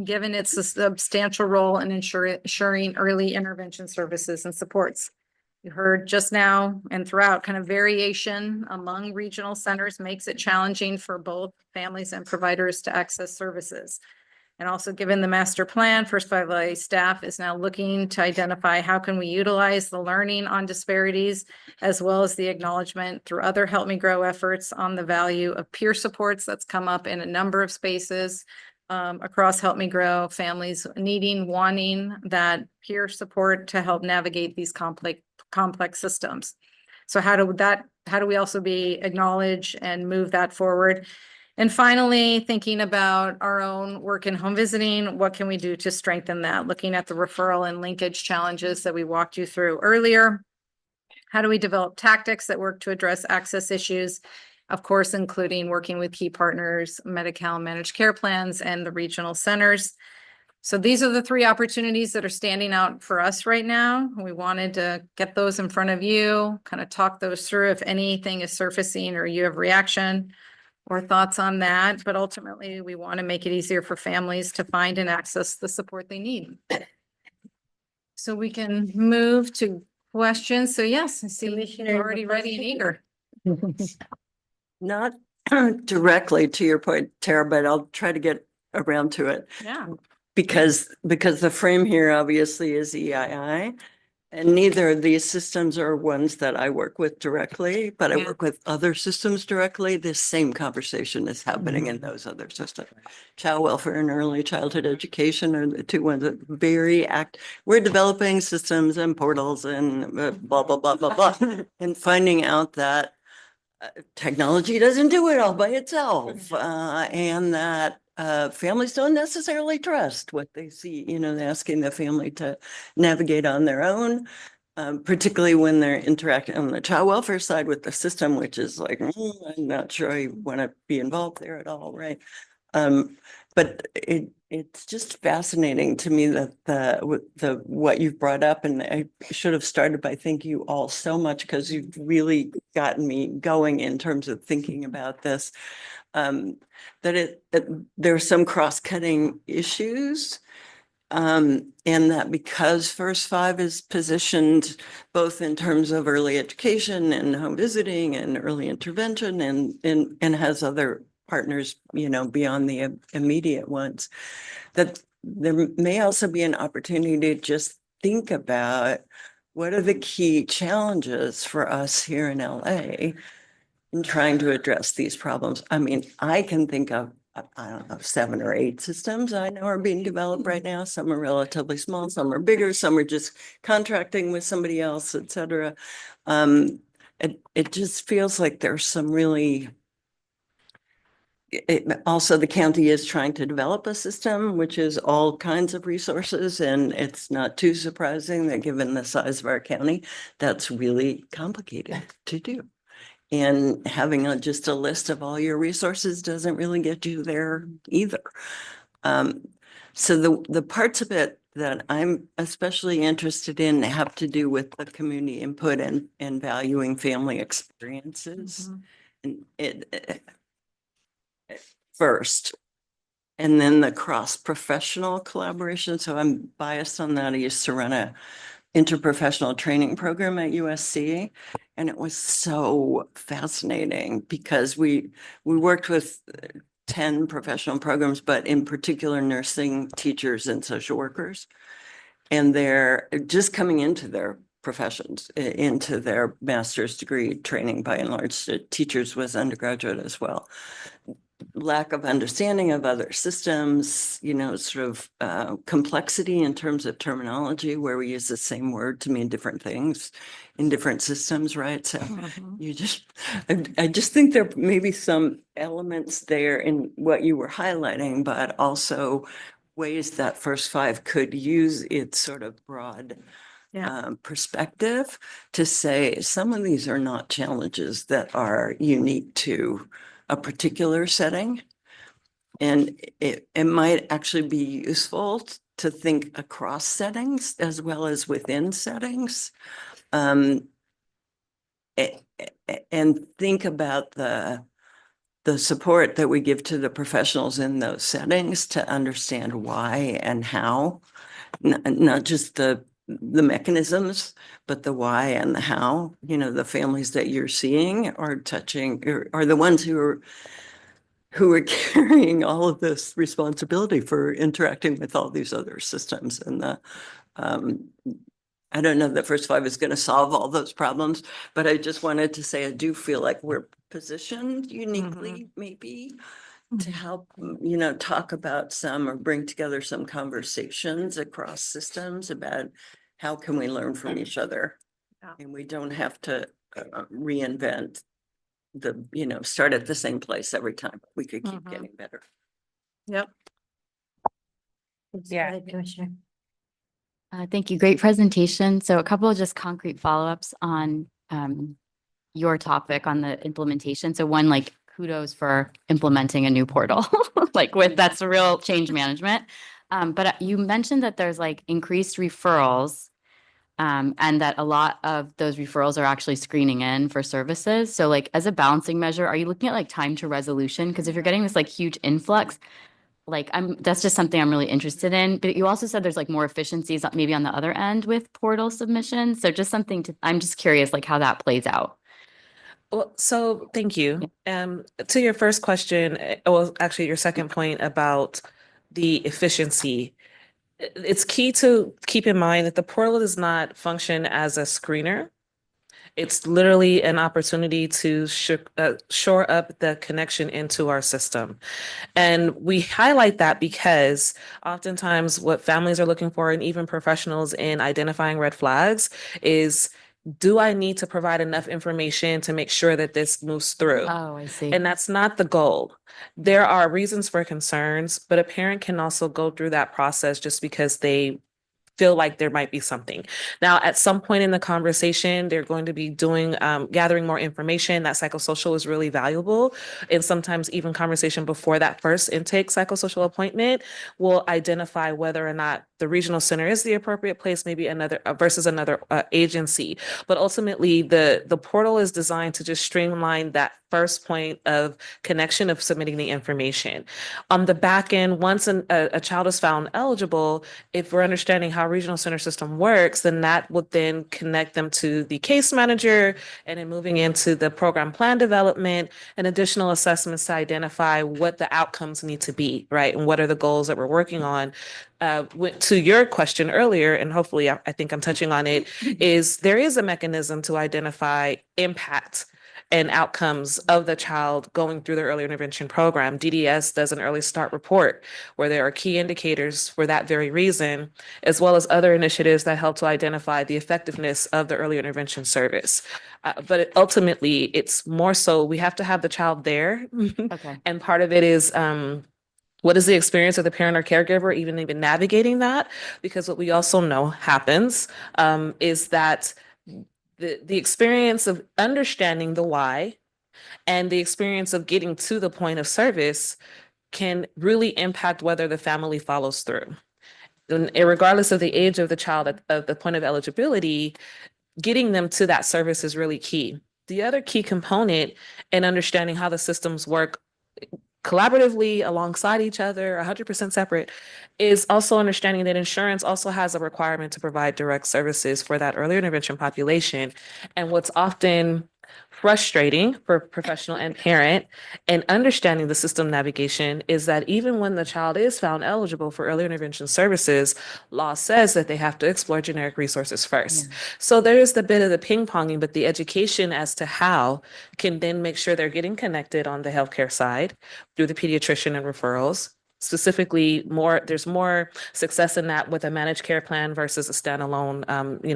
given its substantial role in ensuring early intervention services and supports. You heard just now and throughout, kind of variation among regional centers makes it challenging for both families and providers to access services. And also, given the master plan, First 5LA staff is now looking to identify how can we utilize the learning on disparities, as well as the acknowledgement through other Help Me Grow efforts on the value of peer supports that's come up in a number of spaces across Help Me Grow, families wanting that peer support to help navigate these complex systems. So how do we also acknowledge and move that forward? And finally, thinking about our own work in home visiting, what can we do to strengthen that? Looking at the referral and linkage challenges that we walked you through earlier. How do we develop tactics that work to address access issues? Of course, including working with key partners, Medi-Cal managed care plans, and the regional centers. So these are the three opportunities that are standing out for us right now. We wanted to get those in front of you, kind of talk those through if anything is surfacing or you have reaction or thoughts on that. But ultimately, we want to make it easier for families to find and access the support they need. So we can move to questions. So yes, I see you're already ready and eager.
Not directly to your point, Tara, but I'll try to get around to it.
Yeah.
Because the frame here obviously is EII. And neither of these systems are ones that I work with directly, but I work with other systems directly. This same conversation is happening in those other systems. Child welfare and early childhood education are the two ones that we're developing systems and portals and blah, blah, blah, blah, blah. And finding out that technology doesn't do it all by itself, and that families don't necessarily trust what they see, they're asking the family to navigate on their own, particularly when they're interacting on the child welfare side with the system, which is like, I'm not sure I want to be involved there at all, right? But it's just fascinating to me that what you've brought up, and I should have started by thanking you all so much because you've really gotten me going in terms of thinking about this. That there are some cross-cutting issues, and that because First Five is positioned both in terms of early education and home visiting and early intervention, and has other partners, beyond the immediate ones, that there may also be an opportunity to just think about what are the key challenges for us here in LA in trying to address these problems. I mean, I can think of, I don't know, 7 or 8 systems I know are being developed right now. Some are relatively small, some are bigger, some are just contracting with somebody else, et cetera. It just feels like there's some really, also the county is trying to develop a system, which is all kinds of resources. And it's not too surprising that given the size of our county, that's really complicated to do. And having just a list of all your resources doesn't really get you there either. So the parts of it that I'm especially interested in have to do with the community input and valuing family experiences. And it first, and then the cross-professional collaboration. So I'm biased on that. I used to run a interprofessional training program at USC. And it was so fascinating because we worked with 10 professional programs, but in particular nursing teachers and social workers. And they're just coming into their professions, into their master's degree training, by and large. Teachers was undergraduate as well. Lack of understanding of other systems, sort of complexity in terms of terminology, where we use the same word to mean different things in different systems, right? So I just think there may be some elements there in what you were highlighting, but also ways that First Five could use its sort of broad perspective to say some of these are not challenges that are unique to a particular setting. And it might actually be useful to think across settings as well as within settings. And think about the support that we give to the professionals in those settings to understand why and how, not just the mechanisms, but the why and the how. You know, the families that you're seeing are touching, are the ones who are carrying all of this responsibility for interacting with all these other systems. And I don't know that First Five is going to solve all those problems, but I just wanted to say I do feel like we're positioned uniquely, maybe, to help, you know, talk about some or bring together some conversations across systems about how can we learn from each other. And we don't have to reinvent the, you know, start at the same place every time. We could keep getting better.
Yep.
Yeah. Commissioner.
Thank you. Great presentation. So a couple of just concrete follow-ups on your topic on the implementation. So one, like, kudos for implementing a new portal, like that's a real change management. But you mentioned that there's like increased referrals and that a lot of those referrals are actually screening in for services. So like as a balancing measure, are you looking at like time to resolution? Because if you're getting this like huge influx, like that's just something I'm really interested in. But you also said there's like more efficiencies maybe on the other end with portal submissions. So just something I'm just curious like how that plays out.
Well, so thank you. To your first question, well, actually your second point about the efficiency, it's key to keep in mind that the portal does not function as a screener. It's literally an opportunity to shore up the connection into our system. And we highlight that because oftentimes what families are looking for, and even professionals in identifying red flags, is, do I need to provide enough information to make sure that this moves through?
Oh, I see.
And that's not the goal. There are reasons for concerns, but a parent can also go through that process just because they feel like there might be something. Now, at some point in the conversation, they're going to be doing, gathering more information. That psychosocial is really valuable. And sometimes even conversation before that first intake psychosocial appointment will identify whether or not the regional center is the appropriate place, maybe another versus another agency. But ultimately, the portal is designed to just streamline that first point of connection of submitting the information. On the back end, once a child is found eligible, if we're understanding how regional center system works, then that would then connect them to the case manager, and then moving into the program plan development and additional assessments to identify what the outcomes need to be, right? And what are the goals that we're working on. To your question earlier, and hopefully I think I'm touching on it, is there is a mechanism to identify impact and outcomes of the child going through the early intervention program. DDS does an early start report where there are key indicators for that very reason, as well as other initiatives that help to identify the effectiveness of the early intervention service. But ultimately, it's more so we have to have the child there.
Okay.
And part of it is, what is the experience of the parent or caregiver even navigating that? Because what we also know happens is that the experience of understanding the why and the experience of getting to the point of service can really impact whether the family follows through. And regardless of the age of the child at the point of eligibility, getting them to that service is really key. The other key component in understanding how the systems work collaboratively alongside each other, 100% separate, is also understanding that insurance also has a requirement to provide direct services for that early intervention population. And what's often frustrating for professional and parent and understanding the system navigation is that even when the child is found eligible for early intervention services, law says that they have to explore generic resources first. Yeah. So there is the bit of the ping ponging, but the education as to how can then make sure they're getting connected on the healthcare side through the pediatrician and referrals, specifically there's more success in that with a managed care plan versus a standalone,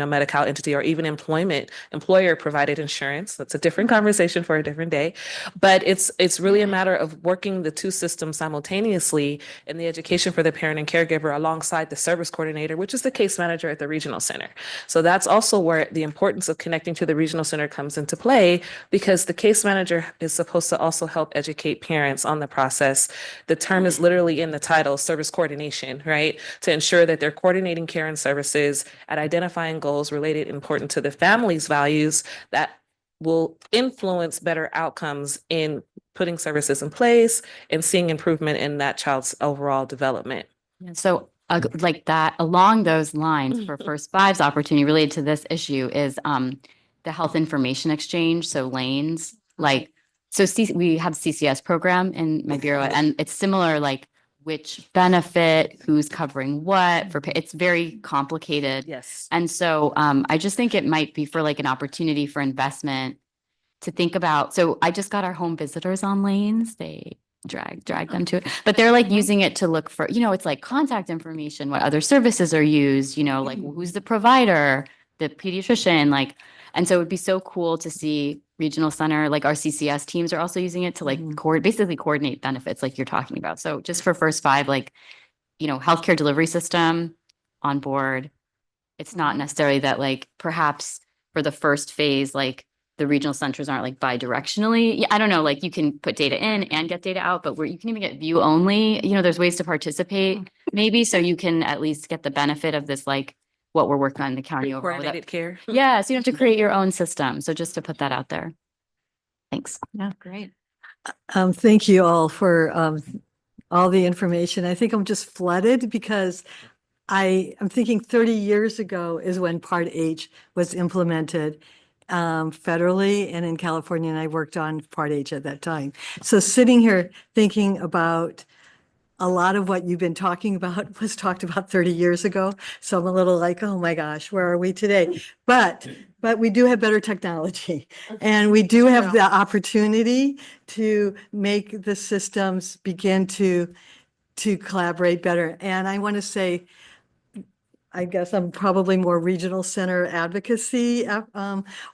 Medi-Cal entity or even employer provided insurance. That's a different conversation for a different day. But it's really a matter of working the two systems simultaneously in the education for the parent and caregiver alongside the service coordinator, which is the case manager at the regional center. So that's also where the importance of connecting to the regional center comes into play, because the case manager is supposed to also help educate parents on the process. The term is literally in the title, service coordination, right? To ensure that they're coordinating care and services at identifying goals related important to the family's values that will influence better outcomes in putting services in place and seeing improvement in that child's overall development.
So like that, along those lines for First Five's opportunity related to this issue is the health information exchange. So lanes, like, we have CCS program in my bureau, and it's similar, like which benefit, who's covering what it's very complicated.
Yes.
And so I just think it might be for like an opportunity for investment to think about. So I just got our home visitors on lanes. They drag them to it, but they're like using it to look for, it's like contact information, what other services are used, like who's the provider, the pediatrician, like, and so it would be so cool to see regional center, like our CCS teams are also using it to like basically coordinate benefits like you're talking about. So just for First Five, like, healthcare delivery system on board. It's not necessarily that like perhaps for the first phase, like the regional centers aren't like bi-directionally. I don't know, like you can put data in and get data out, but where you can even get view only, there's ways to participate maybe, so you can at least get the benefit of this, like what we're working on in the county overall.
Coordinated care.
Yeah, so you don't have to create your own system. So just to put that out there. Thanks.
Yeah, great.
Thank you all for all the information. I think I'm just flooded because I'm thinking 30 years ago is when Part H was implemented federally and in California, and I worked on Part H at that time. So sitting here thinking about a lot of what you've been talking about was talked about 30 years ago. So I'm a little like, oh my gosh, where are we today? But we do have better technology, and we do have the opportunity to make the systems begin to collaborate better. And I want to say, I guess I'm probably more regional center advocacy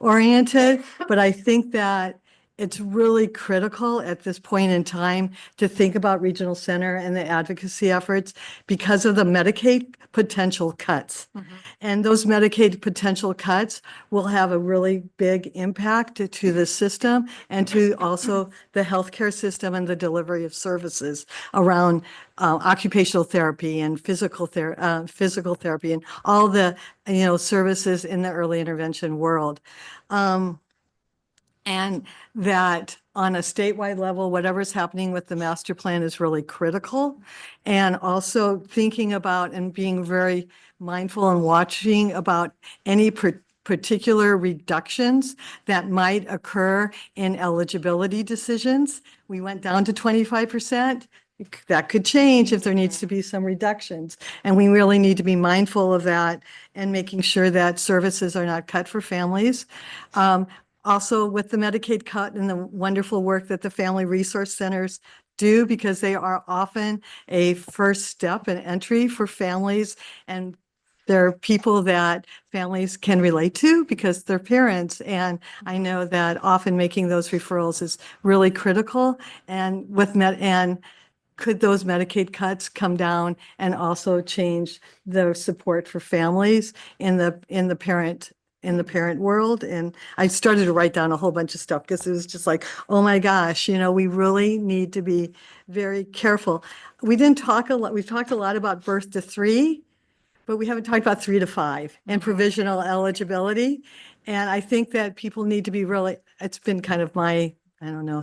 oriented, but I think that it's really critical at this point in time to think about regional center and the advocacy efforts because of the Medicaid potential cuts. And those Medicaid potential cuts will have a really big impact to the system and to also the healthcare system and the delivery of services around occupational therapy and physical therapy and all the services in the early intervention world. And that on a statewide level, whatever's happening with the master plan is really critical. And also thinking about and being very mindful and watching about any particular reductions that might occur in eligibility decisions. We went down to 25%. That could change if there needs to be some reductions. And we really need to be mindful of that and making sure that services are not cut for families. Also with the Medicaid cut and the wonderful work that the Family Resource Centers do, because they are often a first step and entry for families, and they're people that families can relate to because they're parents. And I know that often making those referrals is really critical. And could those Medicaid cuts come down and also change the support for families in the parent world? And I started to write down a whole bunch of stuff because it was just like, oh my gosh, we really need to be very careful. We didn't talk a lot. We've talked a lot about birth to 3, but we haven't talked about 3 to 5 and provisional eligibility. And I think that people need to be it's been kind of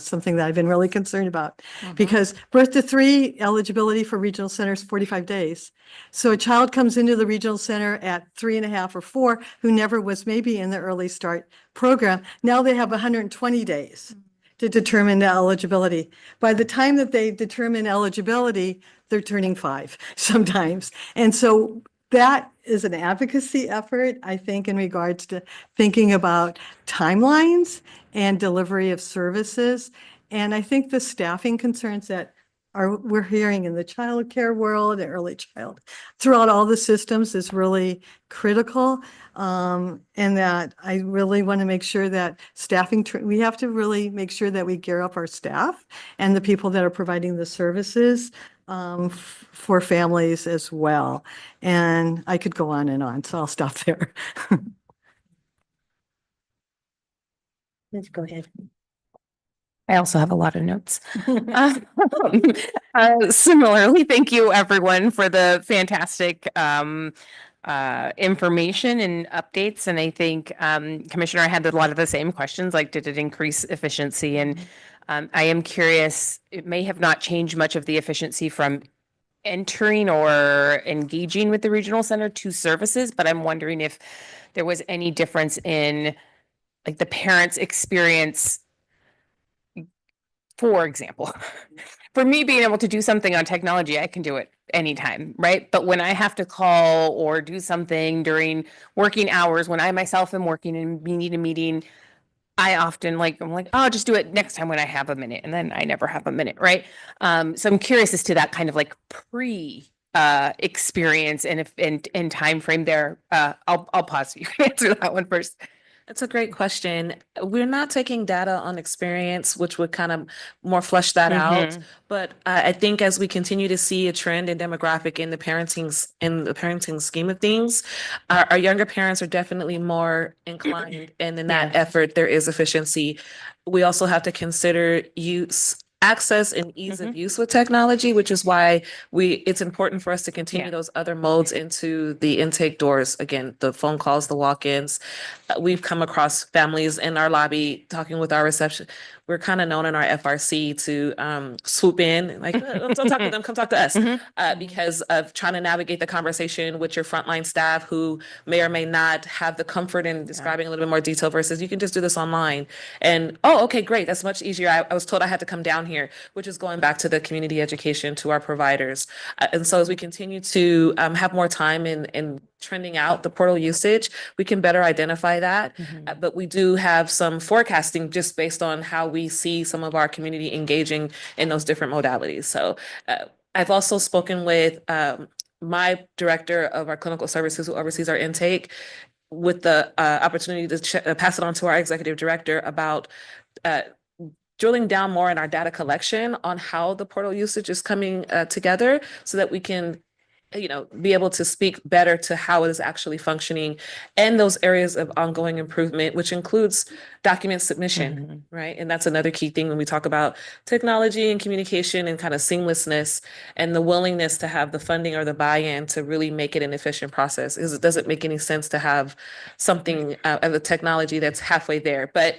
something that I've been really concerned about, because birth to 3 eligibility for regional centers 45 days. So a child comes into the regional center at 3.5 or 4 who never was maybe in the early start program. Now they have 120 days to determine the eligibility. By the time that they determine eligibility, they're turning 5 sometimes. And so that is an advocacy effort, I think, in regards to thinking about timelines and delivery of services. And I think the staffing concerns that we're hearing in the childcare world, and early child, throughout all the systems is really critical. And that I really want to make sure that staffing, we have to really make sure that we gear up our staff and the people that are providing the services for families as well. And I could go on, so I'll stop there.
Let's go ahead.
I also have a lot of notes. Similarly, thank you everyone for the fantastic information and updates. And I think Commissioner, I had a lot of the same questions, like did it increase efficiency? And I am curious, it may have not changed much of the efficiency from entering or engaging with the regional center to services, but I'm wondering if there was any difference in like the parents' experience. For example, for me being able to do something on technology, I can do it anytime, right? But when I have to call or do something during working hours, when I myself am working and we need a meeting, I often I'm like, oh, I'll just do it next time when I have a minute. And then I never have a minute, right? So I'm curious as to that kind of like experience and if and time frame there. I'll pause so you can answer that one first.
That's a great question. We're not taking data on experience, which would kind of more flesh that out. But I think as we continue to see a trend in demographic in the parenting scheme of things, our younger parents are definitely more inclined, and in that effort, there is efficiency. We also have to consider access and ease of use with technology, which is why it's important for us to continue those other modes into the intake doors. Again, the phone calls, the walk-ins. We've come across families in our lobby talking with our reception. We're kind of known in our FRC to swoop in, like, don't talk to them, come talk to us, because of trying to navigate the conversation with your frontline staff who may or may not have the comfort in describing a little bit more detail versus you can just do this online. And, oh, okay, great, that's much easier. I was told I had to come down here, which is going back to the community education to our providers. And so as we continue to have more time in trending out the portal usage, we can better identify that. But we do have some forecasting just based on how we see some of our community engaging in those different modalities. So I've also spoken with my director of our clinical services who oversees our intake with the opportunity to pass it on to our executive director about drilling down more in our data collection on how the portal usage is coming together so that we can be able to speak better to how it is actually functioning and those areas of ongoing improvement, which includes document submission, right? And that's another key thing when we talk about technology and communication and kind of seamlessness and the willingness to have the funding or the buy-in to really make it an efficient process. Because it doesn't make any sense to have something of the technology that's halfway there. But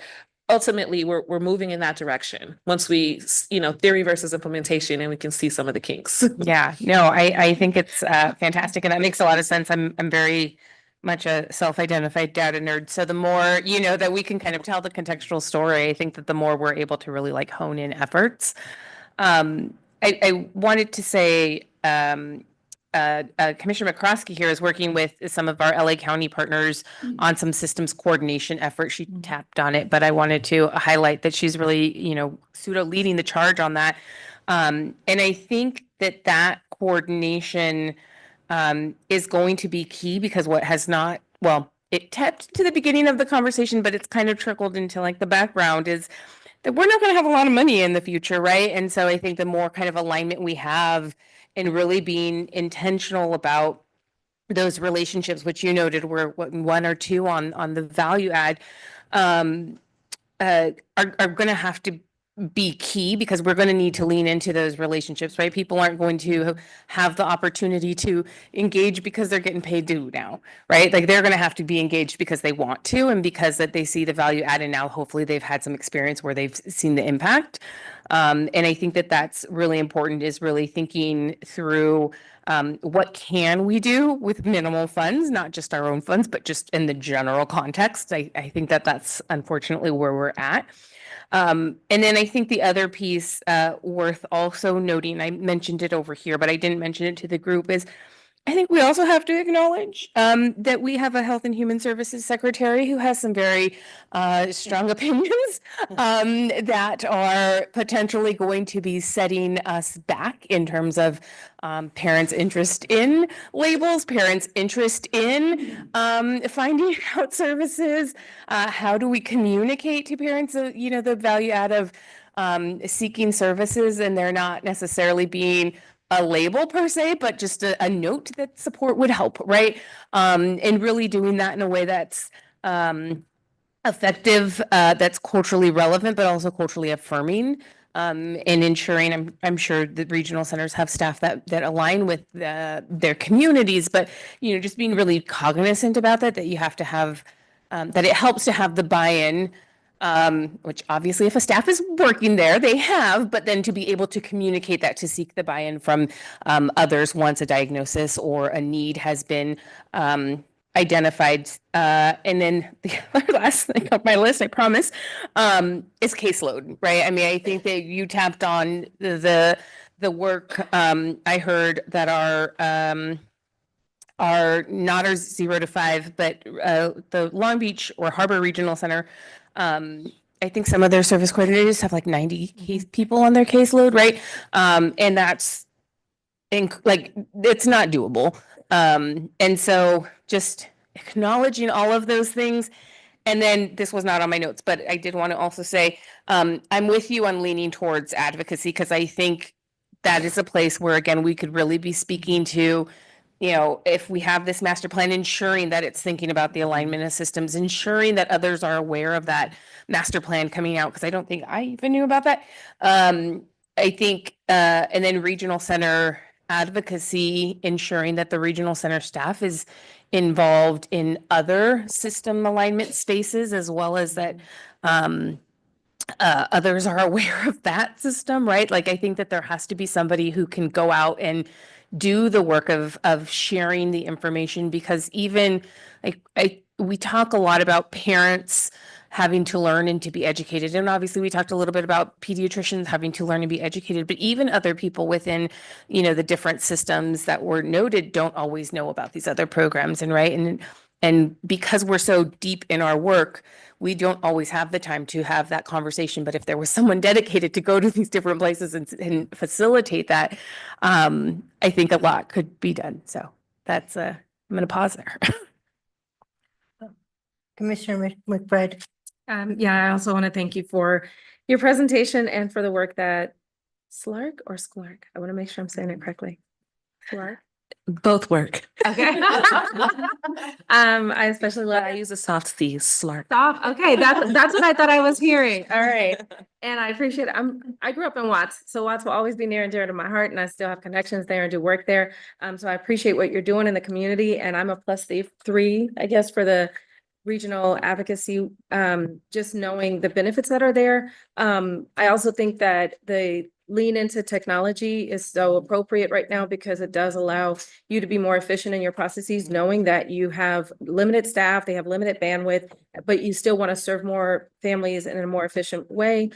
ultimately, we're moving in that direction once we, theory versus implementation, and we can see some of the kinks.
Yeah, no, I think it's fantastic, and that makes a lot of sense. I'm very much a self-identified data nerd, so the more that we can kind of tell the contextual story, I think that the more we're able to really like hone in efforts. I wanted to say. Commissioner McCroskey here is working with some of our LA County partners on some systems coordination efforts. She tapped on it, but I wanted to highlight that she's really, pseudo leading the charge on that. And I think that coordination is going to be key because what has not, it tapped to the beginning of the conversation, but it's kind of trickled into like the background is that we're not going to have a lot of money in the future, right? And so I think the more kind of alignment we have and really being intentional about those relationships, which you noted were one or two on the value add, are going to have to be key because we're going to need to lean into those relationships, right? People aren't going to have the opportunity to engage because they're getting paid to now, right? Like they're going to have to be engaged because they want to and because that they see the value add and now hopefully they've had some experience where they've seen the impact. And I think that's really important is really thinking through what can we do with minimal funds, not just our own funds, but just in the general context. I think that's unfortunately where we're at. And then I think the other piece worth also noting, I mentioned it over here, but I didn't mention it to the group, is I think we also have to acknowledge that we have a Health and Human Services Secretary who has some very strong opinions that are potentially going to be setting us back in terms of parents' interest in labels, parents' interest in finding out services. How do we communicate to parents, the value add of seeking services, and they're not necessarily being a label per se, but just a note that support would help, right? And really doing that in a way that's effective, that's culturally relevant, but also culturally affirming, and ensuring, I'm sure the regional centers have staff that align with their communities, but, just being really cognizant about that you have to have, that it helps to have the buy-in, which obviously if a staff is working there, they have, but then to be able to communicate that, to seek the buy-in from others once a diagnosis or a need has been identified. And then the other last thing on my list, I promise, is caseload, right? I mean, I think that you tapped on the work. I heard that our not our 0 to 5, but the Long Beach or Harbor Regional Center, I think some of their service coordinators have like 90 people on their caseload, right? And that's it's not doable. And so just acknowledging all of those things. And then this was not on my notes, but I did want to also say, I'm with you on leaning towards advocacy, because I think that is a place where, again, we could really be speaking to, if we have this master plan, ensuring that it's thinking about the alignment of systems, ensuring that others are aware of that master plan coming out, because I don't think I even knew about that. I think, and then regional center advocacy, ensuring that the regional center staff is involved in other system alignment spaces, as well as that others are aware of that system, right? Like, I think that there has to be somebody who can go out and do the work of sharing the information, because even we talk a lot about parents having to learn and to be educated. And obviously we talked a little bit about pediatricians having to learn and be educated, but even other people within, the different systems that were noted don't always know about these other programs. And right. And because we're so deep in our work, we don't always have the time to have that conversation. But if there was someone dedicated to go to these different places and facilitate that, I think a lot could be done. So that's, I'm going to pause there.
Commissioner McBride.
Yeah, I also want to thank you for your presentation and for the work that Slark or Sklark? I want to make sure I'm saying it correctly. Slark?
Both work.
Okay. I especially love.
I use a soft C, Slark.
Stop. Okay, that's what I thought I was hearing. All right. And I appreciate it. I grew up in Watts, so Watts will always be near and dear to my heart, and I still have connections there and do work there. So I appreciate what you're doing in the community, and I'm a +3, I guess, for the regional advocacy, just knowing the benefits that are there. I also think that the lean into technology is so appropriate right now, because it does allow you to be more efficient in your processes, knowing that you have limited staff, they have limited bandwidth, but you still want to serve more families in a more efficient way.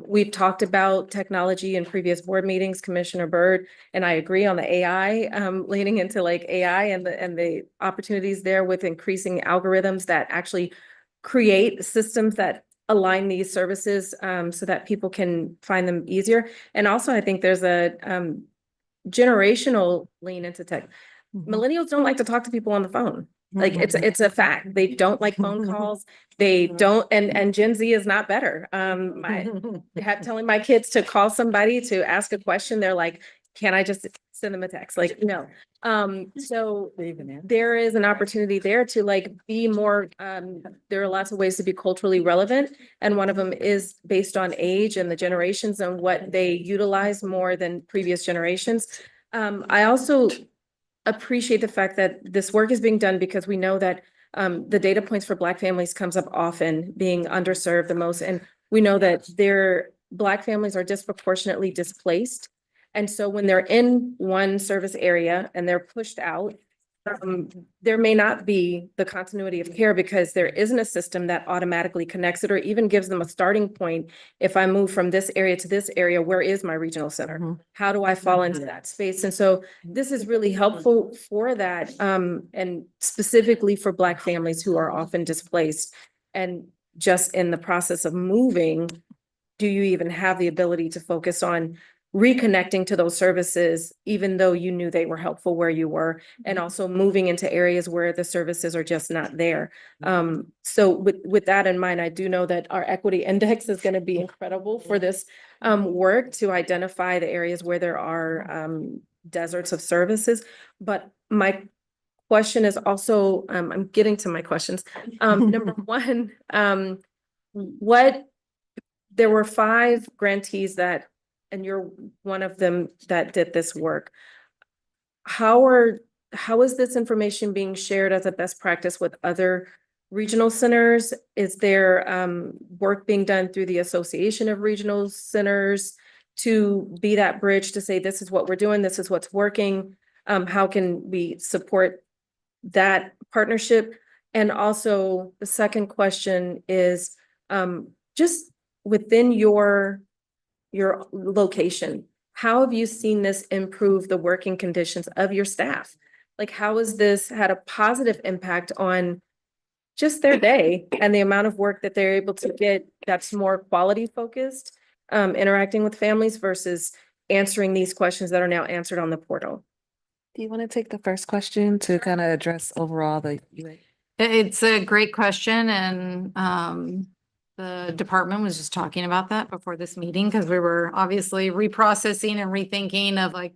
We've talked about technology in previous board meetings, Commissioner Byrd, and I agree on the AI, leaning into like AI and the opportunities there with increasing algorithms that actually create systems that align these services so that people can find them easier. And also, I think there's a generational lean into tech. Millennials don't like to talk to people on the phone. Like it's a fact. They don't like phone calls. They don't, and Gen Z is not better. Telling my kids to call somebody to ask a question, they're like, can I just send them a text? Like, no. So there is an opportunity there to like be more, there are lots of ways to be culturally relevant. And one of them is based on age and the generations and what they utilize more than previous generations. I also appreciate the fact that this work is being done, because we know that the data points for Black families comes up often, being underserved the most. And we know that Black families are disproportionately displaced. And so when they're in one service area and they're pushed out, there may not be the continuity of care because there isn't a system that automatically connects it or even gives them a starting point. If I move from this area to this area, where is my regional center? How do I fall into that space? And so this is really helpful for that, and specifically for Black families who are often displaced. And just in the process of moving, do you even have the ability to focus on reconnecting to those services, even though you knew they were helpful where you were, and also moving into areas where the services are just not there. So with that in mind, I do know that our equity index is going to be incredible for this work to identify the areas where there are deserts of services. But my question is also, I'm getting to my questions. Number one, there were 5 grantees that, and you're one of them that did this work. How is this information being shared as a best practice with other regional centers? Is there work being done through the Association of Regional Centers to be that bridge to say, this is what we're doing, this is what's working? How can we support that partnership? And also the second question is just within your location, how have you seen this improve the working conditions of your staff? Like, how has this had a positive impact on just their day and the amount of work that they're able to get that's more quality focused, interacting with families versus answering these questions that are now answered on the portal?
Do you want to take the first question to kind of address overall the UA?
It's a great question, and the department was just talking about that before this meeting because we were obviously reprocessing and rethinking of like,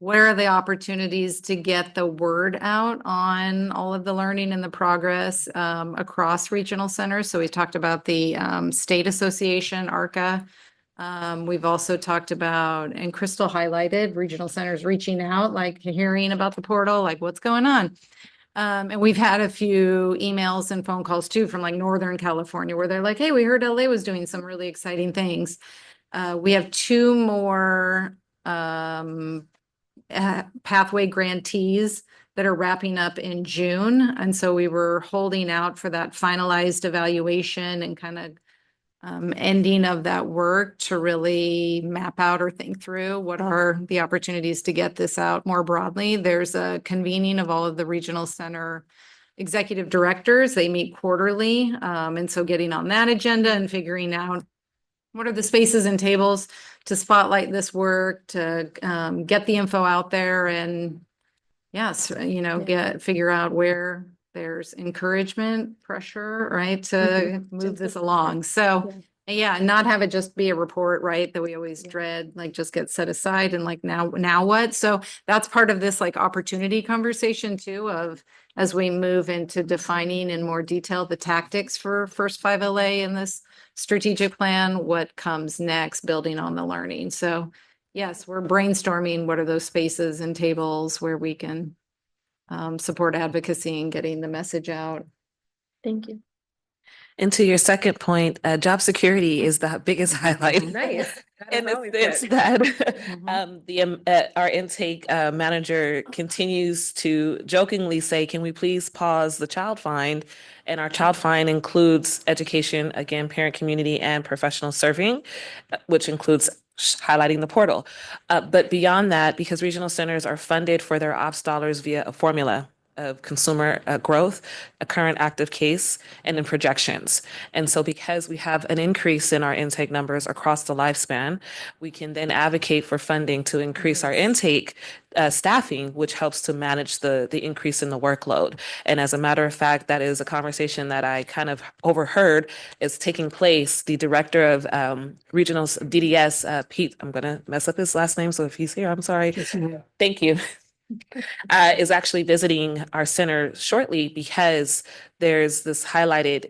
where are the opportunities to get the word out on all of the learning and the progress across regional centers. So we talked about the State Association, ARCA. We've also talked about, and Crystal highlighted, regional centers reaching out, like hearing about the portal, like what's going on. And we've had a few emails and phone calls too from like Northern California where they're like, hey, we heard LA was doing some really exciting things. We have 2 more pathway grantees that are wrapping up in June. And so we were holding out for that finalized evaluation and kind of ending of that work to really map out or think through what are the opportunities to get this out more broadly. There's a convening of all of the regional center executive directors. They meet quarterly. And so getting on that agenda and figuring out what are the spaces and tables to spotlight this work, to get the info out there and yes, figure out where there's encouragement, pressure, right, to move this along. So yeah, not have it just be a report, right, that we always dread, like just get set aside and like now what? So that's part of this like opportunity conversation too, of as we move into defining in more detail the tactics for First 5 LA in this strategic plan, what comes next, building on the learning. So yes, we're brainstorming what are those spaces and tables where we can support advocacy and getting the message out.
Thank you.
And to your second point, job security is the biggest highlight.
Nice.
In the sense that our intake manager continues to jokingly say, can we please pause the child find? And our child find includes education, again, parent community and professional serving, which includes highlighting the portal. But beyond that, because regional centers are funded for their ops dollars via a formula of consumer growth, a current active case, and in projections. And so because we have an increase in our intake numbers across the lifespan, we can then advocate for funding to increase our intake staffing, which helps to manage the increase in the workload. And as a matter of fact, that is a conversation that I kind of overheard is taking place. The director of regional DDS, Pete, I'm going to mess up his last name, so if he's here, I'm sorry. Thank you. Is actually visiting our center shortly because there's this highlighted,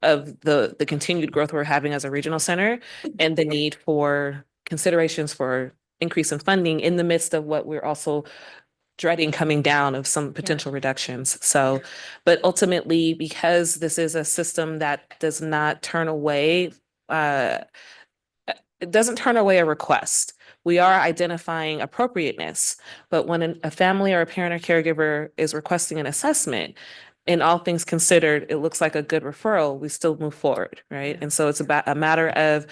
of the continued growth we're having as a regional center and the need for considerations for increase in funding in the midst of what we're also dreading coming down of some potential reductions. So, but ultimately, because this is a system that does not turn away, it doesn't turn away a request. we are identifying appropriateness. But when a family or a parent or caregiver is requesting an assessment, in all things considered, it looks like a good referral, we still move forward, right? And so it's about a matter of,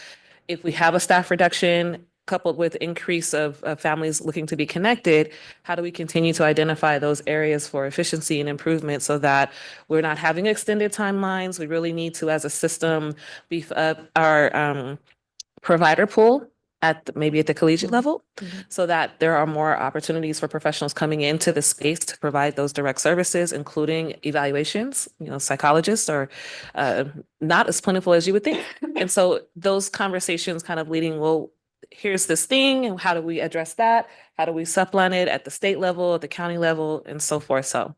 if we have a staff reduction coupled with increase of families looking to be connected, how do we continue to identify those areas for efficiency and improvement so that we're not having extended timelines? We really need to, as a system, beef up our provider pool maybe at the collegiate level, so that there are more opportunities for professionals coming into the space to provide those direct services, including evaluations. Psychologists are not as plentiful as you would think. And so those conversations kind of leading, well, here's this thing, and how do we address that? How do we supplement it at the state level, at the county level, and so forth? So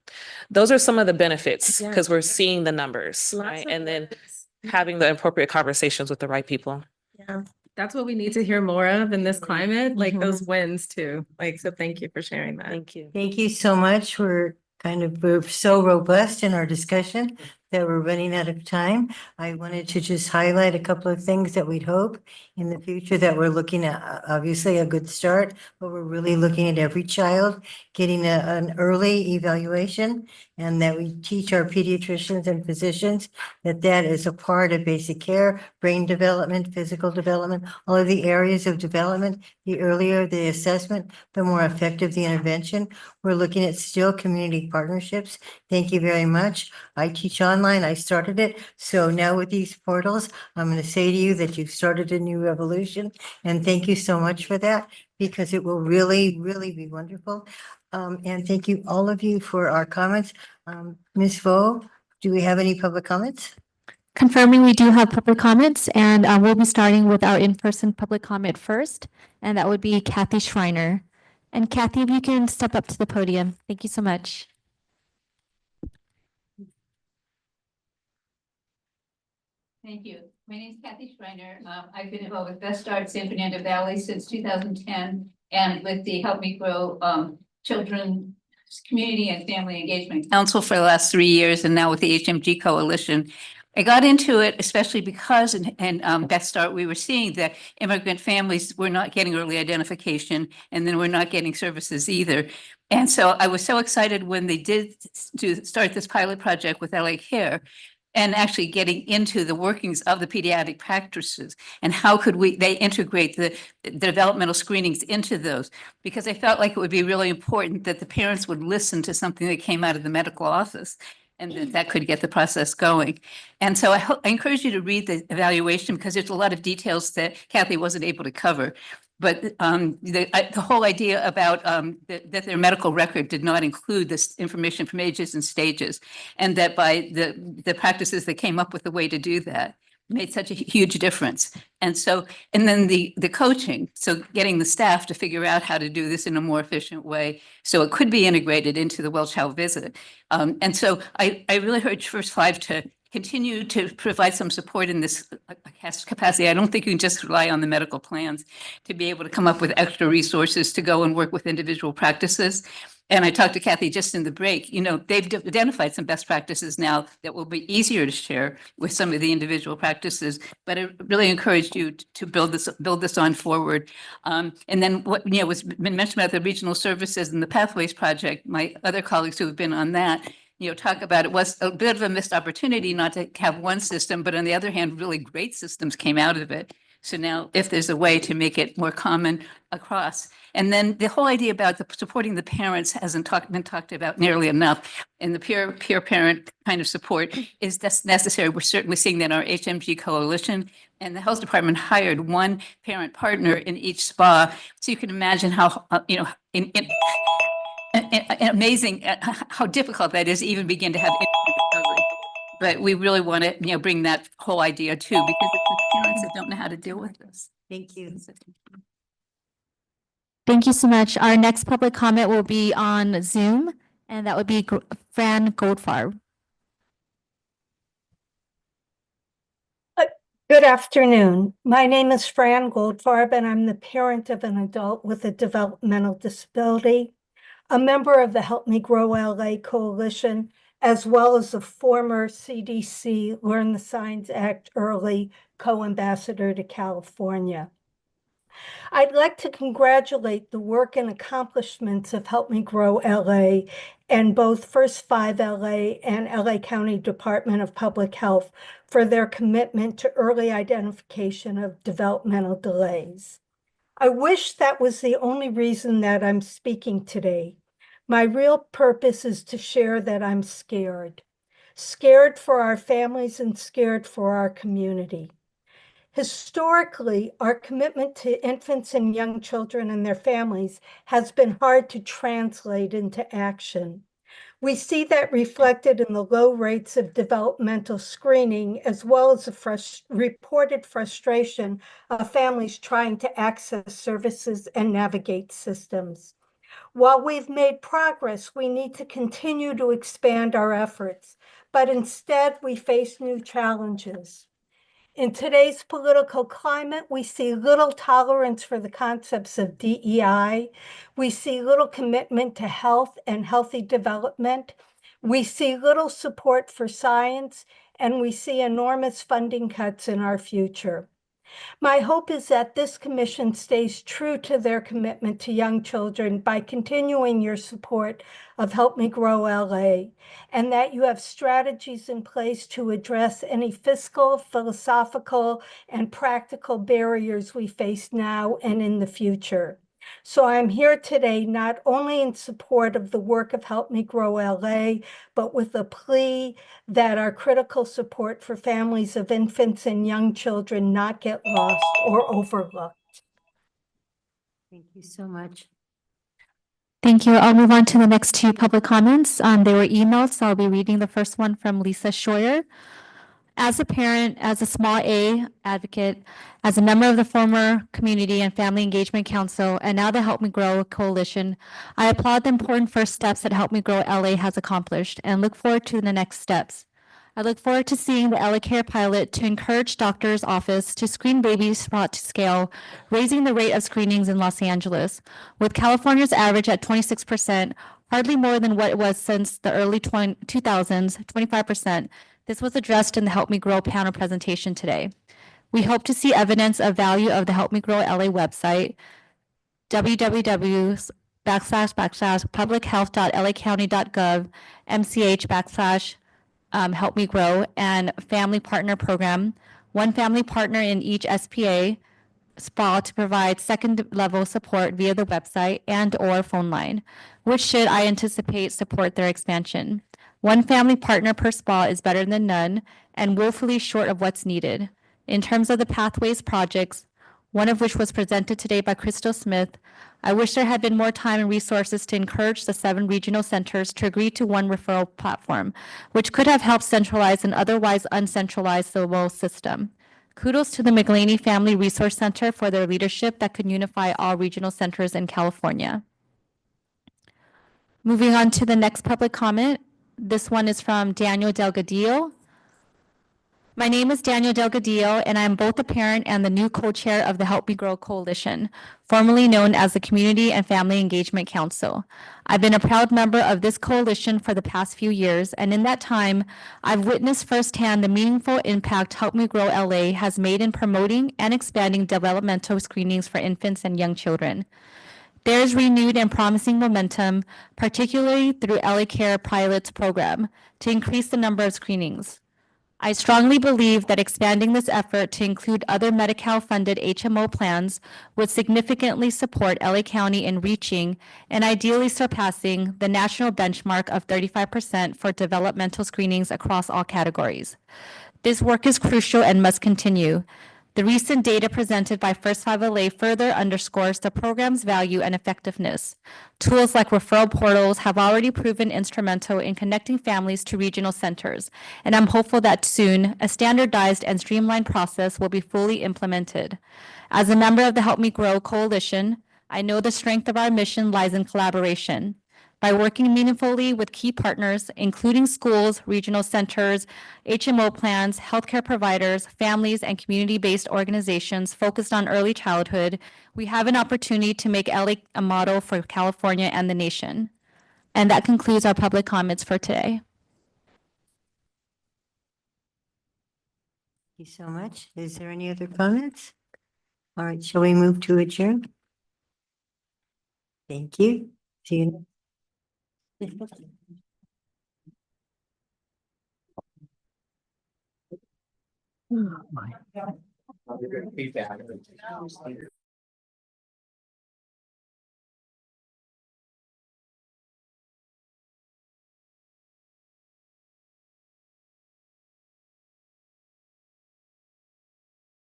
those are some of the benefits, because we're seeing the numbers, right? And then having the appropriate conversations with the right people.
Yeah, that's what we need to hear more of in this climate, like those wins too. So thank you for sharing that.
Thank you.
Thank you so much. We're so robust in our discussion that we're running out of time. I wanted to just highlight a couple of things that we'd hope in the future that we're looking at. Obviously a good start, but we're really looking at every child getting an early evaluation, and that we teach our pediatricians and physicians that is a part of basic care, brain development, physical development, all of the areas of development. The earlier the assessment, the more effective the intervention. We're looking at still community partnerships. Thank you very much. I teach online. I started it. So now with these portals, I'm going to say to you that you've started a new revolution. And thank you so much for that, because it will really, really be wonderful. And thank you, all of you, for our comments. Ms. Vo, do we have any public comments?
Confirming we do have public comments, and we'll be starting with our in-person public comment first, and that would be Kathy Schreiner. And Kathy, if you can step up to the podium. Thank you so much.
Thank you. My name is Kathy Schreiner. I've been involved with Best Start San Fernando Valley since 2010, and with the Help Me Grow Children Community and Family Engagement Council for the last 3 years, and now with the HMG Coalition. I got into it especially because in Best Start, we were seeing that immigrant families were not getting early identification, and then we're not getting services either. And so I was so excited when they did start this pilot project with LA Care, and actually getting into the workings of the pediatric practices and how could they integrate the developmental screenings into those, because I felt like it would be really important that the parents would listen to something that came out of the medical office, and that could get the process going. And so I encourage you to read the evaluation, because there's a lot of details that Kathy wasn't able to cover. But the whole idea about that their medical record did not include this information from ages and stages, and that by the practices that came up with a way to do that made such a huge difference. And so, and then the coaching, so getting the staff to figure out how to do this in a more efficient way, so it could be integrated into the well-child visit. And so I really urge First Five to continue to provide some support in this capacity. I don't think you can just rely on the medical plans to be able to come up with extra resources to go and work with individual practices. And I talked to Kathy just in the break, they've identified some best practices now that will be easier to share with some of the individual practices, but I really encourage you to build this on forward. And then what, was been mentioned about the regional services and the Pathways Project, my other colleagues who have been on that, talk about it was a bit of a missed opportunity not to have one system, but on the other hand, really great systems came out of it. So now if there's a way to make it more common across. And then the whole idea about supporting the parents hasn't been talked about nearly enough. And the peer parent kind of support is necessary. We're certainly seeing that in our HMG Coalition, and the health department hired one parent partner in each spa. So you can imagine how, amazing how difficult that is to even begin to have recovery. But we really want to, bring that whole idea too, because it's the parents that don't know how to deal with this.
Thank you.
Thank you so much. Our next public comment will be on Zoom, and that would be Fran Goldfarb.
Good afternoon. My name is Fran Goldfarb, and I'm the parent of an adult with a developmental disability, a member of the Help Me Grow LA Coalition, as well as a former CDC Learn the Signs Act Early co-ambassador to California. I'd like to congratulate the work and accomplishments of Help Me Grow LA and both First 5 LA and LA County Department of Public Health for their commitment to early identification of developmental delays. I wish that was the only reason that I'm speaking today. My real purpose is to share that I'm scared. Scared for our families and scared for our community. Historically, our commitment to infants and young children and their families has been hard to translate into action. We see that reflected in the low rates of developmental screening, as well as the reported frustration of families trying to access services and navigate systems. While we've made progress, we need to continue to expand our efforts, but instead we face new challenges. In today's political climate, we see little tolerance for the concepts of DEI. We see little commitment to health and healthy development. We see little support for science, and we see enormous funding cuts in our future. My hope is that this commission stays true to their commitment to young children by continuing your support of Help Me Grow LA, and that you have strategies in place to address any fiscal, philosophical, and practical barriers we face now and in the future. So I'm here today not only in support of the work of Help Me Grow LA, but with a plea that our critical support for families of infants and young children not get lost or overlooked.
Thank you so much.
Thank you. I'll move on to the next two public comments. They were emailed, so I'll be reading the first one from Lisa Scheuer. As a parent, as a small A advocate, as a member of the former Community and Family Engagement Council, and now the Help Me Grow Coalition, I applaud the important first steps that Help Me Grow LA has accomplished and look forward to the next steps. I look forward to seeing the LA Care pilot to encourage doctors' office to screen babies brought to scale, raising the rate of screenings in Los Angeles, with California's average at 26%, hardly more than what it was since the early 2000s, 25%. This was addressed in the Help Me Grow panel presentation today. We hope to see evidence of value of the Help Me Grow LA website, www.publichealth.lacounty.gov, MCH/Help Me Grow, and Family Partner Program, one family partner in each SPA, SPA to provide second level support via the website and or phone line, which should, I anticipate, support their expansion. One family partner per SPA is better than none and woefully short of what's needed. In terms of the Pathways projects, one of which was presented today by Crystal Smith, I wish there had been more time and resources to encourage the 7 regional centers to agree to one referral platform, which could have helped centralize an otherwise uncentralized civil system. Kudos to the McLeany Family Resource Center for their leadership that could unify all regional centers in California. Moving on to the next public comment. This one is from Daniel Delgadillo. My name is Daniel Delgadillo, and I'm both a parent and the new co-chair of the Help Me Grow Coalition, formerly known as the Community and Family Engagement Council. I've been a proud member of this coalition for the past few years, and in that time, I've witnessed firsthand the meaningful impact Help Me Grow LA has made in promoting and expanding developmental screenings for infants and young children. There is renewed and promising momentum, particularly through LA Care Pilots program, to increase the number of screenings. I strongly believe that expanding this effort to include other Medi-Cal-funded HMO plans would significantly support LA County in reaching and ideally surpassing the national benchmark of 35% for developmental screenings across all categories. This work is crucial and must continue. The recent data presented by First 5 LA further underscores the program's value and effectiveness. Tools like referral portals have already proven instrumental in connecting families to regional centers, and I'm hopeful that soon a standardized and streamlined process will be fully implemented. As a member of the Help Me Grow Coalition, I know the strength of our mission lies in collaboration. By working meaningfully with key partners, including schools, regional centers, HMO plans, healthcare providers, families, and community-based organizations focused on early childhood, we have an opportunity to make LA a model for California and the nation. And that concludes our public comments for today.
Thank you so much. Is there any other comments? All right, shall we move to adjourn? Thank you. See you.
Feedback.